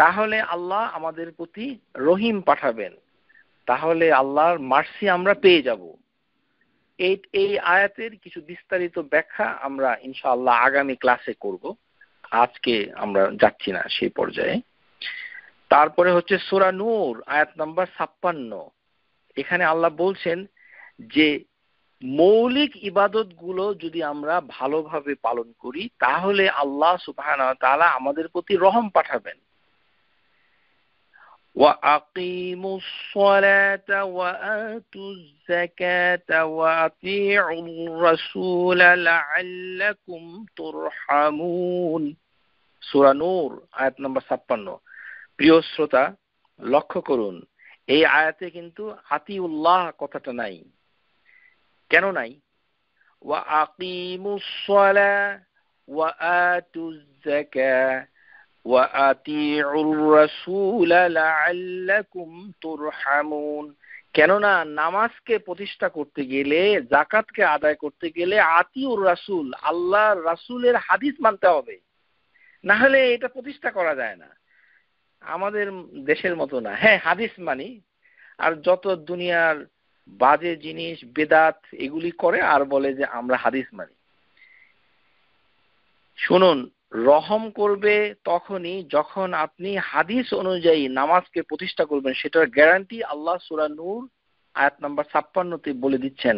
তাহলে আল্লাহ আমাদের প্রতি রহিম পাঠাবেন, তাহলে আল্লাহর মার্সি আমরা পেয়ে যাব। এই আয়াতের কিছু বিস্তারিত ব্যাখ্যা আমরা ইনশাআল্লাহ আগামী ক্লাসে করব। আজকে আমরা যাচ্ছি না সেই পর্যায়ে। তারপরে হচ্ছে সূরা নূর আয়াত নাম্বার 56। এখানে আল্লাহ বলছেন যে মৌলিক ইবাদতগুলো যদি আমরা ভালোভাবে পালন করি তাহলে আল্লাহ সুবহানাহু ওয়া তাআলা আমাদের প্রতি রহম পাঠাবেন। وَأَقِيمُوا الصَّلَاةَ وَآتُوا الزَّكَاةَ وَأَطِيعُوا الرَّسُولَ لَعَلَّكُمْ تُرْحَمُونَ। সূরা নূর আয়াত নাম্বার 56। প্রিয় শ্রোতা, লক্ষ্য করুন এই আয়াতে কিন্তু আতিউল্লাহ কথাটা নাই। কেন নাই? وَأَقِيمُوا الصَّلَاةَ وَآتُوا الزَّكَاةَ وَأَطِيعُوا الرَّسُولَ لَعَلَّكُمْ تُرْحَمُونَ। কেননা নামাজকে প্রতিষ্ঠা করতে গেলে, যাকাতকে আদায় করতে গেলে আতিউর রাসূল, আল্লাহর রাসূলের হাদিস মানতে হবে, না হলে এটা প্রতিষ্ঠা করা যায় না। আমাদের দেশের মতো না, হ্যাঁ হাদিস মানি, আর যত দুনিয়ার বাজে জিনিস বেদাত এগুলি করে আর বলে যে আমরা হাদিস মানি। শুনুন, রহম করবে তখনই যখন আপনি হাদিস অনুযায়ী নামাজকে প্রতিষ্ঠা করবেন, সেটার গ্যারান্টি আল্লাহ সূরা নূর আয়াত নাম্বার 56-তে বলে দিচ্ছেন।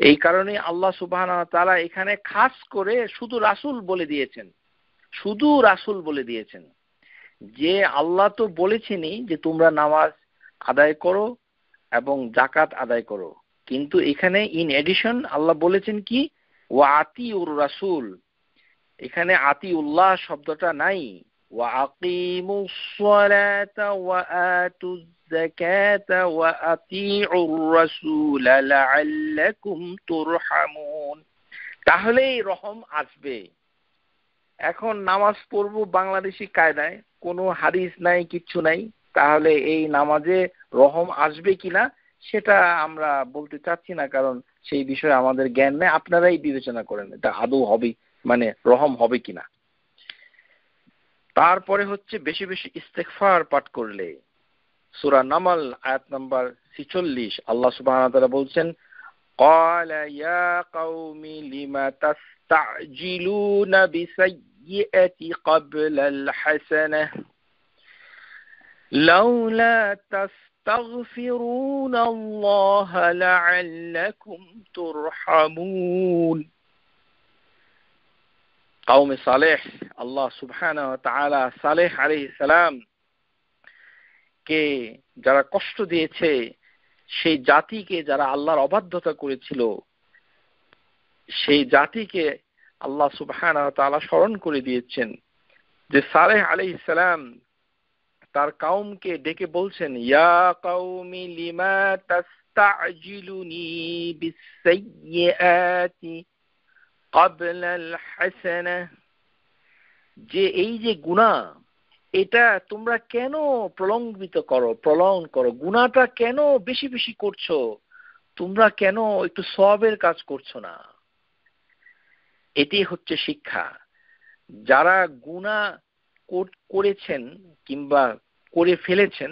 এই কারণে আল্লাহ সুবহানাহু ওয়া তাআলা এখানে খাস করে শুধু রাসূল বলে দিয়েছেন, শুধু রাসূল বলে দিয়েছেন যে আল্লাহ তো বলেছেনই যে তোমরা নামাজ আদায় করো এবং যাকাত আদায় করো, কিন্তু এখানে ইন এডিশন আল্লাহ বলেছেন কি ওয়া আতিউর রাসূল। এখানে আতিউল্লাহ শব্দটা নাই। ওয়া আকিমুস সালাতা ওয়া আতুজ যাকাতা ওয়া আতিউর রাসূল লাআল্লাকুম তুরহামুন। তাহলেই রহম আসবে। এখন নামাজ পড়বো বাংলাদেশি কায়দায়, কোনো হাদিস নাই, কিচ্ছু নাই, তাহলে এই নামাজে রহম আসবে কিনা সেটা আমরা বলতে চাচ্ছি না, কারণ সেই বিষয়ে আমাদের জ্ঞান নেই। আপনারাই বিবেচনা করেন এটা আদৌ হবে, মানে রহম হবে কিনা। তারপরে হচ্ছে বেশি বেশি ইস্তেগফার পাঠ করলে। সূরা নামল আয়াত নাম্বার 46 আল্লাহ সুবহানাহু ওয়া তাআলা বলছেন ক্বালা ইয়া কওমি লিমা তাসতাজিলুনা বিসাইয়্যাতি ক্বাবলাল হাসানাহ লাউলা তাস্তাগফিরুনাল্লাহা লাআল্লাকুম তুরহামুন। কওমে সালেহ, আল্লাহ সুবহানাহু ওয়া তাআলা সালেহ আলাইহিস সালাম কে যারা কষ্ট দিয়েছে, সেই জাতিকে যারা আল্লাহর অবাধ্যতা করেছিল, সেই জাতিকে আল্লাহ সুবহানাহু ওয়া তাআলা স্মরণ করে দিয়েছেন যে সালেহ আলাইহিস সালাম তার কওমকে ডেকে বলছেন ইয়া কওমি লিমা তাস্তাজিলুনি বিসাইয়্যাতি ক্বাবলাল হাসানাহ, যে এই যে গুনাহ এটা তোমরা কেন প্রলং করো, গুনাহটা কেন বেশি বেশি করছো, তোমরা কেন একটু সওয়াবের কাজ করছো না। এটি হচ্ছে শিক্ষা। যারা গুনাহ করেছেন কিংবা করে ফেলেছেন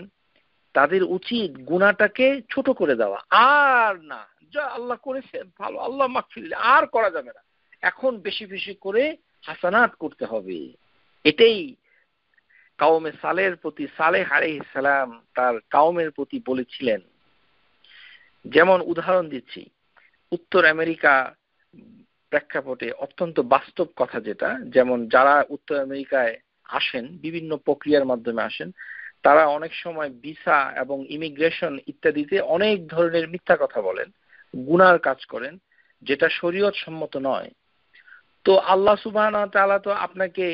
তাদের উচিত গুনাহটাকে ছোট করে দেওয়া, আর না যা আল্লাহ করেছে ভালো, আল্লাহ মাগফির, আর করা যাবে না, এখন বেশি বেশি করে হাসানাত করতে হবে। এটাই কওমে সালেহের প্রতি সালেহ আলাইহিস সালাম তার কওমের প্রতি বলেছিলেন। যেমন উদাহরণ দিচ্ছি, উত্তর আমেরিকা প্রেক্ষাপটে অত্যন্ত বাস্তব কথা যেটা, যেমন যারা উত্তর আমেরিকায় আসেন বিভিন্ন প্রক্রিয়ার মাধ্যমে আসেন, তারা অনেক সময় ভিসা এবং ইমিগ্রেশন ইত্যাদিতে অনেক ধরনের মিথ্যা কথা বলেন, গুনার কাজ করেন, যেটা শরীয়ত সম্মত নয়। তো আল্লাহ সুবহানাহু ওয়া তাআলা তো আপনাকে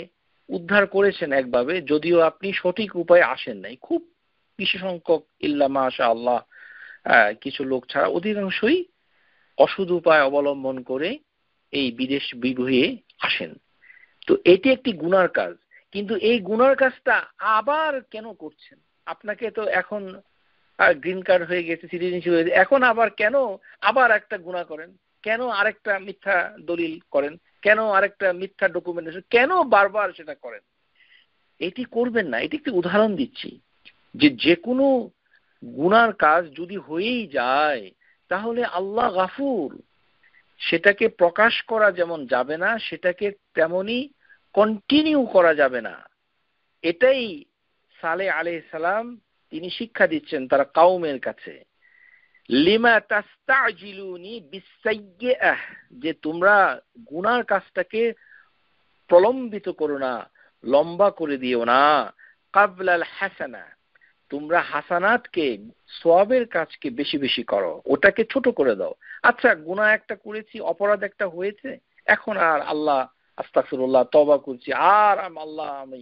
উদ্ধার করেছেন একভাবে, যদিও আপনি সঠিক উপায়ে আসেন নাই। খুব কিছু সংখ্যক ইল্লা মাশাআল্লাহ কিছু লোক ছাড়া অধিকাংশই অসৎ উপায় অবলম্বন করে এই বিদেশ বিভুঁইয়ে আসেন। তো এটি একটি গুনার কাজ, কিন্তু এই গুনার কাজটা আবার কেন করছেন? আপনাকে তো এখন গ্রিন কার্ড হয়ে গেছে, সিটিজেনশিপ হয়ে গেছে, এখন আবার কেন আবার একটা গুনাহ করেন? কেন আরেকটা মিথ্যা দলিল করেন? কেন আরেকটা মিথ্যা ডকুমেন্টেশন? কেন বারবার সেটা করেন? এটি করবেন না। এটি একটি উদাহরণ দিচ্ছি যে যে কোনো গুনার কাজ যদি হয়েই যায় তাহলে আল্লাহ গাফুর, সেটাকে প্রকাশ করা যেমন যাবে না, সেটাকে তেমনি কন্টিনিউ করা যাবে না। এটাই সালেহ আলাইহিস সালাম তিনি শিক্ষা দিচ্ছেন তার কওমের কাছে। লিমা তাস্তাজিলুনি বিসাইয়্যাহ, যে তোমরা গুনার কাজটাকে প্রলম্বিত করো না, লম্বা করে দিও না। কাবলাল হাসানা, তোমরা হাসানাতকে, সওয়াবের কাজকে বেশি বেশি করো, ওটাকে ছোট করে দাও। আচ্ছা, গুনাহ একটা করেছি, অপরাধ একটা হয়েছে, এখন আর আল্লাহ আস্তাগফিরুল্লাহ তওবা করছি, আর আমি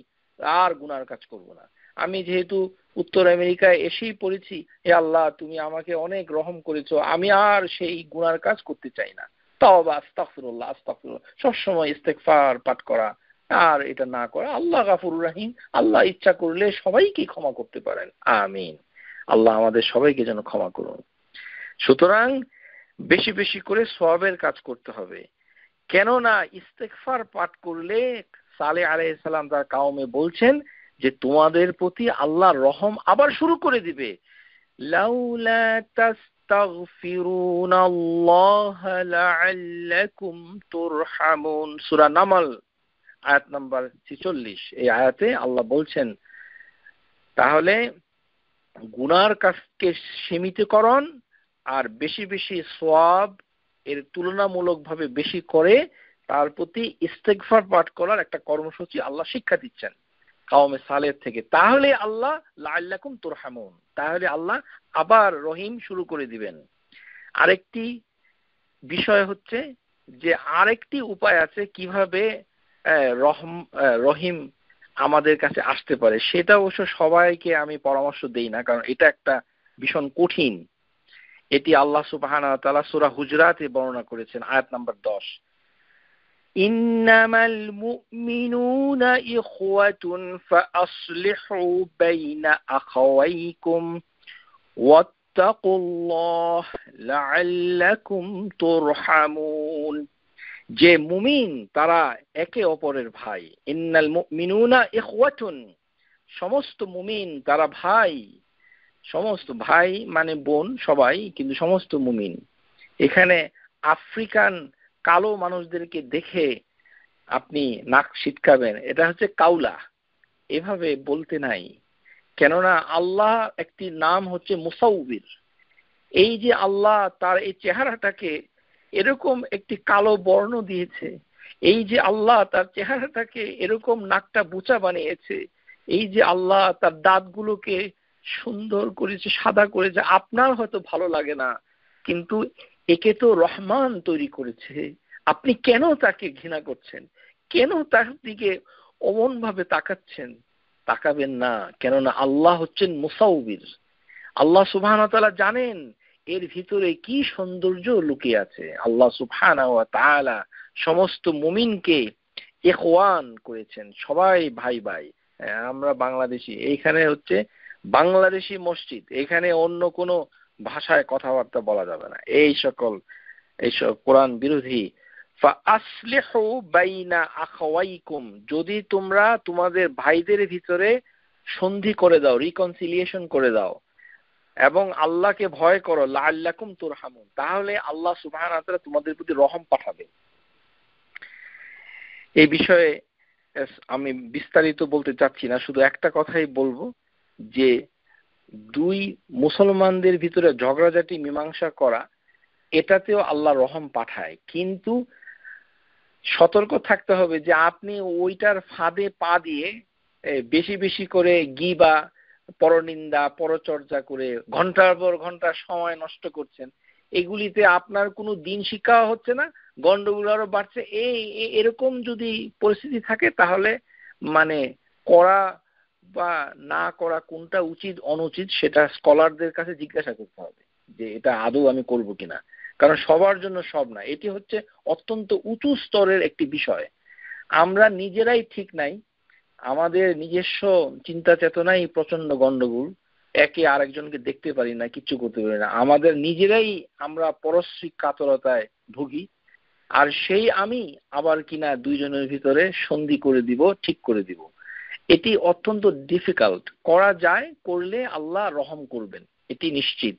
আর গুনার কাজ করব না। আমি যেহেতু উত্তর আমেরিকায় এসেই পড়েছি, হে আল্লাহ তুমি আমাকে অনেক রহম করেছো, আমি আর সেই গুনার কাজ করতে চাই না। তওবা, আস্তাগফিরুল্লাহ আস্তাগফিরুল্লাহ, সবসময় ইস্তেগফার পাঠ করা, আর এটা না করা। আল্লাহ গাফুরুর রহিম, আল্লাহ ইচ্ছা করলে সবাইকে ক্ষমা করতে পারেন। আমিন। আল্লাহ আমাদের সবাইকে যেন ক্ষমা করুন। সুতরাং বেশি বেশি করে সওয়াবের কাজ করতে হবে। কেননা ইস্তেগফার পাঠ করলে সালেহ আলাইহিস সালাম তার কওমে বলছেন যে তোমাদের প্রতি আল্লাহর রহম আবার শুরু করে দিবে। লাউলা তাস্তাগফিরুনাল্লাহ লাআল্লাকুম তুরহামুন, সূরা নামল আয়াত নাম্বার 46। এই আয়াতে আল্লাহ বলছেন তাহলে গুনার কাজকে সীমিতকরণ আর বেশি বেশি সওয়াব এর তুলনামূলকভাবে বেশি করে তার প্রতি ইস্তেগফার পাঠ করার একটা কর্মসূচি আল্লাহ শিক্ষা দিচ্ছেন কওমে সালেহ থেকে। তাহলে আল্লাহ লাআল্লাকুম তুরহামুন, তাহলে আল্লাহ আবার রহিম শুরু করে দিবেন। আরেকটি বিষয় হচ্ছে যে আরেকটি উপায় আছে কিভাবে রহিম আমাদের কাছে আসতে পারে। সেটা অবশ্য সবাইকে আমি পরামর্শ দেই না, কারণ এটা একটা ভীষণ কঠিন। এটি আল্লাহ সুবহানাহু ওয়া তাআলা সূরা হুজরাতে বর্ণনা করেছেন, আয়াত নাম্বার 10। ইন্নামাল মুমিনুনা ইখওয়াতুন ফাআসলিহু বাইনা আখাওয়াইকুম ওয়াত্তাকুল্লাহ লাআল্লাকুম তুরহামুন। যে মুমিন তারা একে অপরের ভাই। ইন্নাল মুমিনুনা ইখওয়াতুন, সমস্ত মুমিন তারা ভাই। সমস্ত ভাই মানে বোন সবাই, কিন্তু সমস্ত মুমিন। এখানে আফ্রিকান কালো মানুষদেরকে দেখে আপনি নাক ছিটকাবেন, এটা হচ্ছে কাউলা, এভাবে বলতে নাই। কেননা আল্লাহ একটি নাম হচ্ছে মুসাউবির। এই যে আল্লাহ তার এই চেহারাটাকে এরকম একটি কালো বর্ণ দিয়েছে, এই যে আল্লাহ তার চেহারাটাকে এরকম নাকটা বুচা বানিয়েছে, এই যে আল্লাহ তার দাঁতগুলোকে সুন্দর করেছে, সাদা করেছে, আপনার হয়তো ভালো লাগে না, কিন্তু একে তো রহমান তৈরি করেছে। আপনি কেন তাকে ঘৃণা করছেন? কেন তার দিকে অমন ভাবে তাকাচ্ছেন? তাকাবেন না, কেননা আল্লাহ হচ্ছেন মুসাউবির। আল্লাহ সুবহানাহু ওয়া তাআলা জানেন এর ভিতরে কি সৌন্দর্য লুকিয়ে আছে। আল্লাহ সুবহানাহু ওয়া তাআলা সমস্ত মুমিনকে ইখওয়ান করেছেন, সবাই ভাই ভাই। আমরা বাংলাদেশি, এইখানে হচ্ছে বাংলাদেশি মসজিদ, এখানে অন্য কোনো ভাষায় কথাবার্তা বলা যাবে না। এইসব কোরআন বিরোধী। ফাআসলিহু বাইনা আখাওয়াইকুম, যদি তোমরা তোমাদের ভাইদের ভিতরে সন্ধি করে দাও, রিকনসিলিয়েশন করে দাও, এবং আল্লাহকে ভয় করো, লাআল্লাকুম তুরহামুন, তাহলে আল্লাহ সুবহানাহু ওয়া তাআলা তোমাদের প্রতি রহম পাঠাবে। এই বিষয়ে আমি বিস্তারিত বলতে চাচ্ছি না, শুধু একটা কথাই বলবো যে দুই মুসলমানদের ভিতরে ঝগড়াঝাটি মীমাংসা করা, এটাতেও আল্লাহ রহম পাঠায়, কিন্তু সতর্ক থাকতে হবে যে আপনি ওইটার ফাঁদে পা দিয়ে বেশি বেশি করে গিবা, পরনিন্দা, পরচর্চা করে ঘন্টার পর ঘন্টা সময় নষ্ট করছেন। এগুলিতে আপনার কোনো দিন শিক্ষা হচ্ছে না, গন্ডগোল আরো বাড়ছে। এরকম যদি পরিস্থিতি থাকে তাহলে মানে করা বা না করা কোনটা উচিত অনুচিত সেটা স্কলারদের কাছে জিজ্ঞাসা করতে হবে যে এটা আদৌ আমি করব কিনা। কারণ সবার জন্য সব না, এটি হচ্ছে অত্যন্ত উঁচু স্তরের একটি বিষয়। আমরা নিজেরাই ঠিক নাই, আমাদের নিজস্ব চিন্তা চেতনাই প্রচন্ড গন্ডগোল, একে আরেকজনকে দেখতে পারি না, কিচ্ছু করতে পারি না, আমাদের নিজেরাই আমরা পরশ্রী কাতরতায় ভুগি। আর সেই আমি আবার কিনা দুইজনের ভিতরে সন্ধি করে দিব, ঠিক করে দিব। এটি অত্যন্ত ডিফিকাল্ট। করা যায়, করলে আল্লাহ রহম করবেন, এটি নিশ্চিত,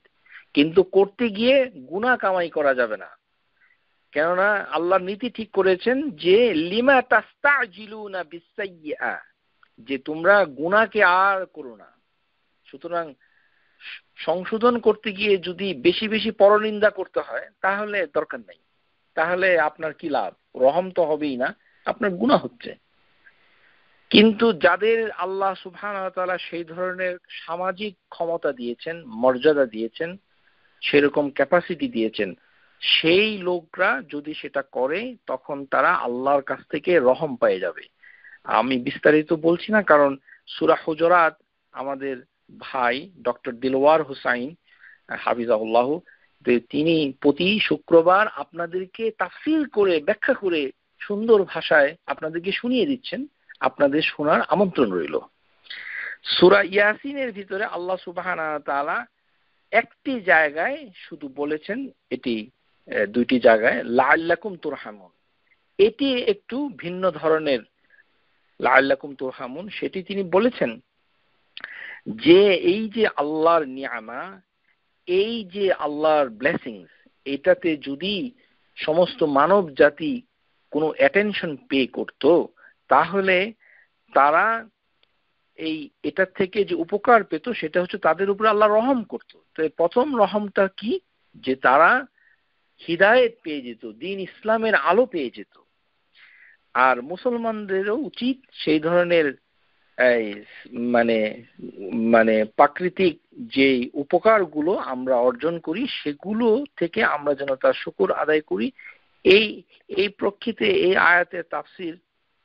কিন্তু করতে গিয়ে গুনাহ কামাই করা যাবে না। কেননা আল্লাহর নীতি ঠিক করেছেন যে লিমা তাস্তাজিলুনা বিসাইয়্যা, যে তোমরা গুনাহকে আর করো না। সুতরাং সংশোধন করতে গিয়ে যদি বেশি বেশি পরনিন্দা করতে হয় তাহলে দরকার নাই, তাহলে আপনার কি লাভ? রহম তো হবেই না, আপনার গুনাহ হচ্ছে। কিন্তু যাদের আল্লাহ সুবহানাহু ওয়া তাআলা সেই ধরনের সামাজিক ক্ষমতা দিয়েছেন, মর্যাদা দিয়েছেন, সেরকম ক্যাপাসিটি দিয়েছেন, সেই লোকরা যদি সেটা করে তখন তারা আল্লাহর কাছ থেকে রহম পেয়ে যাবে। আমি বিস্তারিত বলছি না, কারণ সূরা হুজুরাত আমাদের ভাই ডক্টর দিলওয়ার হুসাইন হাফিজাহুল্লাহ তিনি প্রতি শুক্রবার আপনাদেরকে তাফসীর করে ব্যাখ্যা করে সুন্দর ভাষায় আপনাদেরকে শুনিয়ে দিচ্ছেন। আপনাদের শোনার আমন্ত্রণ রইল। সূরা ইয়াসিনের ভিতরে আল্লাহ সুবহানাহু ওয়া তাআলা একটি জায়গায় শুধু বলেছেন, এটি দুইটি জায়গায় লাআল্লাকুম তুরহামুন, এটি একটু ভিন্ন ধরনের লাআল্লাকুম তুরহামুন। সেটি তিনি বলেছেন যে এই যে আল্লাহর নিয়ামা, এই যে আল্লাহর ব্লেসিংস, এটাতে যদি সমস্ত মানব জাতি কোনো অ্যাটেনশন পে করত তাহলে তারা এই এটার থেকে যে উপকার পেত সেটা হচ্ছে তাদের উপরে আল্লাহ রহম করত। তো প্রথম রহমটা কি? যে তারা হিদায়েত পেয়ে যেত, দ্বীন ইসলামের আলো পেয়ে যেত। আর মুসলমানদেরও উচিত সেই ধরনের মানে মানে প্রাকৃতিক যে উপকারগুলো আমরা অর্জন করি সেগুলো থেকে আমরা যেন তার শুকর আদায় করি। এই এই প্রেক্ষিতে এই আয়াতের তাফসীর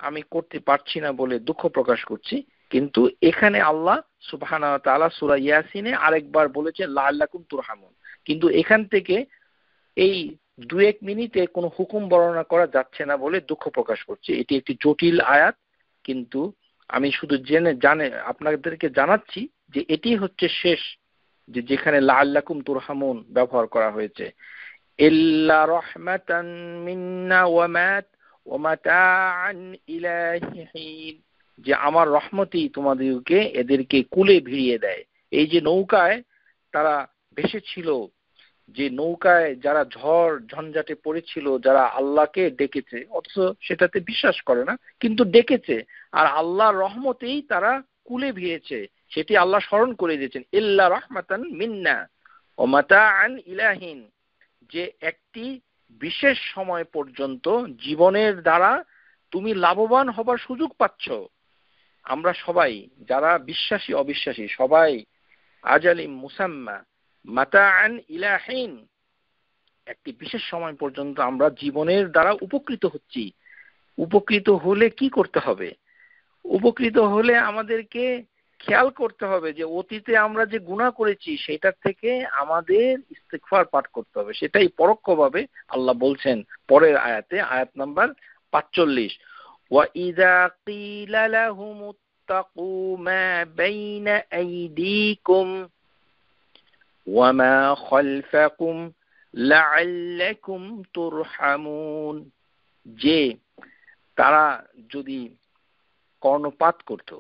আমি করতে পারছি না বলে দুঃখ প্রকাশ করছি, কিন্তু এখানে আল্লাহ সুবহানাহু ওয়া তাআলা সূরা ইয়াসিনে আরেকবার বলেছেন লাআল্লাকুম তুরহামুন, কিন্তু এখান থেকে এই 2-1 মিনিটে কোনো হুকুম বর্ণনা করা যাচ্ছে না বলে দুঃখ প্রকাশ করছি। এটি একটি জটিল আয়াত, কিন্তু আমি শুধু জানে আপনাদেরকে জানাচ্ছি যে এটি হচ্ছে শেষ, যে যেখানে লাআল্লাকুম তুরহামুন ব্যবহার করা হয়েছে। ইল্লা রাহমাতান মিন্না ওয়া মাতাআন ইলা হিন, যে আমার রহমতই তোমাদেরকে এদেরকে কুলে ভিড়িয়ে দেয়। এই যে নৌকায় তারা ভেসেছিল, যে নৌকায় যারা ঝড় ঝঞ্ঝাটে পড়েছিল, যারা আল্লাহকে ডেকেছে অথচ সেটাতে বিশ্বাস করে না, কিন্তু ডেকেছে, আর আল্লাহর রহমতেই তারা কুলে ভিড়েছে, সেটি আল্লাহ স্মরণ করে দিয়েছেন। ইল্লা রাহমাতান মিন্না ওয়া মাতাআন ইলা হিন, যে একটি বিশেষ সময় পর্যন্ত জীবনের দ্বারা তুমি লাভবান হবার সুযোগ পাচ্ছ। আমরা সবাই যারা বিশ্বাসী অবিশ্বাসী সবাই আজালিম মুসাম্মা মাতাআন ইলা হিন, একটি বিশেষ সময় পর্যন্ত আমরা জীবনের দ্বারা উপকৃত হচ্ছি। উপকৃত হলে কি করতে হবে? উপকৃত হলে আমাদেরকে খেয়াল করতে হবে যে অতীতে আমরা যে গুনাহ করেছি সেটার থেকে আমাদের ইস্তিগফার পাঠ করতে হবে। সেটাই পরোক্ষভাবে আল্লাহ বলছেন পরের আয়াতে, আয়াত নাম্বার 45, ওয়া ইযা ক্বিলা লাহুমুত্তাকু মা বাইনা আইদিকুম ওয়া মা খালফাকুম লাআল্লাকুম তুরহামুন, যে তারা যদি কর্ণপাত করত,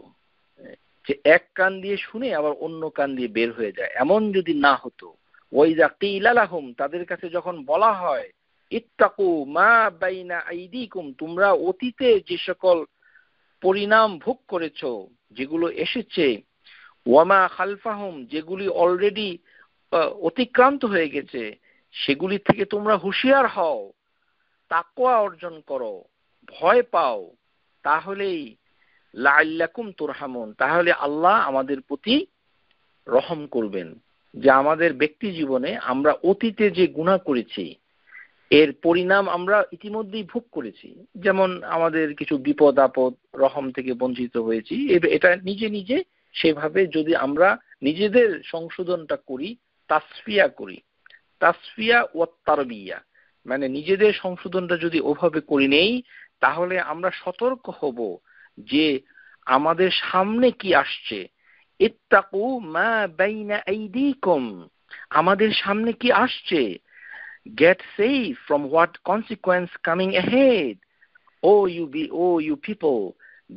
যে এক কান দিয়ে শুনে আবার অন্য কান দিয়ে বের হয়ে যায়, এমন যদি না হতো। ওয়াইযা কিলা লাহুম, তাদের কাছে যখন বলা হয় ইত্তাকু মা বাইনা আইদিকুম, তোমরা অতীতে যে সকল পরিণাম ভোগ করেছো, যেগুলো এসেছে, ওয়ামা খালফাহুম, যেগুলি অলরেডি অতিক্রান্ত হয়ে গেছে, সেগুলি থেকে তোমরা হুঁশিয়ার হও, তাকওয়া অর্জন করো, ভয় পাও, তাহলেই লাআল্লাকুম তুরহামুন, তাহলে আল্লাহ আমাদের প্রতি রহম করবেন। যে আমাদের ব্যক্তি জীবনে আমরা অতীতে যে গুনাহ করেছি এর পরিণাম আমরা ইতিমধ্যেই ভোগ করেছি, যেমন আমাদের কিছু বিপদ আপদ, রহম থেকে বঞ্চিত হয়েছি, এটা নিজে নিজে সেভাবে যদি আমরা নিজেদের সংশোধনটা করি, তাসফিয়া করি, তাসফিয়া ওয়াত তারবিয়া, মানে নিজেদের সংশোধনটা যদি ওভাবে করি নেই, তাহলে আমরা সতর্ক হব যে আমাদের সামনে কি আসছে। ইত্তাকু মা বাইনা আইদিকুম, আমাদের সামনে কি আসছে, get safe from what consequence coming ahead, oh you people,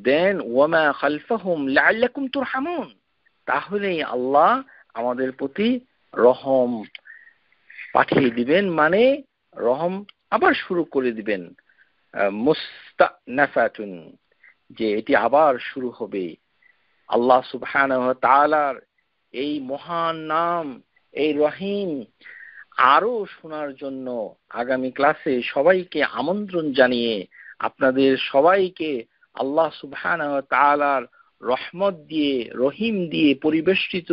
then wama khalfahum la'allakum turhamun, তাহলেই আল্লাহ আমাদের প্রতি রহম পাঠিয়ে দিবেন, মানে রহম আবার শুরু করে দিবেন মুস্তানাফাতুন, যে এটি আবার শুরু হবে। আল্লাহ সুবহানাহু ওয়া তাআলার এই মহান নাম, এই রহিম আরো শোনার জন্য আগামী ক্লাসে সবাইকে আমন্ত্রণ জানিয়ে আপনাদের সবাইকে আল্লাহ সুবহানাহু ওয়া তাআলার রহমত দিয়ে, রহিম দিয়ে পরিবেষ্টিত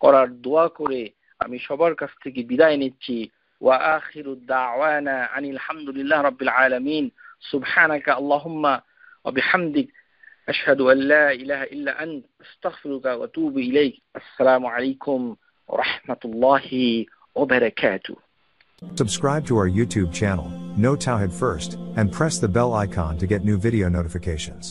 করার দোয়া করে আমি সবার কাছ থেকে বিদায় নিচ্ছি। ওয়া আখিরু দাওয়ানা আনিল হামদুলিল্লাহি রাব্বিল আলামিন। সুবহানাকা আল্লাহুম্মা ওয়া বিহামদিক আশহাদু আল লা ইলাহা ইল্লা আনতা আস্তাগফিরুকা ওয়া আতুবু ইলাইক। আসসালামু আলাইকুম ওয়া রাহমাতুল্লাহি wa barakatuh. Subscribe to our YouTube channel, Know Tawhid First, and press the bell icon to get new video notifications.